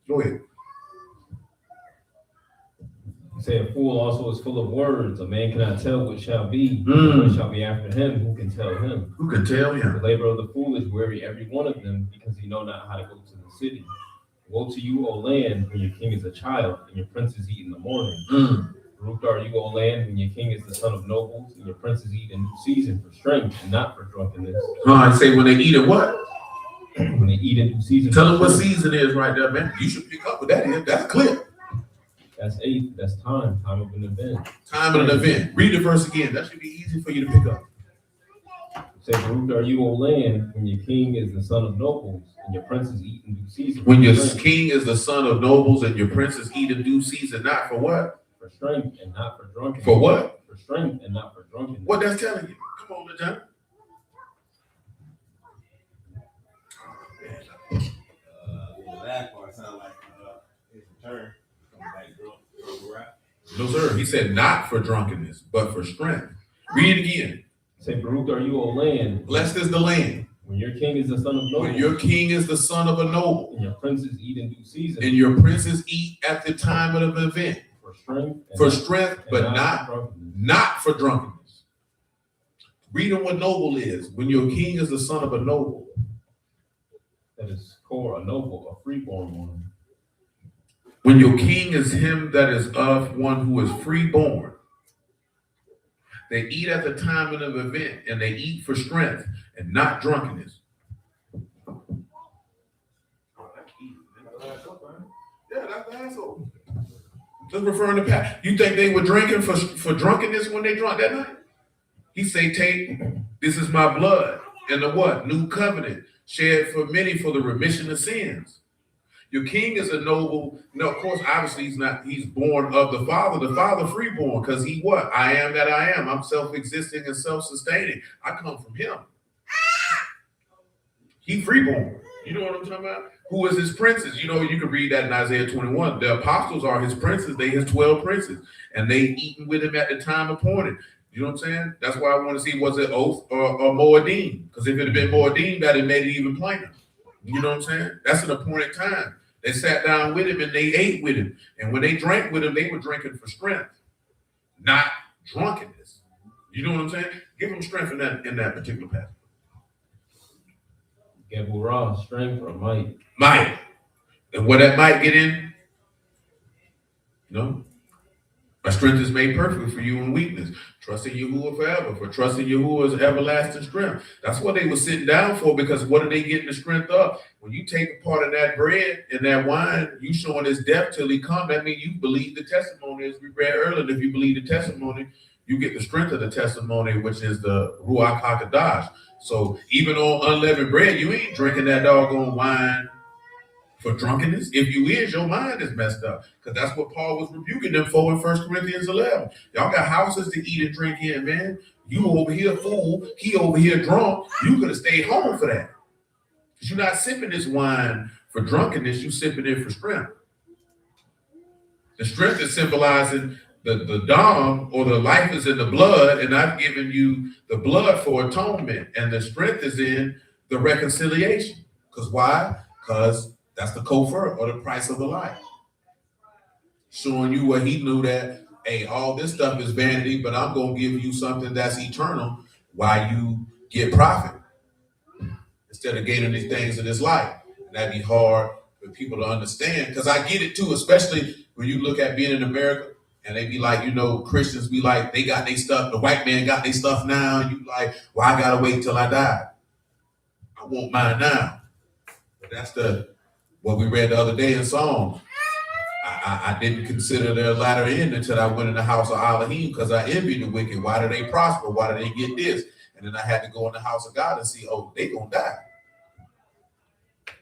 A: Go ahead.
B: Say a fool also is full of words. A man cannot tell what shall be. What shall be after him? Who can tell him?
A: Who can tell him?
B: The labor of the fool is weary, every one of them, because he know not how to go to the city. Woe to you, O land, when your king is a child, and your princes eat in the morning. Root are you, O land, when your king is the son of nobles, and your princes eat in due season for strength, and not for drunkenness.
A: I say when they eat it what?
B: When they eat in due season.
A: Tell them what season it is right there, man. You should pick up what that is. That's clear.
B: That's eight. That's time. Time of an event.
A: Time of an event. Read the verse again. That should be easy for you to pick up.
B: Say, root are you, O land, when your king is the son of nobles, and your princes eat in due season.
A: When your king is the son of nobles and your princes eat in due season, not for what?
B: For strength and not for drunkenness.
A: For what?
B: For strength and not for drunkenness.
A: What that's telling you? Come on, LeJohn.
C: The last part sound like his return from back drunk rap.
A: No, sir. He said not for drunkenness, but for strength. Read it again.
B: Say, Baruch are you, O land.
A: Blessed is the land.
B: When your king is the son of nobles.
A: When your king is the son of a noble.
B: And your princes eat in due season.
A: And your princes eat at the time of the event.
B: For strength.
A: For strength, but not for drunkenness. Read on what noble is. When your king is the son of a noble.
B: That is core, a noble, a freeborn one.
A: When your king is him that is of one who is freeborn. They eat at the time of the event, and they eat for strength and not drunkenness. Yeah, that's the asshole. Just referring to Pat. You think they were drinking for drunkenness when they drunk that night? He say, take, this is my blood, and the what? New covenant, shed for many for the remission of sins. Your king is a noble. No, of course, obviously he's born of the Father freeborn, because he what? I am that I am. I'm self-existing and self-sustaining. I come from him. He freeborn. You know what I'm talking about? Who is his princes? You know, you can read that in Isaiah 21. The apostles are his princes. They his 12 princes. And they eaten with him at the time appointed. You know what I'm saying? That's why I want to see, was it oath or Moedim? Because if it had been Moedim, that had made it even plainer. You know what I'm saying? That's an appointed time. They sat down with him and they ate with him. And when they drank with him, they were drinking for strength, not drunkenness. You know what I'm saying? Give them strength in that particular passage.
B: Geburah, strength or might.
A: Might. And where that might get in? No? My strength is made perfect for you in weakness. Trust in Yahuwah forever, for trust in Yahuwah is everlasting strength. That's what they were sitting down for, because what are they getting the strength of? When you take a part of that bread and that wine, you showing his death till he come. That means you believe the testimony, as we read earlier. If you believe the testimony, you get the strength of the testimony, which is the Ruach HaKodesh. So even on unleavened bread, you ain't drinking that doggone wine for drunkenness. If you is, your mind is messed up. Because that's what Paul was rebuking them for in 1 Corinthians 11. Y'all got houses to eat and drink in, man. You over here fool, he over here drunk. You could have stayed home for that. Because you're not sipping this wine for drunkenness, you sipping it for strength. The strength is symbolizing the dom, or the life is in the blood, and I've given you the blood for atonement. And the strength is in the reconciliation. Because why? Because that's the kofar, or the price of the life. Showing you what he knew, that, hey, all this stuff is vanity, but I'm going to give you something that's eternal while you get profit, instead of gaining these things in this life. And that'd be hard for people to understand, because I get it too, especially when you look at being in America and they be like, Christians be like, they got their stuff, the white man got their stuff now, and you like, well, I got to wait till I die. I want mine now. But that's what we read the other day in Psalm. I didn't consider their latter end until I went in the house of Elohim, because I envied the wicked. Why do they prosper? Why do they get this? And then I had to go in the house of God and see, oh, they gonna die.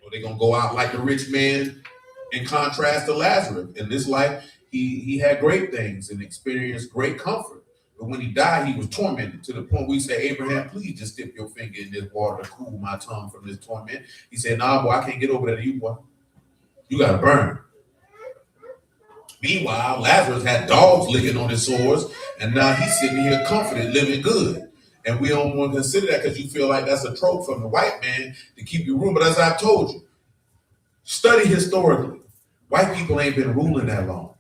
A: Or they gonna go out like the rich man, in contrast to Lazarus. In this life, he had great things and experienced great comfort. But when he died, he was tormented, to the point we say, Abraham, please just dip your finger in this water to cool my tongue from this torment. He said, nah, boy, I can't get over that to you, boy. You gotta burn. Meanwhile, Lazarus had dogs licking on his sores, and now he's sitting here comforted, living good. And we don't want to consider that, because you feel like that's a trope from the white man to keep you ruling. But as I've told you, study historically. White people ain't been ruling that long.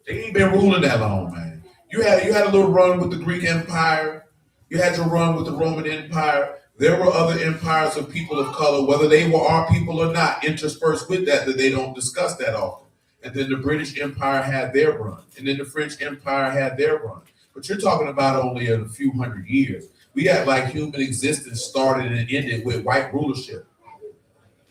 A: They ain't been ruling that long, man. You had a little run with the Greek Empire. You had your run with the Roman Empire. There were other empires of people of color, whether they were our people or not, interspersed with that they don't discuss that often. And then the British Empire had their run. And then the French Empire had their run. But you're talking about only a few hundred years. We act like human existence started and ended with white rulership.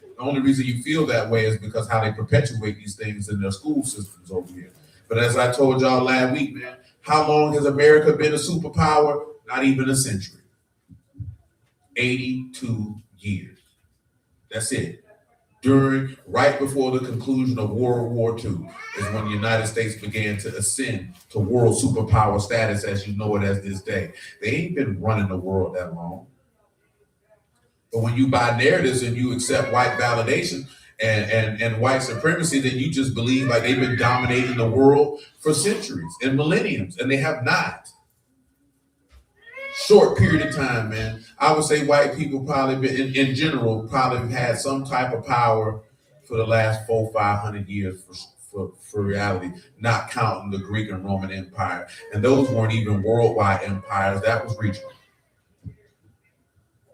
A: The only reason you feel that way is because how they perpetuate these things in their school systems over here. But as I told y'all last week, man, how long has America been a superpower? Not even a century. 82 years. That's it. Right before the conclusion of World War II is when the United States began to ascend to world superpower status as you know it as this day. They ain't been running the world that long. But when you buy narratives and you accept white validation and white supremacy, then you just believe like they've been dominating the world for centuries and millenniums, and they have not. Short period of time, man. I would say white people probably been, in general, probably had some type of power for the last 400-500 years for reality, not counting the Greek and Roman Empire. And those weren't even worldwide empires, that was regional. You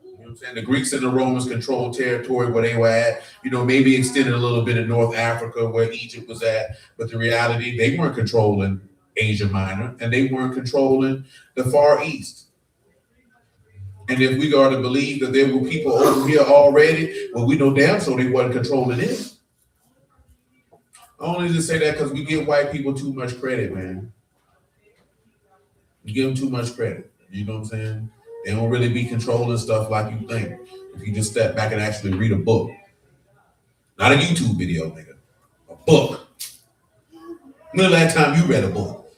A: know what I'm saying? The Greeks and the Romans controlled territory where they were at, maybe extended a little bit in North Africa where Egypt was at. But the reality, they weren't controlling Asia Minor, and they weren't controlling the Far East. And if we are to believe that there were people over here already, well, we know damn so they wasn't controlling it. I only just say that because we give white people too much credit, man. You give them too much credit. You know what I'm saying? They don't really be controlling stuff like you think. If you just step back and actually read a book. Not a YouTube video, nigga. A book. When the last time you read a book?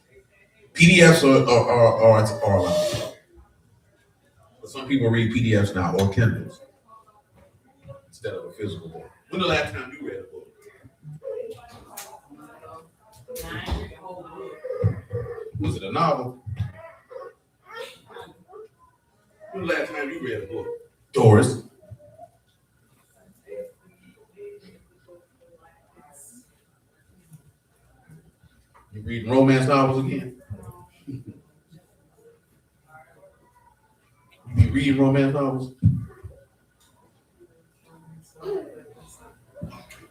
A: PDFs are allowed. Some people read PDFs now or Kindles instead of a physical book. When the last time you read a book? Was it a novel? When the last time you read a book? Doris. You reading romance novels again? You be reading romance novels?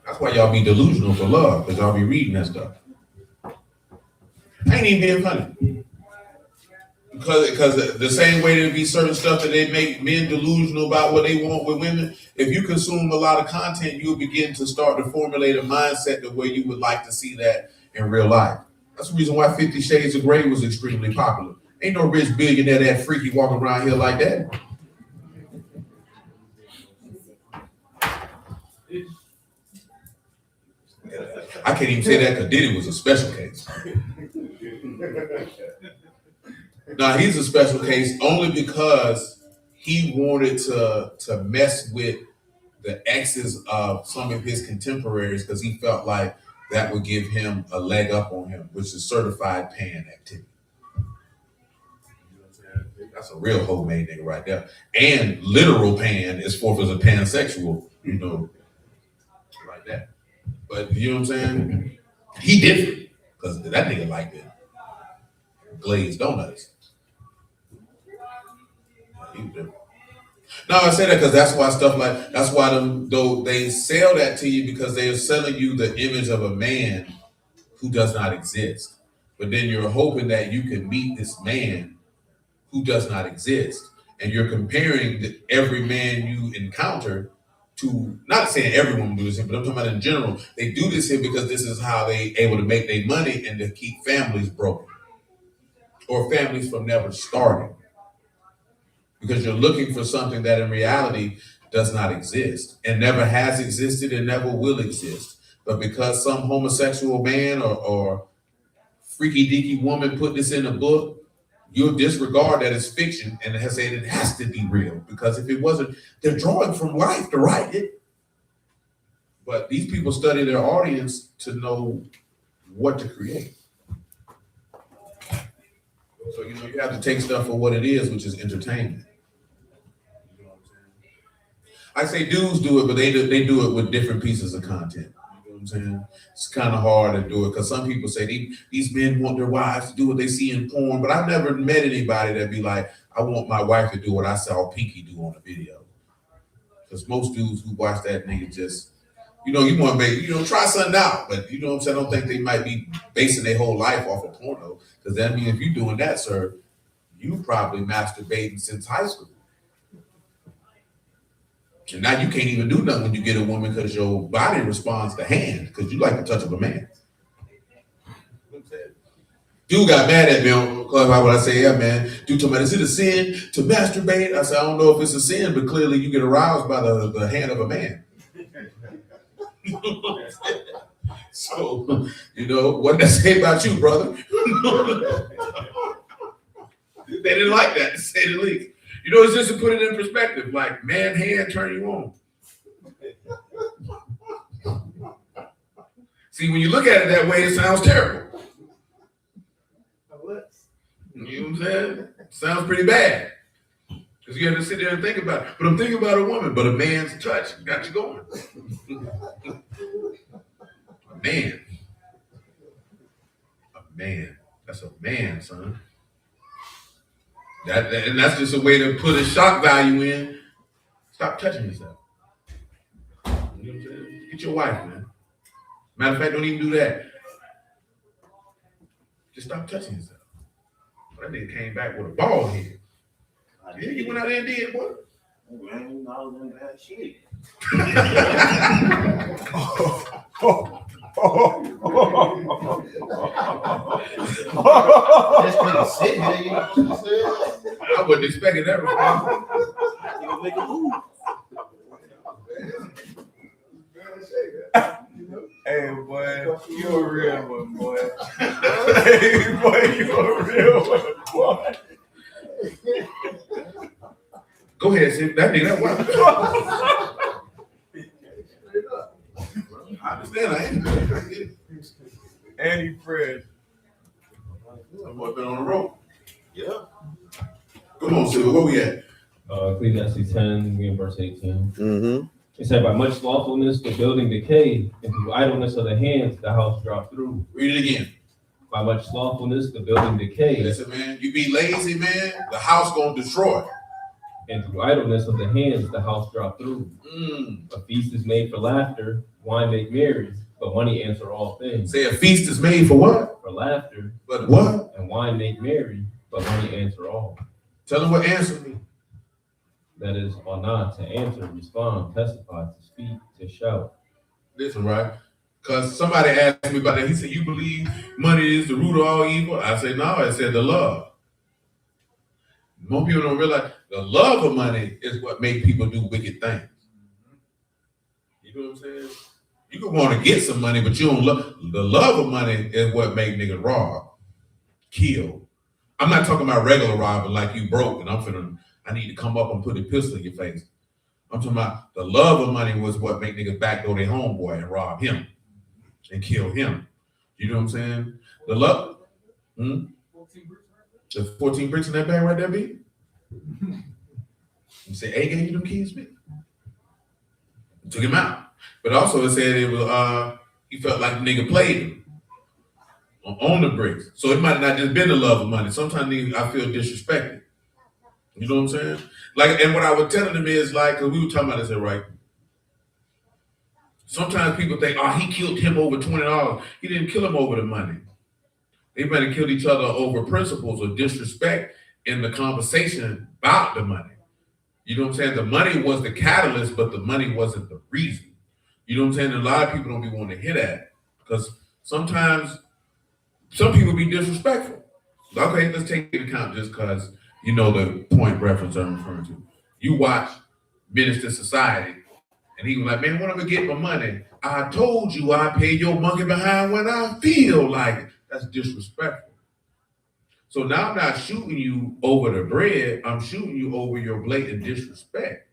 A: That's why y'all be delusional for love, because y'all be reading that stuff. ain't even being funny. Because the same way there be certain stuff that they make men delusional about what they want with women, if you consume a lot of content, you'll begin to start to formulate a mindset the way you would like to see that in real life. That's the reason why 50 Shades of Grey was extremely popular. Ain't no rich billionaire that freaky walking around here like that. I can't even say that because Diddy was a special case. Now he's a special case only because he wanted to mess with the exes of some of his contemporaries because he felt like that would give him a leg up on him, which is certified pan activity. You know what I'm saying? That's a real homemade nigga right there. And literal pan is forth as a pansexual, you know, like that. But you know what I'm saying? He different because that nigga like the glazed donuts. He different. No, I say that because that's why though they sell that to you because they are selling you the image of a man who does not exist. But then you're hoping that you can meet this man who does not exist. And you're comparing every man you encounter to, not saying everyone do this here, but I'm talking about in general. They do this here because this is how they able to make their money and to keep families broken. Or families from never starting. Because you're looking for something that in reality does not exist and never has existed and never will exist. But because some homosexual man or freaky deaky woman put this in a book, you'll disregard that it's fiction and say it has to be real. Because if it wasn't, they're drawing from life to write it. But these people study their audience to know what to create. So, you know, you have to take stuff for what it is, which is entertainment. You know what I'm saying? I say dudes do it, but they do it with different pieces of content. You know what I'm saying? It's kind of hard to do it because some people say these men want their wives to do what they see in porn, but I've never met anybody that be like, I want my wife to do what I saw Pinky do on a video. Because most dudes who watch that nigga just, you know, you want to make, you know, try something out, but you know what I'm saying? I don't think they might be basing their whole life off of porno. Because that means if you're doing that, sir, you probably masturbating since high school. And now you can't even do nothing when you get a woman because your body responds to hand because you like the touch of a man. Dude got mad at me on Clubhouse when I say, yeah, man. Dude told me, is it a sin to masturbate? I said, I don't know if it's a sin, but clearly you get aroused by the hand of a man. So, you know, what did I say about you, brother? They didn't like that, to say the least. You know, it's just to put it in perspective. Like, man hand turn you on. See, when you look at it that way, it sounds terrible. You know what I'm saying? Sounds pretty bad. Because you have to sit there and think about it. But I'm thinking about a woman, but a man's touch got you going. A man. That's a man, son. And that's just a way to put a shock value in. Stop touching yourself. You know what I'm saying? Get your wife, man. Matter of fact, don't even do that. Just stop touching yourself. That nigga came back with a ball head. Yeah, you went out there and did what?
C: Man, I was in bad shape.
F: Just couldn't sit here, you know what I'm saying?
A: I wasn't expecting that.
C: You make a move.
E: Hey, boy, you a real one, boy. Hey, boy, you a real one, boy.
A: Go ahead, see that nigga. That wild. I understand. I ain't.
E: And he fresh.
A: That boy been on the road.
C: Yeah.
A: Come on, Silver. Where we at?
B: Ecclesiastes 10, we in verse 18.
C: Mm-hmm.
B: It said, by much slothfulness the building decayed, and through idleness of the hands the house dropped through.
A: Read it again.
B: By much slothfulness the building decayed,
A: Listen, man. You be lazy, man. The house gonna destroy.
B: and through idleness of the hands the house dropped through.
A: Mm.
B: A feast is made for laughter, wine make merry, but money answer all things.
A: Say a feast is made for what?
B: For laughter,
A: But what?
B: and wine make merry, but money answer all.
A: Tell them what answer me.
B: That is, or not, to answer, respond, testify, to speak, to shout.
A: Listen, right? Because somebody asked me about that. He said, you believe money is the root of all evil? I said, no, I said the love. Most people don't realize the love of money is what makes people do wicked things. You know what I'm saying? You can want to get some money, but you don't love. The love of money is what make niggas rob, kill. I'm not talking about regular robbing like you broke and I need to come up and put a pistol in your face. I'm talking about the love of money was what make niggas backdoor their homeboy and rob him and kill him. You know what I'm saying? The love.
E: 14 bricks.
A: The 14 bricks in that bag right there, B? You say, A gave you them keys, B? Took him out. But also it said it was, he felt like the nigga played him on the bricks. So it might not just been the love of money. Sometimes niggas, I feel disrespected. You know what I'm saying? Like, and what I was telling them is like, because we were talking about this, right? Sometimes people think, oh, he killed him over $20. He didn't kill him over the money. They might have killed each other over principles or disrespect in the conversation about the money. You know what I'm saying? The money was the catalyst, but the money wasn't the reason. You know what I'm saying? And a lot of people don't be wanting to hear that because sometimes some people be disrespectful. Okay, let's take into account just because you know the point reference I'm referring to. You watch Minister Society, and he was like, man, when I'm gonna get my money? I told you I pay your monkey behind when I feel like it. That's disrespectful. So now I'm not shooting you over the bread, I'm shooting you over your blatant disrespect.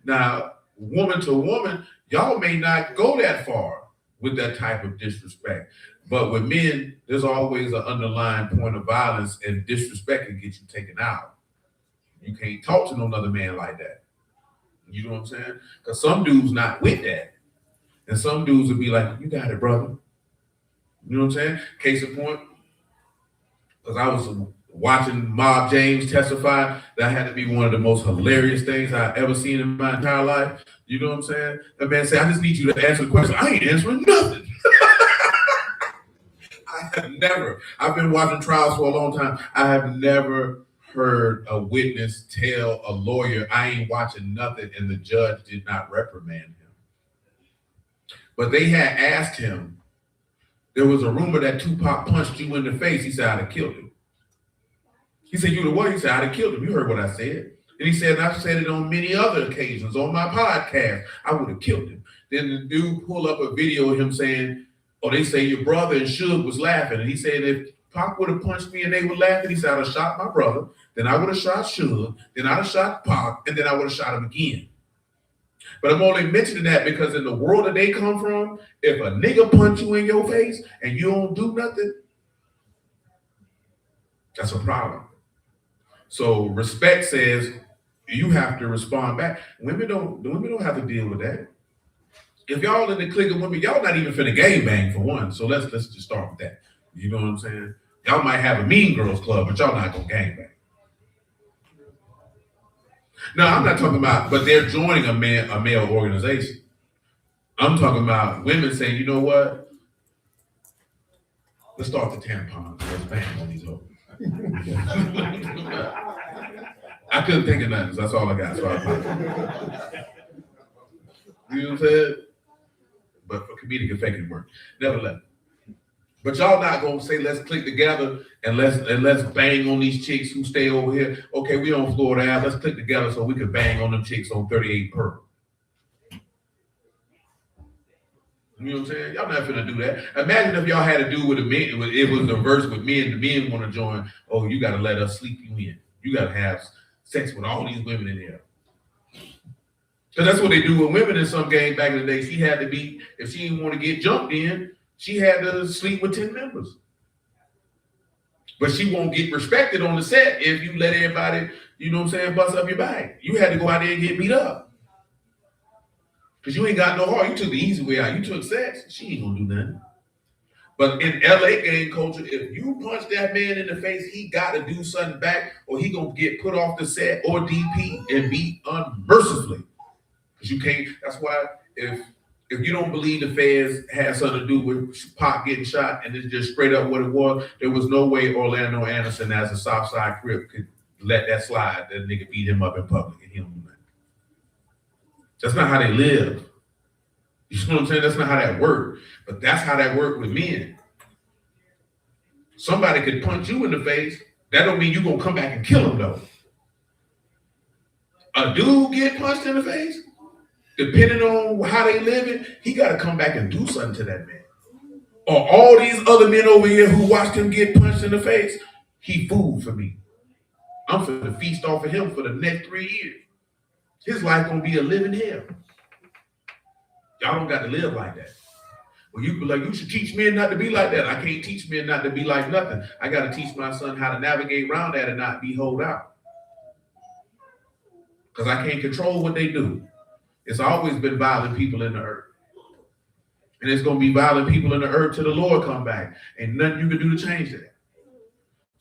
A: Now, woman to woman, y'all may not go that far with that type of disrespect. But with men, there's always an underlying point of violence, and disrespect can get you taken out. You can't talk to no other man like that. You know what I'm saying? Because some dudes not with that. And some dudes will be like, you got it, brother. You know what I'm saying? Case in point, because I was watching Mob James testify, that had to be one of the most hilarious things I've ever seen in my entire life. You know what I'm saying? That man said, I just need you to answer the question. I ain't answering nothing. I've been watching trials for a long time. I have never heard a witness tell a lawyer, I ain't watching nothing, and the judge did not reprimand him. But they had asked him, there was a rumor that Tupac punched you in the face. He said, I'd have killed him. He said, you the what? He said, I'd have killed him. You heard what I said. And he said, and I've said it on many other occasions on my podcast. I would have killed him. Then the dude pulled up a video of him saying, oh, they say your brother and Suge was laughing. And he said, if Pac would have punched me and they were laughing, he said, I'd have shot my brother, then I would have shot Suge, then I'd have shot Pac, and then I would have shot him again. But I'm only mentioning that because in the world that they come from, if a nigga punch you in your face and you don't do nothing, that's a problem. So respect says you have to respond back. Women don't have to deal with that. If y'all in the clique of women, y'all not even finna gang bang for one. So let's just start with that. You know what I'm saying? Y'all might have a mean girls club, but y'all not gonna gang bang. No, I'm not talking about, but they're joining a male organization. I'm talking about women saying, you know what? Let's start the tampons. Let's bang on these hoes. I couldn't think of nothing, so that's all I got. So you know what I'm saying? But for comedic effect, it worked. Nevertheless. But y'all not gonna say let's click together and let's bang on these chicks who stay over here. Okay, we on Florida Ave. Let's click together so we can bang on them chicks on 38 Pearl. You know what I'm saying? Y'all not finna do that. Imagine if y'all had to do with the men. It was the verse with men. The men want to join. Oh, you gotta let us sleep you in. You gotta have sex with all these women in here. Because that's what they do with women in some game back in the day. She had to be, if she didn't want to get jumped in, she had to sleep with 10 members. But she won't get respected on the set if you let everybody, you know what I'm saying, bust up your back. You had to go out there and get beat up. Because you ain't got no heart. You took the easy way out. You took sex. She ain't gonna do nothing. But in LA gang culture, if you punch that man in the face, he got to do something back or he gonna get put off the set or DP and be unmercifully. Because you can't, that's why if If you don't believe the feds had something to do with Pop getting shot, and it's just straight up what it was, there was no way Orlando Anderson, as a Southside Crip, could let that slide. That nigga beat him up in public and he don't do nothing. That's not how they live. You know what I'm saying? That's not how that works. But that's how that works with men. Somebody could punch you in the face. That don't mean you're gonna come back and kill him though. A dude get punched in the face, depending on how they living, he gotta come back and do something to that man. Or all these other men over here who watched him get punched in the face, he food for me. I'm finna feast off of him for the next 3 years. His life gonna be a living hell. Y'all don't got to live like that. Well, you be like, you should teach men not to be like that. I can't teach men not to be like nothing. I got to teach my son how to navigate around that and not be holed out. Because I can't control what they do. It's always been violent people in the earth. And it's going to be violent people in the earth till the Lord come back. And nothing you can do to change that.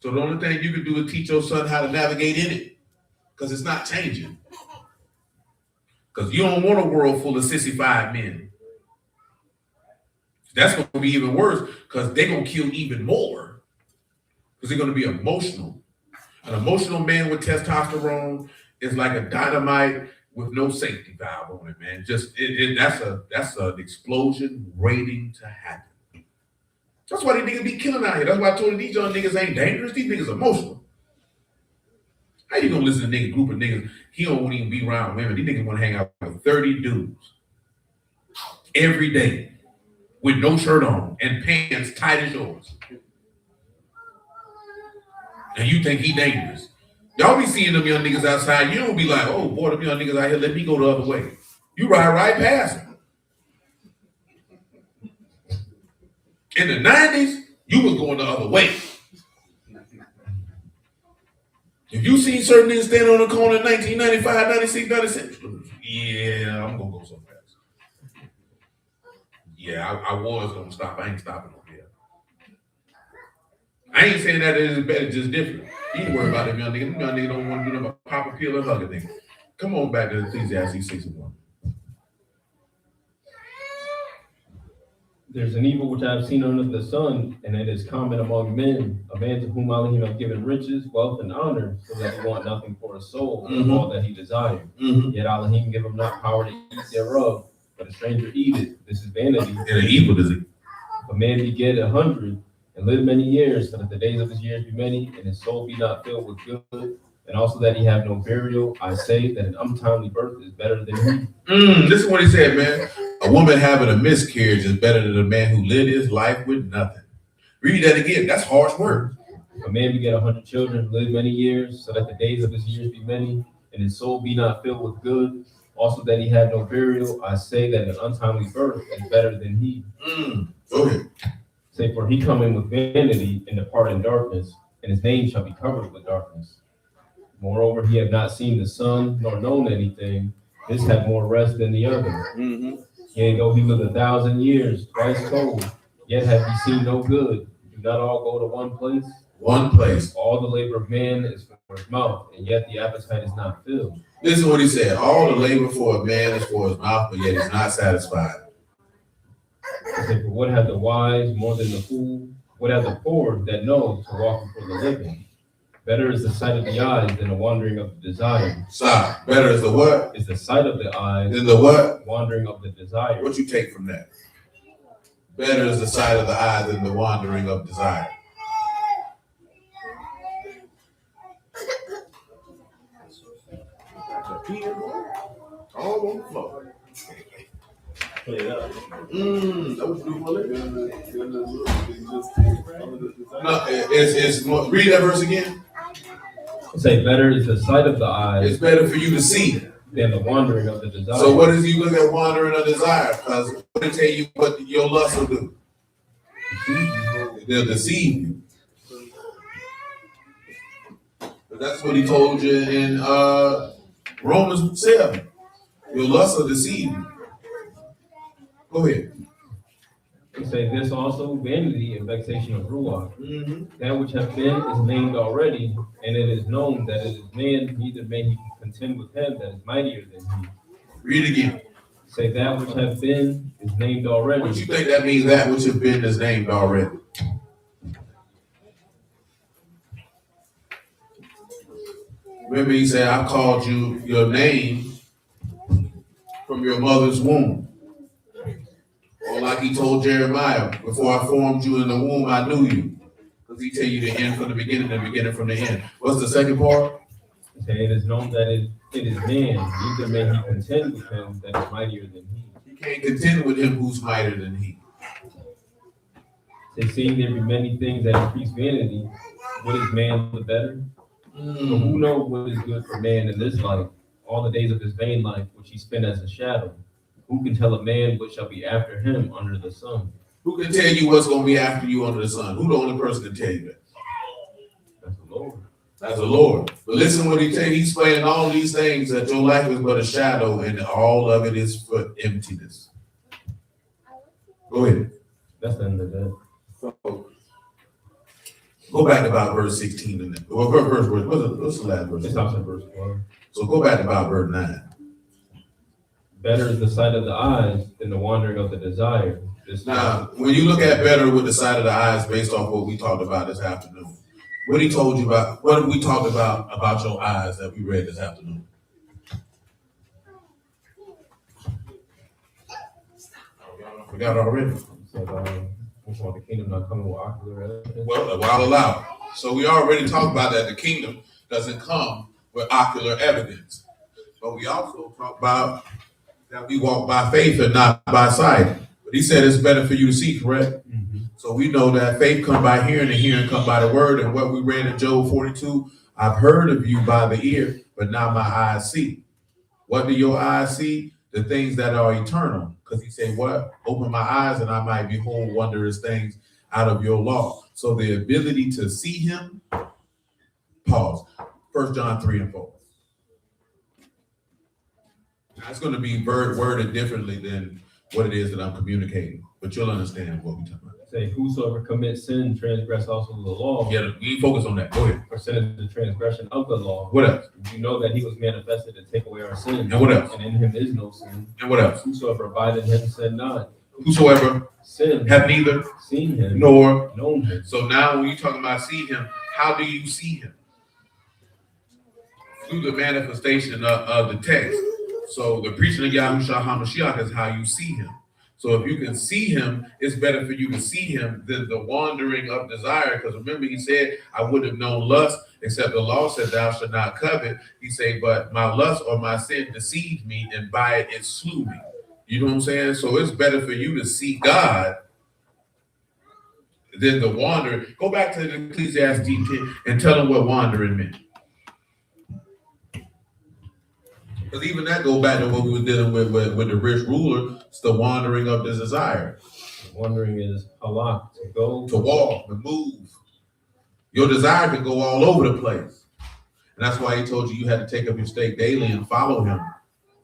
A: So the only thing you can do is teach your son how to navigate in it. Because it's not changing. Because you don't want a world full of sissified men. That's going to be even worse because they're going to kill even more. Because they're going to be emotional. An emotional man with testosterone is like a dynamite with no safety valve on it, man. That's an explosion waiting to happen. That's why these niggas be killing out here. That's why I told you these young niggas ain't dangerous. These niggas emotional. How you gonna listen to a group of niggas? He don't even be around women. These niggas want to hang out with 30 dudes every day with no shirt on and pants tight as yours. And you think he dangerous. Y'all be seeing them young niggas outside. You don't be like, oh boy, them young niggas out here, let me go the other way. You ride right past them. In the 90s, you was going the other way. If you seen certain niggas standing on the corner in 1995, 96, 97, yeah, I'm gonna go so fast. Yeah, I was gonna stop. I ain't stopping over here. I ain't saying that it is better, just different. You ain't worry about them young niggas. Them young niggas don't want to do nothing but pop a pill and hug a nigga. Come on back to Ecclesiastes 6:1.
B: There's an evil which I have seen under the sun, and it is common among men, a man to whom Elohim have given riches, wealth, and honor, so that he want nothing for his soul, and all that he desires. Yet Elohim give him not power to eat thereof, but a stranger eat it. This is vanity.
A: And the evil is it.
B: If a man beget 100, and live many years, so that the days of his years be many, and his soul be not filled with good, and also that he have no burial, I say that an untimely birth is better than he.
A: This is what he said, man. A woman having a miscarriage is better than a man who lived his life with nothing. Read that again. That's harsh work.
B: If a man beget 100 children, live many years, so that the days of his years be many, and his soul be not filled with good, also that he have no burial, I say that an untimely birth is better than he.
A: Okay.
B: Say, for he come in with vanity and depart in darkness, and his name shall be covered with darkness. Moreover, he have not seen the sun, nor known anything. This had more rest than the other. Yea, though he lived 1,000 years, twice told, yet have he seen no good. Do not all go to one place?
A: One place.
B: All the labor of man is for his mouth, and yet the appetite is not filled.
A: This is what he said. All the labor for a man is for his mouth, but yet he's not satisfied.
B: He said, for what have the wise more than the fool? What have the poor that know to walk before the living? Better is the sight of the eyes than the wandering of the desire.
A: Stop. Better is the what?
B: Is the sight of the eyes
A: Than the what?
B: wandering of the desire.
A: What you take from that? Better is the sight of the eye than the wandering of desire. All on the floor.
C: Play it out.
A: That was beautiful. No, it's more, read that verse again.
B: Say, better is the sight of the eyes
A: It's better for you to see.
B: than the wandering of the desire.
A: So what is you look at wandering of desire? Because what tell you what your lust will do? They'll deceive you. But that's what he told you in Romans 7. Your lust will deceive you. Go ahead.
B: He say, this also vanity and vexation of Ruach. That which hath been is named already, and it is known that it is man, neither may he contend with him that is mightier than he.
A: Read it again.
B: Say that which hath been is named already.
A: What you think that means, that which has been is named already? Remember he said, I called you your name from your mother's womb. Or like he told Jeremiah, before I formed you in the womb, I knew you. Because he tell you the end from the beginning and the beginning from the end. What's the second part?
B: Say it is known that it is man, neither may he contend with him that is mightier than he.
A: You can't contend with him who's mightier than he.
B: Say, seeing there be many things that increase vanity, what is man the better? For who knows what is good for man in this life, all the days of his vain life, which he spent as a shadow? Who can tell a man what shall be after him under the sun?
A: Who can tell you what's going to be after you under the sun? Who the only person can tell you that?
B: That's the Lord.
A: That's the Lord. But listen what he tell you. He's explaining all these things, that your life is but a shadow and all of it is for emptiness. Go ahead.
B: That's the end of that.
A: So, go back to about verse 16 and then. Well, what's the last verse?
B: It stops at verse 1.
A: So go back to about verse 9.
B: Better is the sight of the eyes than the wandering of the desire.
A: Now, when you look at better with the sight of the eyes based off what we talked about this afternoon, what he told you about, what have we talked about your eyes that we read this afternoon? I forgot already.
B: So, the kingdom not coming with ocular evidence.
A: Well, a while allowed. So we already talked about that the kingdom doesn't come with ocular evidence. But we also talked about that we walk by faith and not by sight. But he said it's better for you to see, correct?
B: Mm-hmm.
A: So we know that faith come by hearing and hearing come by the word. And what we read in Job 42, I've heard of you by the ear, but now my eyes see. What do your eyes see? The things that are eternal. Because he said, what? Open my eyes and I might behold wondrous things out of your law. So the ability to see him, pause. 1 John 3 and 4. Now it's going to be worded differently than what it is that I'm communicating, but you'll understand what we're talking about.
B: Say, whosoever commits sin transgress also the law.
A: Yeah, we focus on that. Go ahead.
B: For sin is the transgression of the law.
A: What else?
B: You know that he was manifested to take away our sins.
A: And what else?
B: And in him is no sin.
A: And what else?
B: Whosoever abideth in him sin not.
A: Whosoever
B: sin
A: have neither
B: seen him
A: nor
B: known him.
A: So now when you're talking about see him, how do you see him? Through the manifestation of the text. So the preaching of Yahushua HaMashiach is how you see him. So if you can see him, it's better for you to see him than the wandering of desire. Because remember, he said, I would have known lust, except the law said, thou shalt not covet. He said, but my lust or my sin deceived me, and by it slew me. You know what I'm saying? So it's better for you to see God than the wander. Go back to the Ecclesiastes 10 and tell them what wandering meant. Because even that goes back to what we were dealing with the rich ruler. It's the wandering of the desire.
B: Wandering is halak, to go,
A: to walk, to move. Your desire can go all over the place. And that's why he told you had to take up your stake daily and follow him.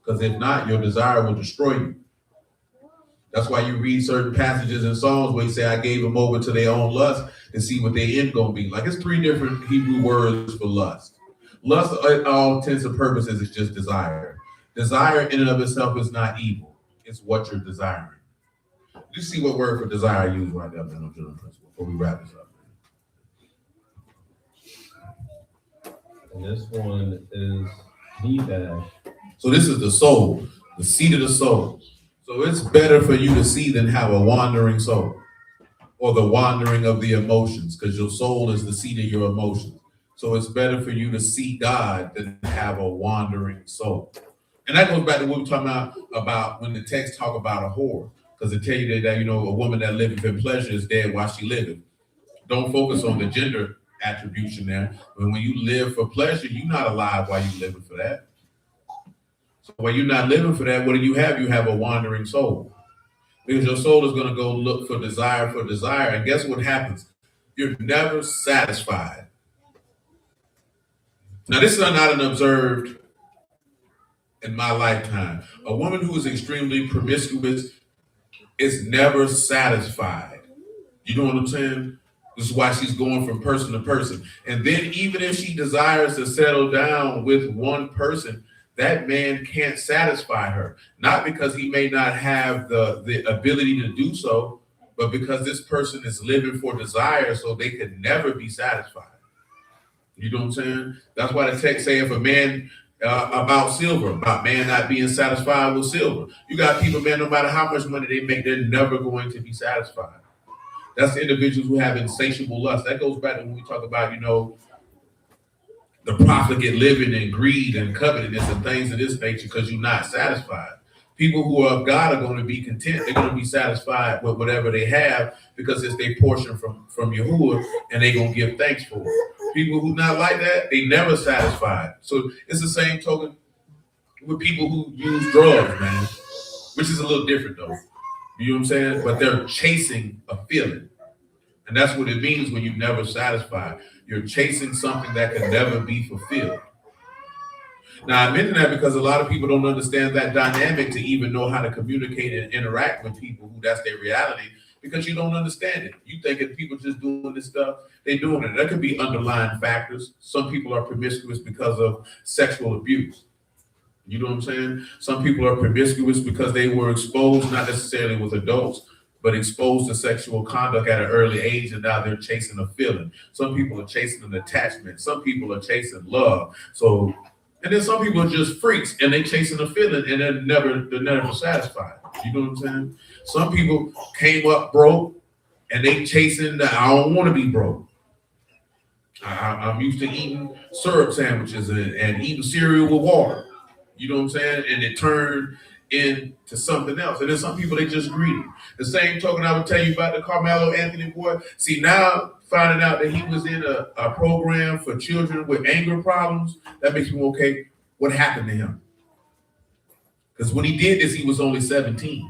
A: Because if not, your desire will destroy you. That's why you read certain passages in Psalms where he say, I gave them over to their own lust to see what their end gonna be. Like it's 3 different Hebrew words for lust. Lust, at all intents and purposes, is just desire. Desire in and of itself is not evil. It's what you're desiring. You see what word for desire I use right now, man, before we wrap this up.
B: And this one is Nebash.
A: So this is the soul, the seat of the soul. So it's better for you to see than have a wandering soul or the wandering of the emotions, because your soul is the seat of your emotions. So it's better for you to see God than have a wandering soul. And that goes back to what we're talking about when the text talk about a whore, because it tell you that, you know, a woman that liveth in pleasure is dead while she liveth. Don't focus on the gender attribution there. But when you live for pleasure, you're not alive while you're living for that. So when you're not living for that, what do you have? You have a wandering soul. Because your soul is going to go look for desire. And guess what happens? You're never satisfied. Now, this is not an observed in my lifetime. A woman who is extremely promiscuous is never satisfied. You know what I'm saying? This is why she's going from person to person. And then even if she desires to settle down with one person, that man can't satisfy her. Not because he may not have the ability to do so, but because this person is living for desire, so they could never be satisfied. You know what I'm saying? That's why the text say if a man about silver, about man not being satisfied with silver. You got people, man, no matter how much money they make, they're never going to be satisfied. That's the individuals who have insatiable lust. That goes back to when we talk about, the profligate living and greed and covetousness and things of this nature because you're not satisfied. People who are of God are going to be content. They're going to be satisfied with whatever they have because it's their portion from Yahuwah, and they're going to give thanks for it. People who not like that, they never satisfied. So it's the same token with people who use drugs, man, which is a little different though. You know what I'm saying? But they're chasing a feeling. And that's what it means when you're never satisfied. You're chasing something that can never be fulfilled. Now, I mention that because a lot of people don't understand that dynamic to even know how to communicate and interact with people who that's their reality because you don't understand it. You think if people just doing this stuff, they're doing it. There could be underlying factors. Some people are promiscuous because of sexual abuse. You know what I'm saying? Some people are promiscuous because they were exposed, not necessarily with adults, but exposed to sexual conduct at an early age, and now they're chasing a feeling. Some people are chasing an attachment. Some people are chasing love. And then some people are just freaks, and they chasing a feeling, and they're never satisfied. You know what I'm saying? Some people came up broke, and they chasing I don't want to be broke. I'm used to eating syrup sandwiches and eating cereal with water. You know what I'm saying? And it turned into something else. And then some people, they just greedy. The same token I would tell you about the Carmelo Anthony boy. See, now finding out that he was in a program for children with anger problems, that makes me okay, what happened to him? Because when he did this, he was only 17.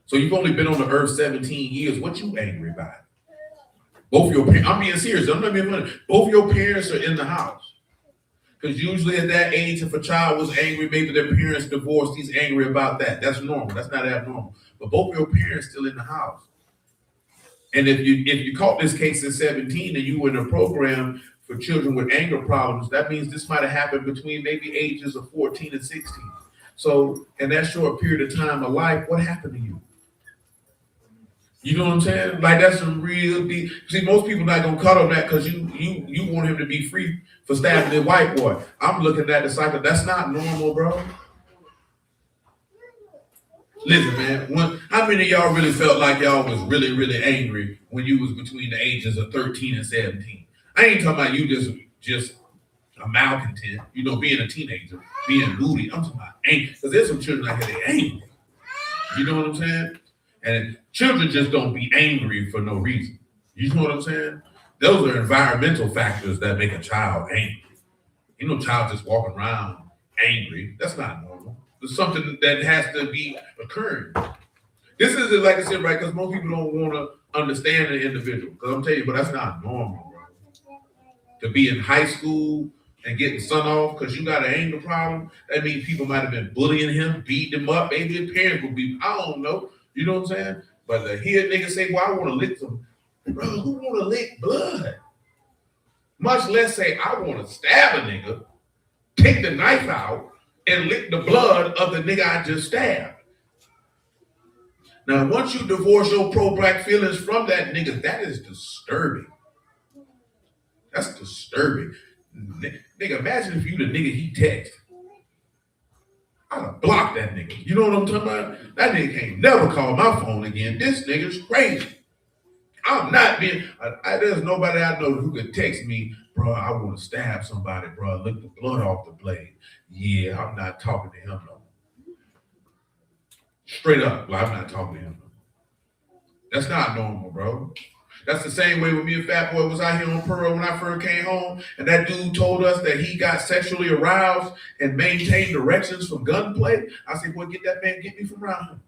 A: So you've only been on the earth 17 years. What you angry about? Both your parents, I'm being serious, I'm not being funny. Both your parents are in the house. Because usually at that age, if a child was angry, maybe their parents divorced, he's angry about that. That's normal. That's not abnormal. But both your parents still in the house. And if you caught this case at 17 and you were in a program for children with anger problems, that means this might have happened between maybe ages of 14 and 16. So in that short period of time of life, what happened to you? You know what I'm saying? Like that's some real deep. See, most people not gonna cut on that because you want him to be free for stabbing the white boy. I'm looking at the cycle. That's not normal, bro. Listen, man. How many of y'all really felt like y'all was really, really angry when you was between the ages of 13 and 17? I ain't talking about you just a malcontent. Being a teenager, being moody. I'm talking about angry because there's some children out here they angry. You know what I'm saying? And children just don't be angry for no reason. You know what I'm saying? Those are environmental factors that make a child angry. Child just walking around angry. That's not normal. There's something that has to be occurring. This is like I said, right? Because most people don't want to understand the individual. Because I'm telling you, but that's not normal, bro. To be in high school and get the son off because you got an anger problem, that means people might have been bullying him, beating him up. Maybe his parents would be, I don't know. You know what I'm saying? But to hear niggas say, well, I want to lick some, bro, who want to lick blood? Much less say, I want to stab a nigga, take the knife out, and lick the blood of the nigga I just stabbed. Now, once you divorce your pro-black feelings from that nigga, that is disturbing. That's disturbing. Nigga, imagine if you the nigga he text. I'd have blocked that nigga. You know what I'm talking about? That nigga can't never call my phone again. This nigga's crazy. I'm not being, there's nobody I know who could text me, bro, I want to stab somebody, bro, lick the blood off the blade. Yeah, I'm not talking to him no more. Straight up, I'm not talking to him no more. That's not normal, bro. That's the same way when me and Fat Boy was out here on Pearl when I first came home, and that dude told us that he got sexually aroused and maintained erections from gunplay. I said, boy, get me from around him.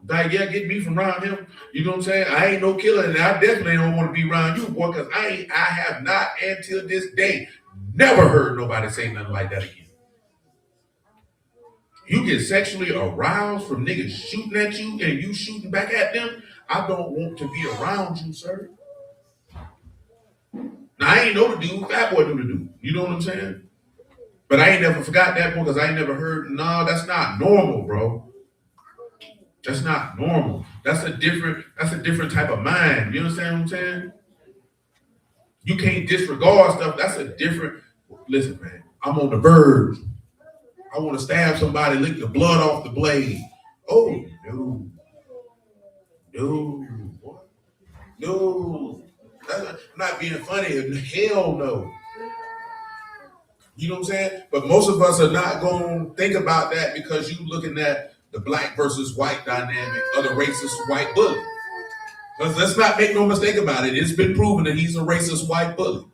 A: Like, yeah, get me from around him. You know what I'm saying? I ain't no killer, and I definitely don't want to be around you, boy, because I have not until this day never heard nobody say nothing like that again. You get sexually aroused from niggas shooting at you and you shooting back at them. I don't want to be around you, sir. Now, I ain't know the dude. Fat Boy knew the dude. You know what I'm saying? But I ain't never forgot that one because I ain't never heard. No, that's not normal, bro. That's not normal. That's a different type of mind. You understand what I'm saying? You can't disregard stuff. That's a different. Listen, man. I'm on the verge. I want to stab somebody, lick the blood off the blade. Oh no, no, what? No. I'm not being funny. Hell no. You know what I'm saying? But most of us are not going to think about that because you looking at the black versus white dynamic or the racist white bully. Let's not make no mistake about it. It's been proven that he's a racist white bully.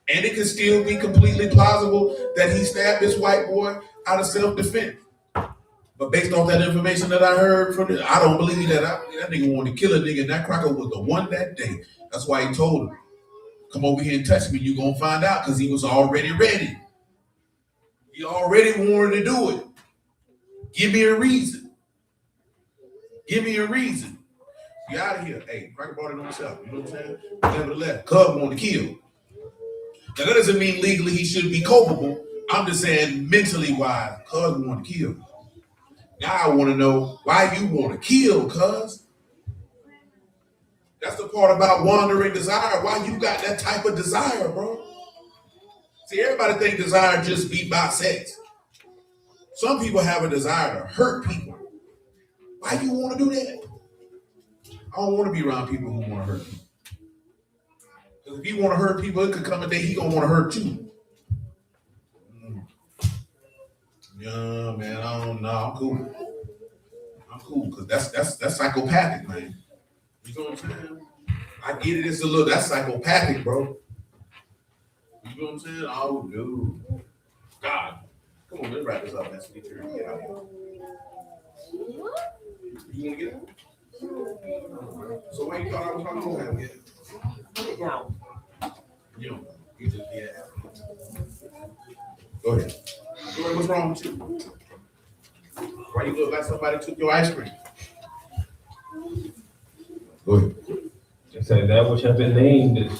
A: And it can still be completely plausible that he stabbed this white boy out of self-defense. But based on that information that I heard from it, I don't believe that that nigga wanted to kill a nigga, and that cracker was the one that day. That's why he told him, come over here and touch me, you gonna find out, because he was already ready. He already wanted to do it. Give me a reason. Give me a reason. Get out of here. Hey, cracker brought it on himself. You know what I'm saying? Nevertheless, Cub wanted to kill. Now that doesn't mean legally he should be culpable. I'm just saying mentally wise, Cub wanted to kill. Now I want to know why you want to kill, cuz. That's the part about wandering desire. Why you got that type of desire, bro? See, everybody think desire just be about sex. Some people have a desire to hurt people. Why you want to do that? I don't want to be around people who want to hurt people. Because if you want to hurt people, it could come a day he gonna want to hurt you. Yeah, man, I don't know. I'm cool. I'm cool because that's psychopathic, man. You know what I'm saying? I get it. It's a little that's psychopathic, bro. You know what I'm saying? Oh, dude. God. Come on, let's wrap this up. Let's get here and get out of here. You want to get it? So why you thought I was talking about that?
G: No.
A: You don't know. You just yeah. Go ahead. What's wrong with you? Why you look like somebody took your ice cream? Go ahead.
B: It said that which have been named is,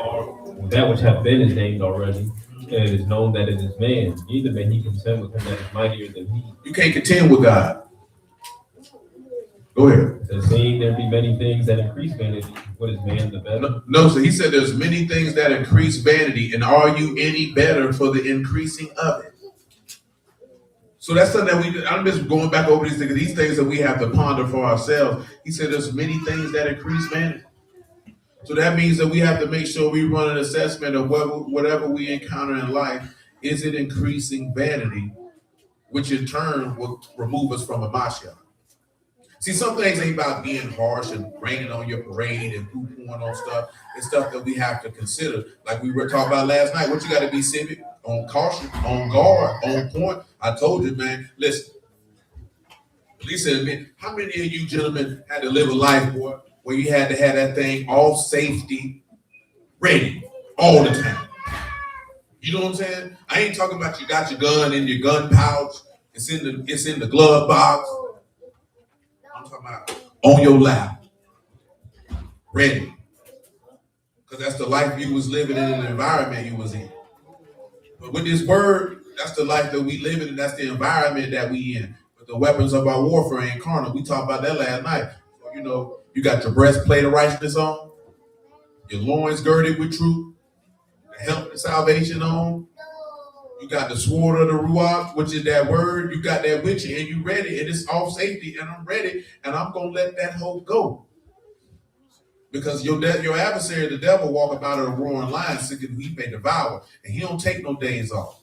B: or that which have been is named already, and it is known that it is man. Neither may he contend with him that is mightier than he.
A: You can't contend with God. Go ahead.
B: It says, seeing there be many things that increase vanity, what is man the better?
A: No, so he said there's many things that increase vanity, and are you any better for the increasing of it? So that's something that I'm just going back over these things that we have to ponder for ourselves. He said there's many things that increase vanity. So that means that we have to make sure we run an assessment of whatever we encounter in life, is it increasing vanity, which in turn will remove us from a Mashiach. See, some things ain't about being harsh and raining on your parade and poo-pooing on stuff. It's stuff that we have to consider. Like we were talking about last night, what you got to be civic, on caution, on guard, on point. I told you, man, listen. Lisa, man, how many of you gentlemen had to live a life, boy, where you had to have that thing all safety ready all the time? You know what I'm saying? I ain't talking about you got your gun in your gun pouch. It's in the glove box. I'm talking about on your lap, ready, because that's the life you was living in the environment you was in. But with this word, that's the life that we live in, and that's the environment that we in. But the weapons of our warfare ain't carnal. We talked about that last night. So, you know, you got your breastplate of righteousness on, your loins girded with truth, the helmet of salvation on. You got the sword of the Ruach, which is that word. You got that with you, and you ready, and it's all safety, and I'm ready, and I'm going to let that hope go. Because your adversary, the devil, walk about a roaring lion, seeking who he may devour, and he don't take no days off.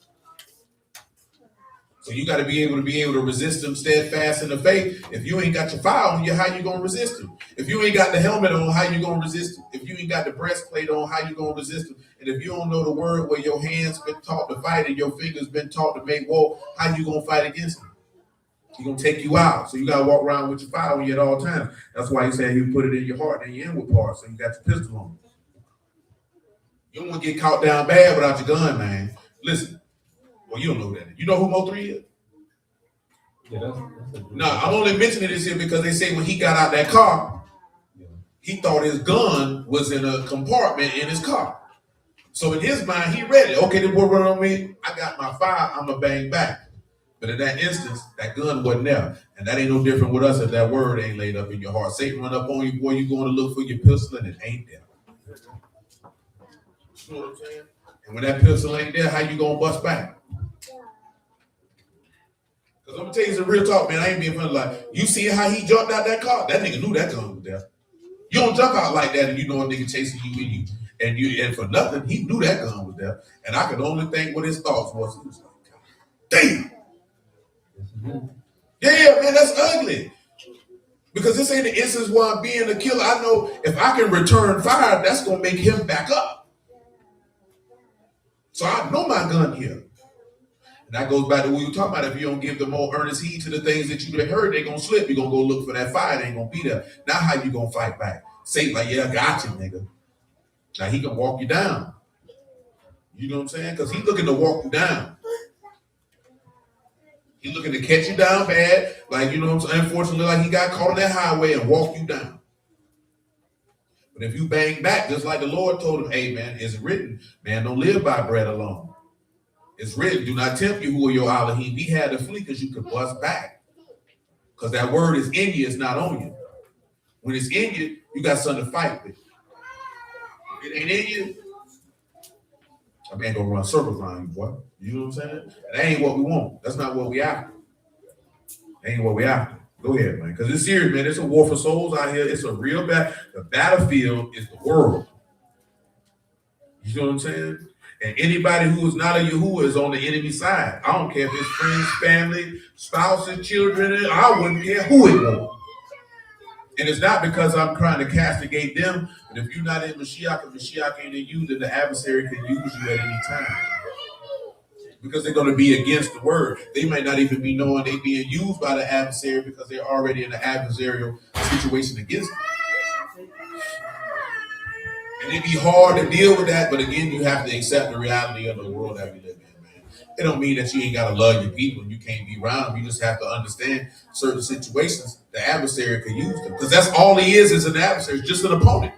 A: So you got to be able to resist him steadfast in the faith. If you ain't got your fire on you, how you going to resist him? If you ain't got the helmet on, how you going to resist him? If you ain't got the breastplate on, how you going to resist him? And if you don't know the word where your hands been taught to fight and your fingers been taught to make war, how you going to fight against him? He's going to take you out. So you got to walk around with your fire on you at all times. That's why he said you put it in your heart and your inward part. So you got your pistol on. You don't want to get caught down bad without your gun, man. Listen. Well, you don't know that. You know who Mo3 is?
B: Yeah,
A: No, I'm only mentioning this here because they say when he got out that car, he thought his gun was in a compartment in his car. So in his mind, he ready. Okay, the boy run on me. I got my fire. I'm going to bang back. But in that instance, that gun wasn't there. And that ain't no different with us if that word ain't laid up in your heart. Satan run up on you, boy, you going to look for your pistol and it ain't there. You know what I'm saying? And when that pistol ain't there, how you going to bust back? Because I'm going to tell you some real talk, man. I ain't being funny. Like, you see how he jumped out that car? That nigga knew that gun was there. You don't jump out like that and you know a nigga chasing you and for nothing, he knew that gun was there. And I could only think what his thoughts was. He was like, damn. Yeah, man, that's ugly. Because this ain't the instance where I'm being a killer. I know if I can return fire, that's going to make him back up. So I know my gun here. And that goes back to what you were talking about. If you don't give the more earnest heed to the things that you heard, they're going to slip. You're going to go look for that fire. They ain't going to be there. Now how you going to fight back? Satan like, yeah, I got you, nigga. Now he can walk you down. You know what I'm saying? Because he's looking to walk you down. He's looking to catch you down bad. Like, you know what I'm saying? Unfortunately, like he got caught on that highway and walk you down. But if you bang back, just like the Lord told him, hey, man, it's written, man, don't live by bread alone. It's written, do not tempt you who are your Elohim. He had to flee because you could bust back. Because that word is in you, it's not on you. When it's in you, you got something to fight with. If it ain't in you, I ain't gonna run circles around you, boy. You know what I'm saying? That ain't what we want. That's not what we after. That ain't what we after. Go ahead, man. Because it's serious, man. It's a war for souls out here. It's a real battle. The battlefield is the world. You know what I'm saying? And anybody who is not a Yahuwah is on the enemy side. I don't care if it's friends, family, spouses, children. I wouldn't care who it was. And it's not because I'm trying to castigate them, but if you're not in Mashiach and Mashiach ain't in you, then the adversary can use you at any time. Because they're going to be against the word. They might not even be knowing they're being used by the adversary because they're already in an adversarial situation against them. And it'd be hard to deal with that, but again, you have to accept the reality of the world that we live in, man. It don't mean that you ain't got to love your people and you can't be around them. You just have to understand certain situations the adversary can use them. Because that's all he is an adversary, just an opponent.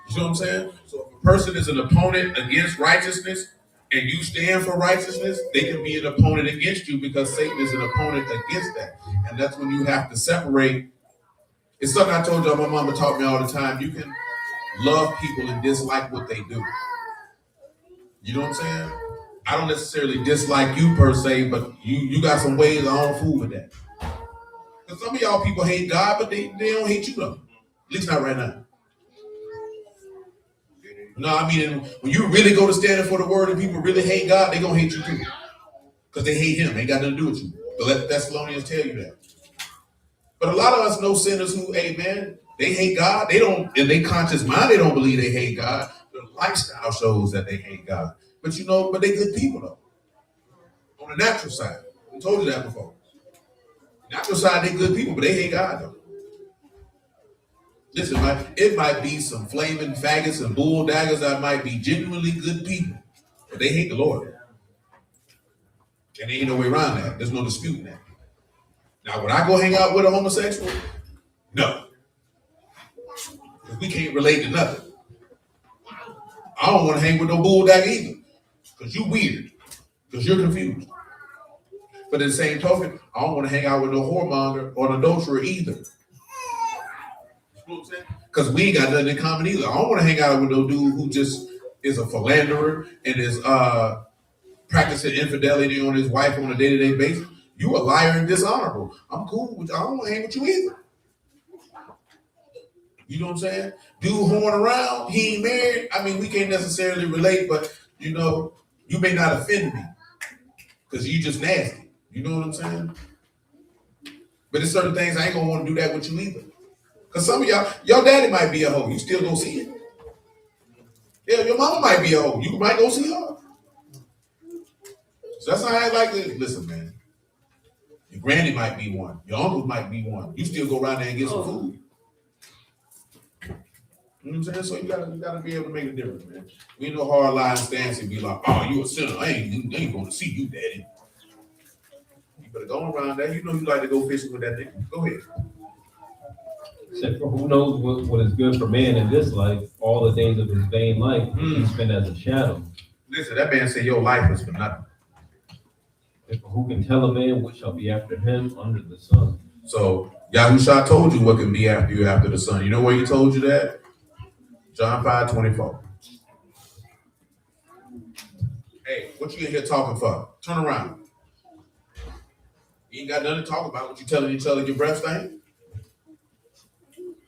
A: You know what I'm saying? So if a person is an opponent against righteousness and you stand for righteousness, they can be an opponent against you because Satan is an opponent against that. And that's when you have to separate. It's something I told y'all, my mama taught me all the time. You can love people and dislike what they do. You know what I'm saying? I don't necessarily dislike you per se, but you got some ways I don't fool with that. Because some of y'all people hate God, but they don't hate you though. At least not right now. No, I mean, when you really go to standing for the word and people really hate God, they gonna hate you too. Because they hate him. Ain't got nothing to do with you. But let the Thessalonians tell you that. But a lot of us know sinners who, hey man, they hate God. They don't, in their conscious mind, they don't believe they hate God. Their lifestyle shows that they hate God. But you know, but they good people though. On the natural side. I told you that before. Natural side, they good people, but they hate God though. Listen, it might be some flaming faggots and bull daggers that might be genuinely good people, but they hate the Lord. And there ain't no way around that. There's no disputing that. Now, would I go hang out with a homosexual? No. Because we can't relate to nothing. I don't want to hang with no bull dagger either. Because you're weird. Because you're confused. But in the same token, I don't want to hang out with no whoremonger or an adulterer either. Because we ain't got nothing in common either. I don't want to hang out with no dude who just is a philanderer and is practicing infidelity on his wife on a day-to-day basis. You a liar and dishonorable. I'm cool with you. I don't want to hang with you either. You know what I'm saying? Dude horn around, he ain't married. I mean, we can't necessarily relate, but you know, you may not offend me because you just nasty. You know what I'm saying? But there's certain things I ain't gonna want to do that with you either. Because some of y'all, your daddy might be a hoe. You still gonna see it. Yeah, your mama might be a hoe. You might go see her. So that's how I like to listen, man. Your granny might be one. Your uncle might be one. You still go around there and get some food. You know what I'm saying? So you gotta be able to make a difference, man. We ain't no hard line stance and be like, oh, you a sinner. I ain't gonna see you, daddy. You better go around there. You know you like to go fishing with that nigga. Go ahead.
B: Except for who knows what is good for man in this life, all the days of his vain life he spent as a shadow.
A: Listen, that man said your life is for nothing.
B: And for who can tell a man what shall be after him under the sun?
A: So Yahusha told you what can be after you after the sun. You know where he told you that? John 5:24. Hey, what you in here talking for? Turn around. You ain't got nothing to talk about. What you telling each other your breath stank?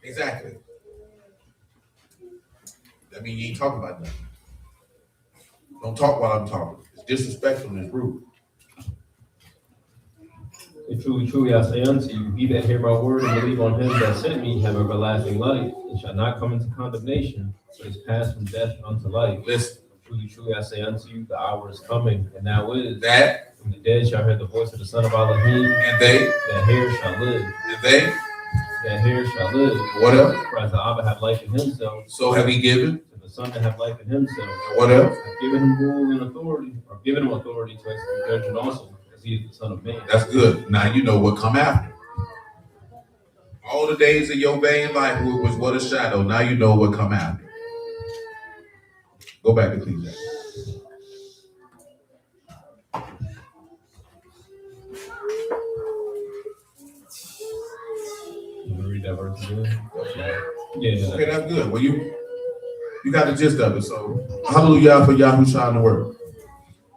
A: Exactly. That means you ain't talking about nothing. Don't talk while I'm talking. It's disrespectful and it's rude.
B: And truly, truly, I say unto you, he that hear my word and believe on him that sent me have everlasting life, and shall not come into condemnation, but is passed from death unto life.
A: Listen.
B: Truly, truly, I say unto you, the hour is coming, and now is,
A: That
B: when the dead shall hear the voice of the Son of Elohim,
A: and they
B: that hear shall live.
A: and they
B: That hear shall live.
A: what else?
B: For as the Abba have life in himself,
A: So have he given?
B: to the Son that have life in himself,
A: What else?
B: have given him rule and authority, or given him authority to execute judgment also, because he is the Son of Man.
A: That's good. Now you know what come after. All the days of your vain life was what a shadow. Now you know what come after. Go back to Ecclesiastes.
B: You wanna read that verse again? Yeah.
A: Okay, that's good. Well, you got the gist of it. So, hallelujah for Yahushua and the word.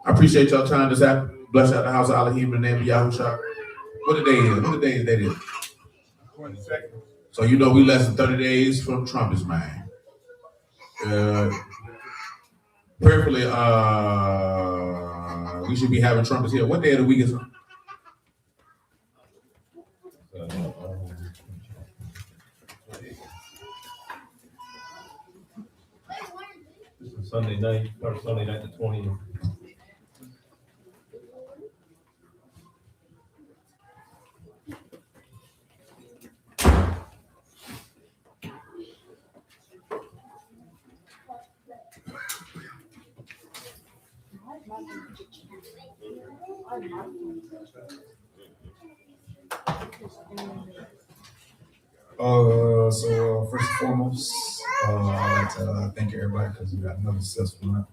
A: I appreciate y'all time this afternoon. Bless out the house of Elohim in the name of Yahushua. What the day is? What the day is that is? 22nd. So you know we less than 30 days from trumpets, man. Prayerfully, we should be having trumpets here. What day of the week is it?
B: This is Sunday night, or Sunday night the 20th.
F: So first and foremost, I'd like to thank everybody because we got another successful month.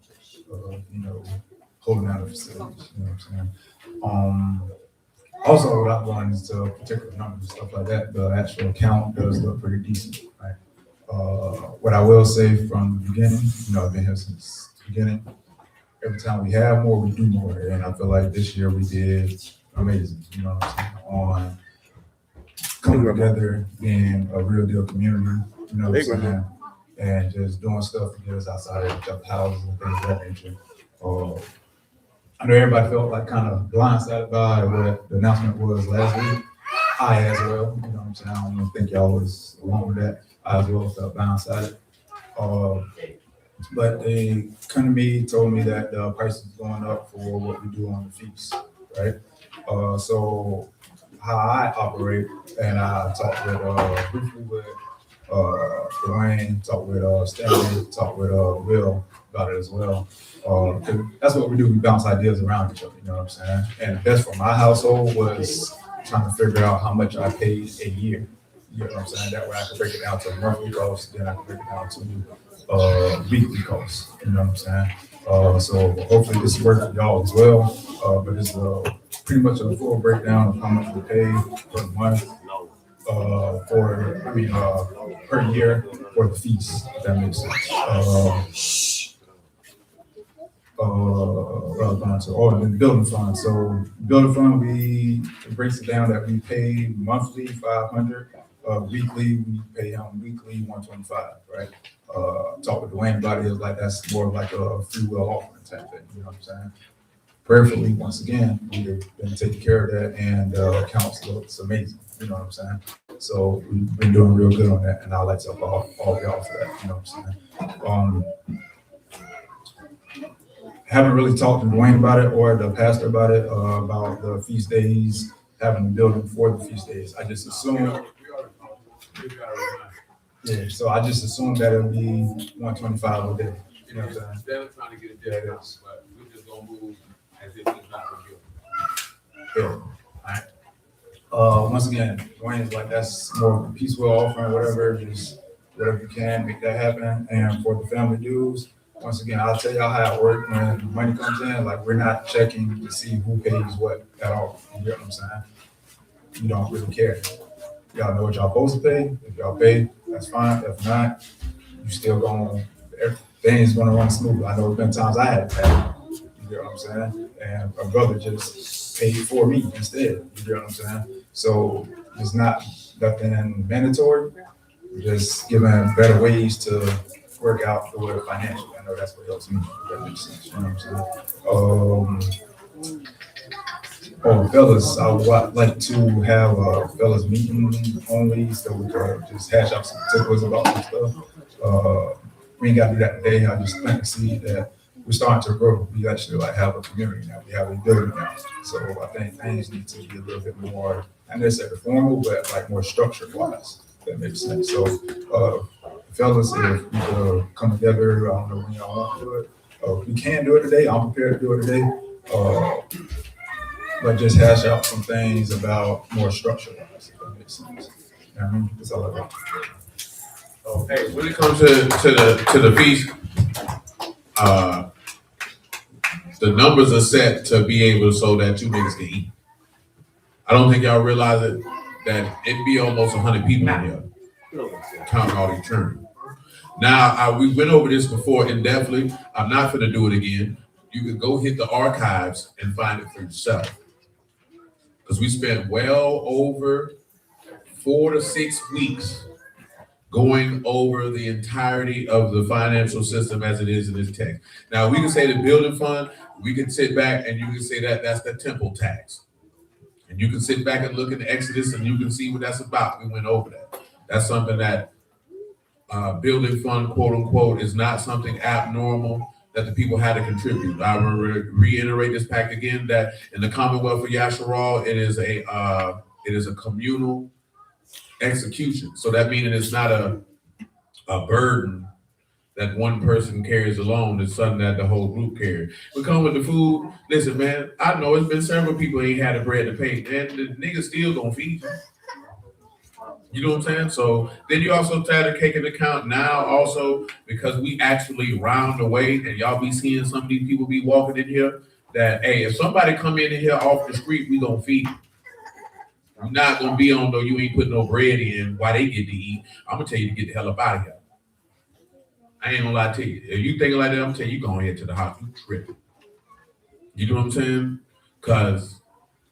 F: Holding out the facilities. You know what I'm saying? Also, without going into particular numbers and stuff like that, the actual count does look pretty decent. Right? What I will say from the beginning, I've been here since the beginning. Every time we have more, we do more, and I feel like this year we did amazing. You know what I'm saying? On coming together, being a real deal community, you know what I'm saying? And just doing stuff to get us outside of each other's houses and things of that nature. I know everybody felt like kind of blindsided by what the announcement was last week. I as well, you know what I'm saying? I don't even think y'all was along with that. I as well felt blindsided. But they come to me, told me that the price is going up for what we do on the feast, right? So how I operate, and I talked with briefly with Dwayne, talked with Stanley, talked with Will about it as well. That's what we do. We bounce ideas around each other. You know what I'm saying? And the best for my household was trying to figure out how much I paid a year. You know what I'm saying? That way I could break it down to monthly costs, then I could break it down to weekly costs. You know what I'm saying? So hopefully this works for y'all as well. But it's pretty much a full breakdown of how much we pay per month, per year for the fees, if that makes sense. The building fund. So building fund, it breaks it down that we pay monthly 500. Weekly, we pay him weekly 125, right? Talk with Dwayne about it, like that's more like a free will offering type thing, you know what I'm saying? Prayerfully, once again, we've been taking care of that, and accounts looks amazing, you know what I'm saying? So we've been doing real good on that, and I'd like to applaud all of y'all for that, you know what I'm saying? Haven't really talked to Dwayne about it or the pastor about it, about the feast days, having the building for the feast days. I just assumed. Yeah, so I just assumed that it'd be 125 a day. You know what I'm saying?
A: Instead of trying to get it down, but we're just gonna move as if it's not a bill.
F: Yeah. Once again, Dwayne's like, that's more of a peaceful offering, whatever, just whatever you can, make that happen. And for the family dues, once again, I'll tell y'all how it works when money comes in, like, we're not checking to see who pays what at all. You get what I'm saying? You don't really care. Y'all know what y'all supposed to pay. If y'all pay, that's fine. If not, you still going, everything's gonna run smooth. I know there's been times I had to pay. You get what I'm saying? And a brother just paid for me instead. You get what I'm saying? So it's not nothing mandatory. Just giving better ways to work out the way financially. I know that's what helps me. If that makes sense. You know what I'm saying? Oh, fellas, I would like to have a fellas meeting only so we can just hash out some particulars about some stuff. We ain't got to do that today. I just plant the seed that we're starting to grow. We actually like have a community now. We have a building now. So I think things need to be a little bit more, not necessarily formal, but like more structured wise. If that makes sense. So, fellas, if we could come together, I don't know when y'all want to do it. We can do it today. I'm prepared to do it today. But just hash out some things about more structure wise, if that makes sense. You know what I mean? That's all I got.
A: Oh, hey, when it comes to the feast, the numbers are set to be able so that you niggas can eat. I don't think y'all realize it, that it'd be almost 100 people in here, counting all these children. Now, we went over this before indefinitely. I'm not gonna do it again. You could go hit the archives and find it for yourself. Because we spent well over 4 to 6 weeks going over the entirety of the financial system as it is in this text. Now, we can say the building fund, we can sit back and you can say that that's the temple tax. And you can sit back and look at the Exodus and you can see what that's about. We went over that. That's something that building fund, quote unquote, is not something abnormal that the people had to contribute. I will reiterate this fact again, that in the Commonwealth of Yasharal, it is a communal execution. So that meaning it's not a burden that one person carries alone. It's something that the whole group carries. We come with the food. Listen, man, I know it's been several people ain't had the bread to pay, and the niggas still gonna feed you. You know what I'm saying? So then you also try to take into account now also, because we actually round the way and y'all be seeing some of these people be walking in here that, hey, if somebody come in here off the street, we gonna feed you. I'm not gonna be on though you ain't putting no bread in while they get to eat. I'm gonna tell you to get the hell up out of here. I ain't gonna lie to you. If you think like that, I'm telling you, go ahead to the house. You tripping. You know what I'm saying? Because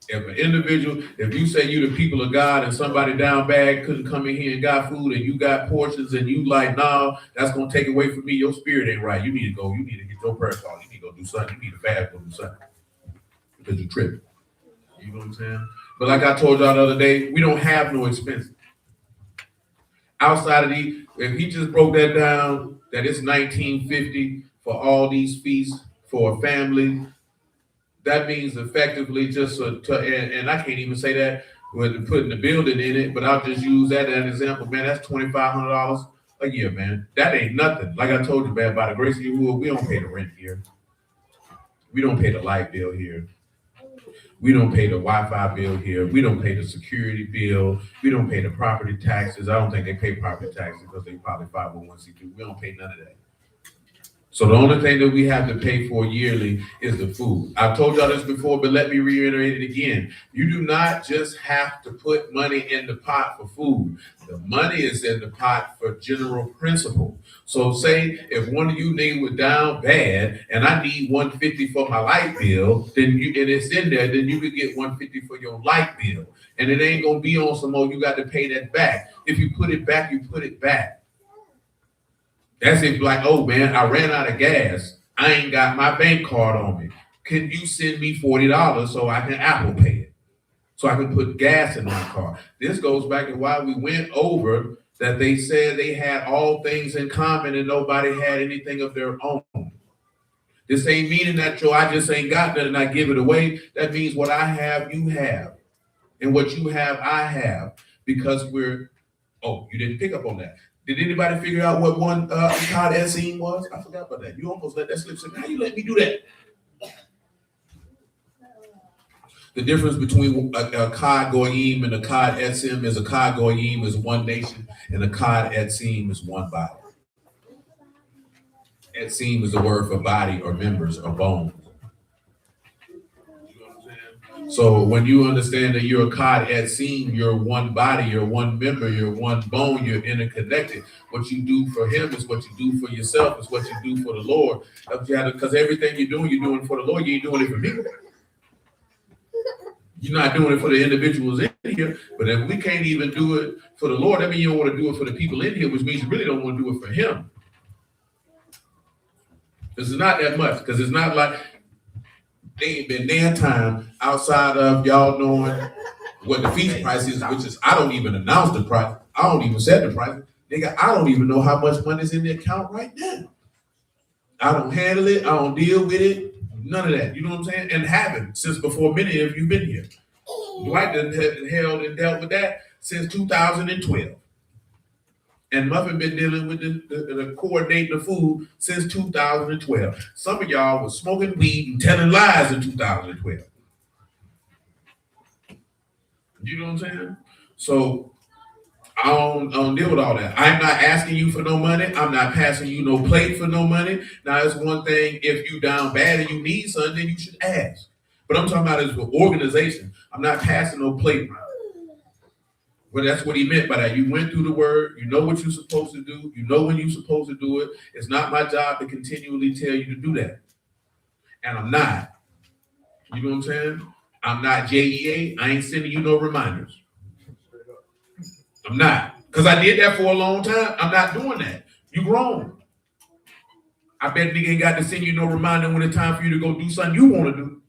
A: if an individual, if you say you the people of God and somebody down bad couldn't come in here and got food and you got portions and you like, nah, that's gonna take away from me. Your spirit ain't right. You need to go. You need to get your prayer call. You need to go do something. You need to fast, go do something because you're tripping. You know what I'm saying? But like I told y'all the other day, we don't have no expenses outside of if he just broke that down, that it's $19.50 for all these feasts for a family. That means effectively just and I can't even say that with putting the building in it, but I'll just use that as an example, man. That's $2,500 a year, man. That ain't nothing. Like I told you, man, by the grace of Yahuwah, we don't pay the rent here. We don't pay the light bill here. We don't pay the Wi-Fi bill here. We don't pay the security bill. We don't pay the property taxes. I don't think they pay property taxes because they probably 501c2. We don't pay none of that. So the only thing that we have to pay for yearly is the food. I've told y'all this before, but let me reiterate it again. You do not just have to put money in the pot for food. The money is in the pot for general principle. So say if one of you niggas was down bad and I need $150 for my light bill, then and it's in there, then you could get $150 for your light bill. And it ain't gonna be on some more, you got to pay that back. If you put it back, you put it back. That's if like, oh man, I ran out of gas. I ain't got my bank card on me. Can you send me $40 so I can Apple Pay it? So I can put gas in my car. This goes back to why we went over that they said they had all things in common and nobody had anything of their own. This ain't meaning that I just ain't got nothing and I give it away. That means what I have, you have. And what you have, I have. Because you didn't pick up on that. Did anybody figure out what one Todd Essene was? I forgot about that. You almost let that slip. So now you let me do that. The difference between a Kad Goyim and a Kad Etzim is a Kad Goyim is one nation and a Kad Etzim is one body. Etzim is the word for body or members or bones. You know what I'm saying? So when you understand that you're a Kad Etzim, you're one body, you're one member, you're one bone, you're interconnected. What you do for him is what you do for yourself, is what you do for the Lord. Because everything you're doing for the Lord, you ain't doing it for me. You're not doing it for the individuals in here, but if we can't even do it for the Lord, that means you don't want to do it for the people in here, which means you really don't want to do it for him. This is not that much, because it's not like they ain't been their time outside of y'all knowing what the feast price is, which is, I don't even announce the price. I don't even set the price. Nigga, I don't even know how much money is in the account right now. I don't handle it. I don't deal with it. None of that. You know what I'm saying? And haven't since before many of you been here. Dwight done held and dealt with that since 2012. And Muffin been dealing with the coordinating the food since 2012. Some of y'all was smoking weed and telling lies in 2012. You know what I'm saying? So I don't deal with all that. I'm not asking you for no money. I'm not passing you no plate for no money. Now, it's one thing if you down bad and you need something, then you should ask. But I'm talking about is for organization. I'm not passing no plate around. Well, that's what he meant by that. You went through the word. You know what you're supposed to do. You know when you're supposed to do it. It's not my job to continually tell you to do that. And I'm not. You know what I'm saying? I'm not JEA. I ain't sending you no reminders. I'm not. Because I did that for a long time. I'm not doing that. You grown. I bet nigga ain't got to send you no reminder when it's time for you to go do something you want to do.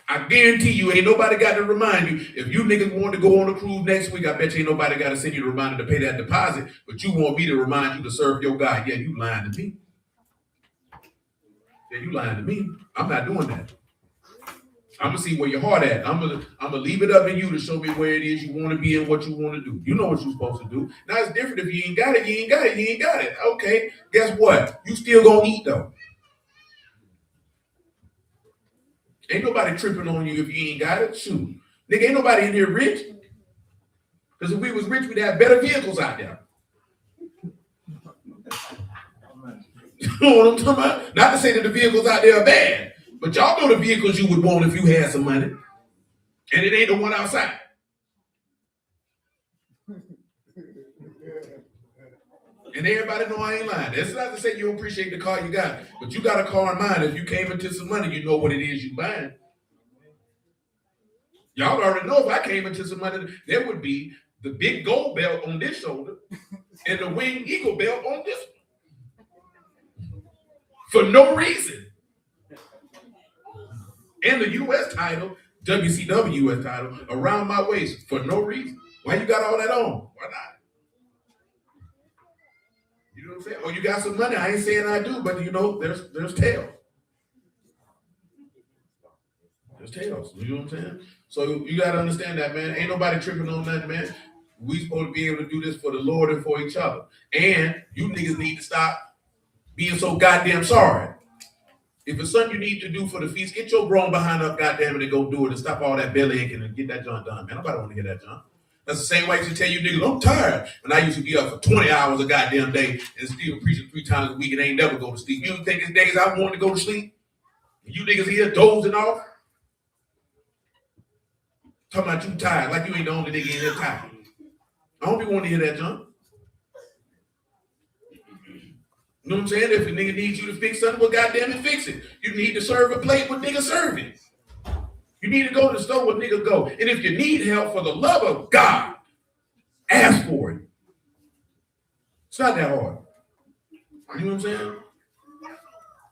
A: I guarantee you ain't nobody got to remind you. If you niggas want to go on a cruise next week, I bet you ain't nobody got to send you a reminder to pay that deposit, but you want me to remind you to serve your God. Yeah, you lying to me. Yeah, you lying to me. I'm not doing that. I'm gonna see where your heart at. I'm gonna leave it up in you to show me where it is you want to be and what you want to do. You know what you're supposed to do. Now it's different if you ain't got it, you ain't got it, you ain't got it. Okay, guess what? You still gonna eat though. Ain't nobody tripping on you if you ain't got it. Shoot. Nigga, ain't nobody in here rich. Because if we was rich, we'd have better vehicles out there. You know what I'm talking about? Not to say that the vehicles out there are bad, but y'all know the vehicles you would want if you had some money. And it ain't the one outside. And everybody know I ain't lying. That's not to say you don't appreciate the car you got, but you got a car in mind. If you came into some money, you know what it is you buying. Y'all already know if I came into some money, there would be the big gold belt on this shoulder and the winged eagle belt on this one. For no reason. And the U.S. title, WCW U.S. title, around my waist for no reason. Why you got all that on? Why not? You know what I'm saying? Or you got some money. I ain't saying I do, but you know, there's tails. There's tails. You know what I'm saying? So you gotta understand that, man. Ain't nobody tripping on nothing, man. We supposed to be able to do this for the Lord and for each other. And you niggas need to stop being so goddamn sorry. If it's something you need to do for the feast, get your grown behind up, goddamn it, and go do it and stop all that belly aching and get that joint done, man. Nobody want to hear that, John. That's the same way I used to tell you niggas, I'm tired. When I used to be up for 20 hours a goddamn day and still preaching 3 times a week and ain't never go to sleep. You don't think it's days I want to go to sleep? You niggas here dozing off? Talking about you tired, like you ain't the only nigga in here tired. I don't be wanting to hear that, John. You know what I'm saying? If a nigga needs you to fix something, well, goddamn it, fix it. You need to serve a plate, what nigga serve it. You need to go to the store, what nigga go. And if you need help, for the love of God, ask for it. It's not that hard. You know what I'm saying?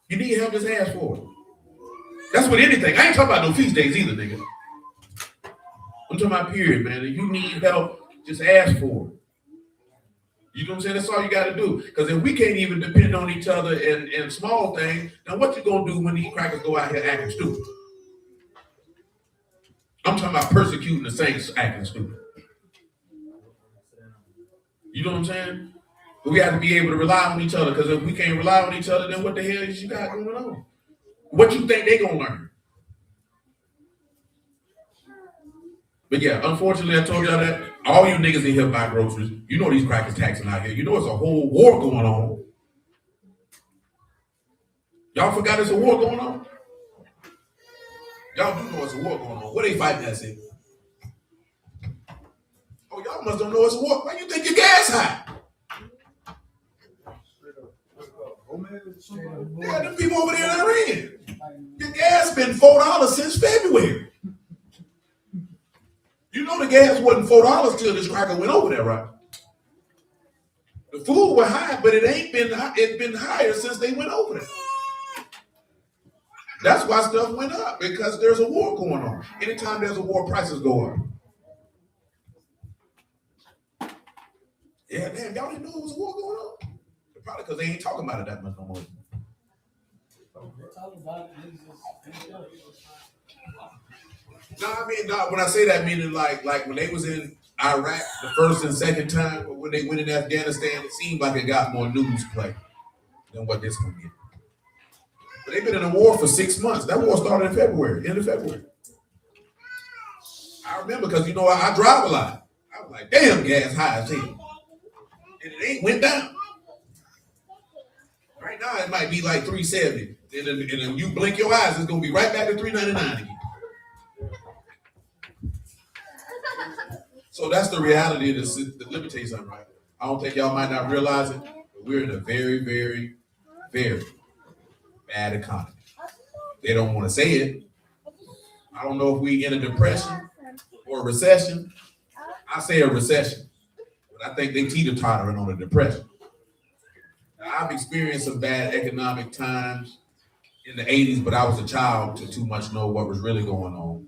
A: You need help, just ask for it. That's with anything. I ain't talking about no feast days either, nigga. I'm talking about period, man. If you need help, just ask for it. You know what I'm saying? That's all you got to do. Because if we can't even depend on each other in small things, now what you going to do when these crackers go out here acting stupid? I'm talking about persecuting the saints acting stupid. You know what I'm saying? But we have to be able to rely on each other, because if we can't rely on each other, then what the hell is you got going on? What you think they going to learn? But yeah, unfortunately, I told y'all that all you niggas in here buy groceries. You know these crackers taxing out here. You know it's a whole war going on. Y'all forgot there's a war going on? Y'all do know it's a war going on. What they fighting at, see? Oh, y'all must don't know it's a war. Why you think your gas high? They got them people over there in Iran. Your gas been $4 since February. You know the gas wasn't $4 till this cracker went over there, right? The food was high, but it ain't been high. It's been higher since they went over there. That's why stuff went up, because there's a war going on. Anytime there's a war, prices go up. Yeah, damn, y'all didn't know there was a war going on? Probably because they ain't talking about it that much no more. No, I mean, no, when I say that, meaning like when they was in Iraq the first and second time, or when they went in Afghanistan, it seemed like it got more news play than what this one get. But they've been in a war for 6 months. That war started in February, end of February. I remember because, you know, I drive a lot. I was like, damn, gas high as hell. And it ain't went down. Right now, it might be like $3.70. And then you blink your eyes, it's going to be right back to $3.99 again. So that's the reality of this. Let me tell you something, right? I don't think y'all might not realize it, but we're in a very, very, very bad economy. They don't want to say it. I don't know if we in a depression or a recession. I say a recession, but I think they teeter-tottering on a depression. Now, I've experienced some bad economic times in the 80s, but I was a child to too much know what was really going on.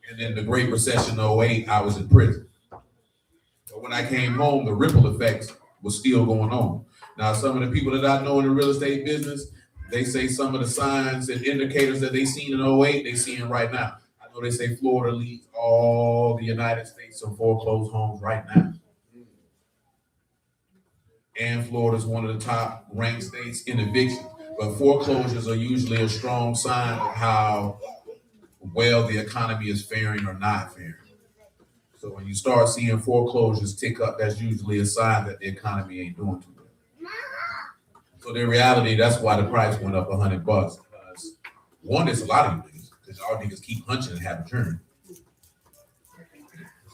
A: And then the Great Recession 08, I was in prison. But when I came home, the ripple effects was still going on. Now, some of the people that I know in the real estate business, they say some of the signs and indicators that they seen in 08, they seeing right now. I know they say Florida leads all the United States of foreclosed homes right now. And Florida is one of the top ranked states in eviction. But foreclosures are usually a strong sign of how well the economy is faring or not faring. So when you start seeing foreclosures tick up, that's usually a sign that the economy ain't doing too well. So in reality, that's why the price went up $100. Because one, it's a lot of you niggas, because y'all niggas keep hunching and have a turn.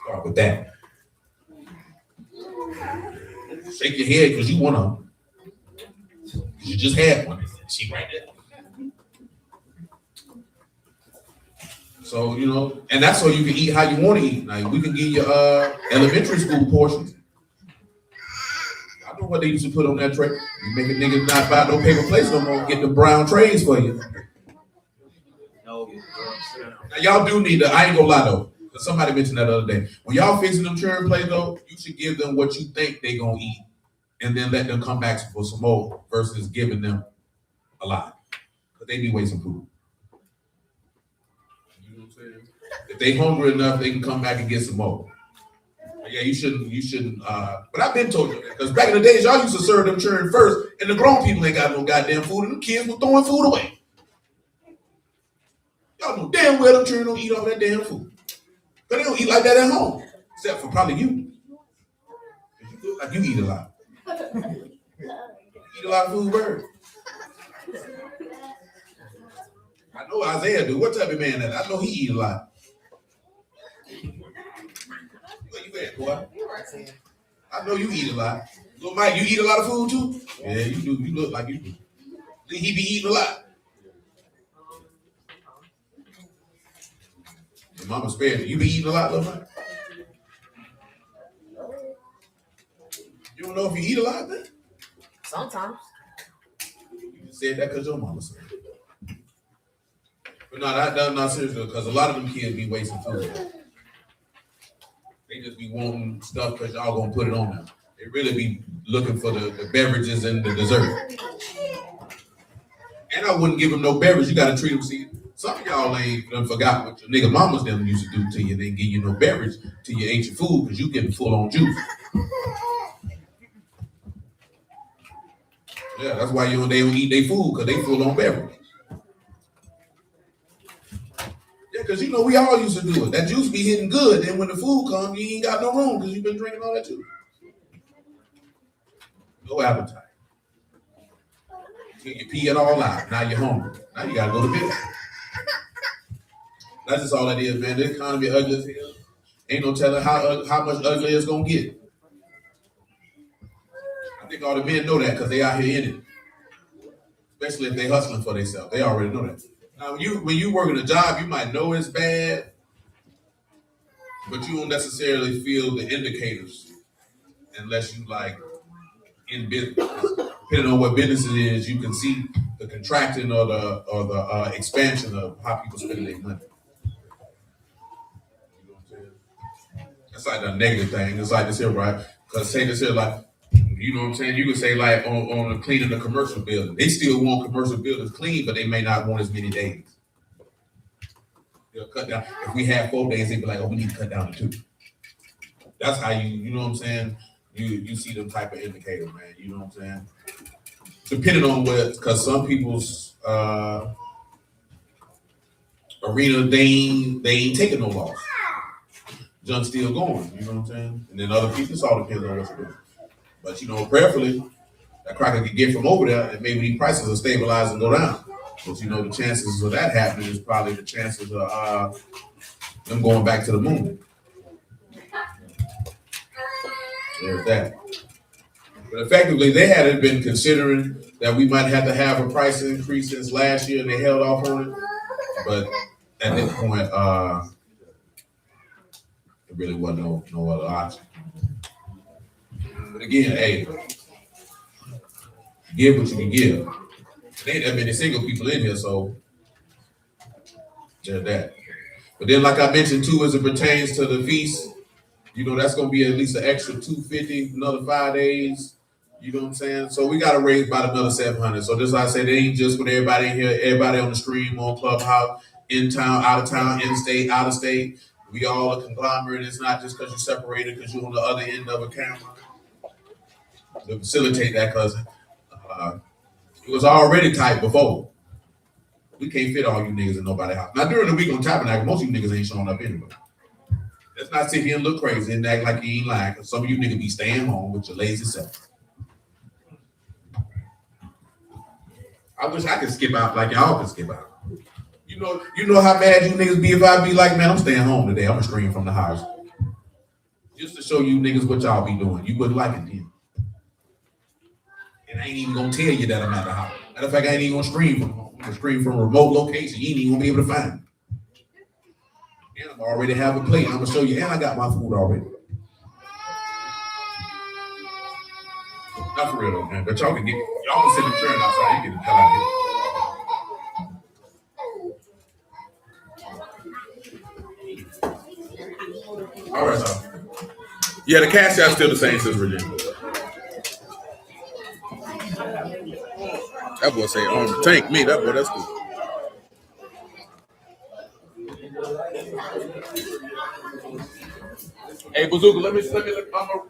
A: Start with that. Shake your head because you want them. You just had one. She right there. So, you know, and that's so you can eat how you want to eat. Like, we can give you elementary school portions. I know what they used to put on that tray. You make a nigga not buy no paper plates no more, get the brown trays for you. Now, y'all do need to, I ain't gonna lie though, because somebody mentioned that the other day. When y'all fixing them churn plates though, you should give them what you think they gonna eat and then let them come back for some more versus giving them a lot. Because they be wasting food. If they hungry enough, they can come back and get some more. But yeah, you shouldn't, but I've been told you that, because back in the days, y'all used to serve them children first, and the grown people ain't got no goddamn food, and the kids were throwing food away. Y'all know damn well them children don't eat all that damn food. But they don't eat like that at home, except for probably you. You look like you eat a lot. You eat a lot of food, bird. I know Isaiah do. What type of man that? I know he eat a lot. Where you at, boy? I know you eat a lot. Little Mike, you eat a lot of food too? Yeah, you do. You look like you do. He be eating a lot. Your mama spared you. You be eating a lot, little Mike? You don't know if you eat a lot, then?
G: Sometimes.
A: You said that because your mama said it. But no, that's not serious though, because a lot of them kids be wasting food. They just be wanting stuff because y'all gonna put it on them. They really be looking for the beverages and the dessert. And I wouldn't give them no beverage. You gotta treat them. See, some of y'all ain't done forgot what your nigga mamas them used to do to you. They give you no beverage till you ate your food because you getting full on juice. Yeah, that's why they don't eat their food, because they full on beverage. Yeah, because Because you know we all used to do it. That juice be hitting good. Then when the food comes, you ain't got no room because you've been drinking all that juice. No appetite. You pee it all out. Now you're hungry. Now you gotta go to bed. That's just all it is, man. The economy ugly as hell. Ain't no telling how much uglier it's gonna get. I think all the men know that because they out here in it. Especially if they hustling for themselves. They already know that. Now when you working a job, you might know it's bad, but you don't necessarily feel the indicators unless you like in business. Depending on what business it is, you can see the contracting or the expansion of how people spend their money. You know what I'm saying? That's like the negative thing. It's like this here, right? Because say this here, like, you know what I'm saying? You could say like on cleaning a commercial building, they still want commercial buildings clean, but they may not want as many days. They'll cut down. If we have 4 days, they'd be like, oh, we need to cut down to 2. That's how you know what I'm saying? You see them type of indicators, man. You know what I'm saying? Depending on what, because some people's arena, they ain't taking no loss. Junk's still going, you know what I'm saying? And then other people, it all depends on what you're doing. But you know, prayerfully, that cracker can get from over there and maybe these prices will stabilize and go down. But you know, the chances of that happening is probably the chances of them going back to the moon. There's that. But effectively, they hadn't been considering that we might have to have a price increase since last year, and they held off on it. But at this point, it really wasn't no other option. But again, hey, give what you can give. There ain't that many single people in here, so there's that. But then, like I mentioned too, as it pertains to the feast, you know, that's gonna be at least an extra $250, another 5 days. You know what I'm saying? So we gotta raise about another $700. So just like I said, it ain't just with everybody in here, everybody on the stream, on Clubhouse, in town, out of town, in state, out of state. We all a conglomerate. It's not just because you're separated because you're on the other end of a camera. To facilitate that, because it was already tight before. We can't fit all you niggas in nobody's house. Now during the week on Tabernacle, most of you niggas ain't showing up anyway. Let's not sit here and look crazy and act like you ain't lying, because some of you niggas be staying home with your lazy self. I wish I could skip out like y'all could skip out. You know how mad you niggas be if I be like, man, I'm staying home today. I'm gonna stream from the house. Just to show you niggas what y'all be doing. You wouldn't like it then. And I ain't even gonna tell you that I'm at the house. Matter of fact, I ain't even gonna stream from home. I'm gonna stream from a remote location. You ain't even gonna be able to find me. And I'm already have a plate. I'm gonna show you, and I got my food already. Not for real though, man. But y'all can sit in the chair outside. You get the hell out of here. All right, so yeah, the cash out's still the same since Virginia. That boy say, tank me. That boy, that's cool. Hey, Bazooka, let me.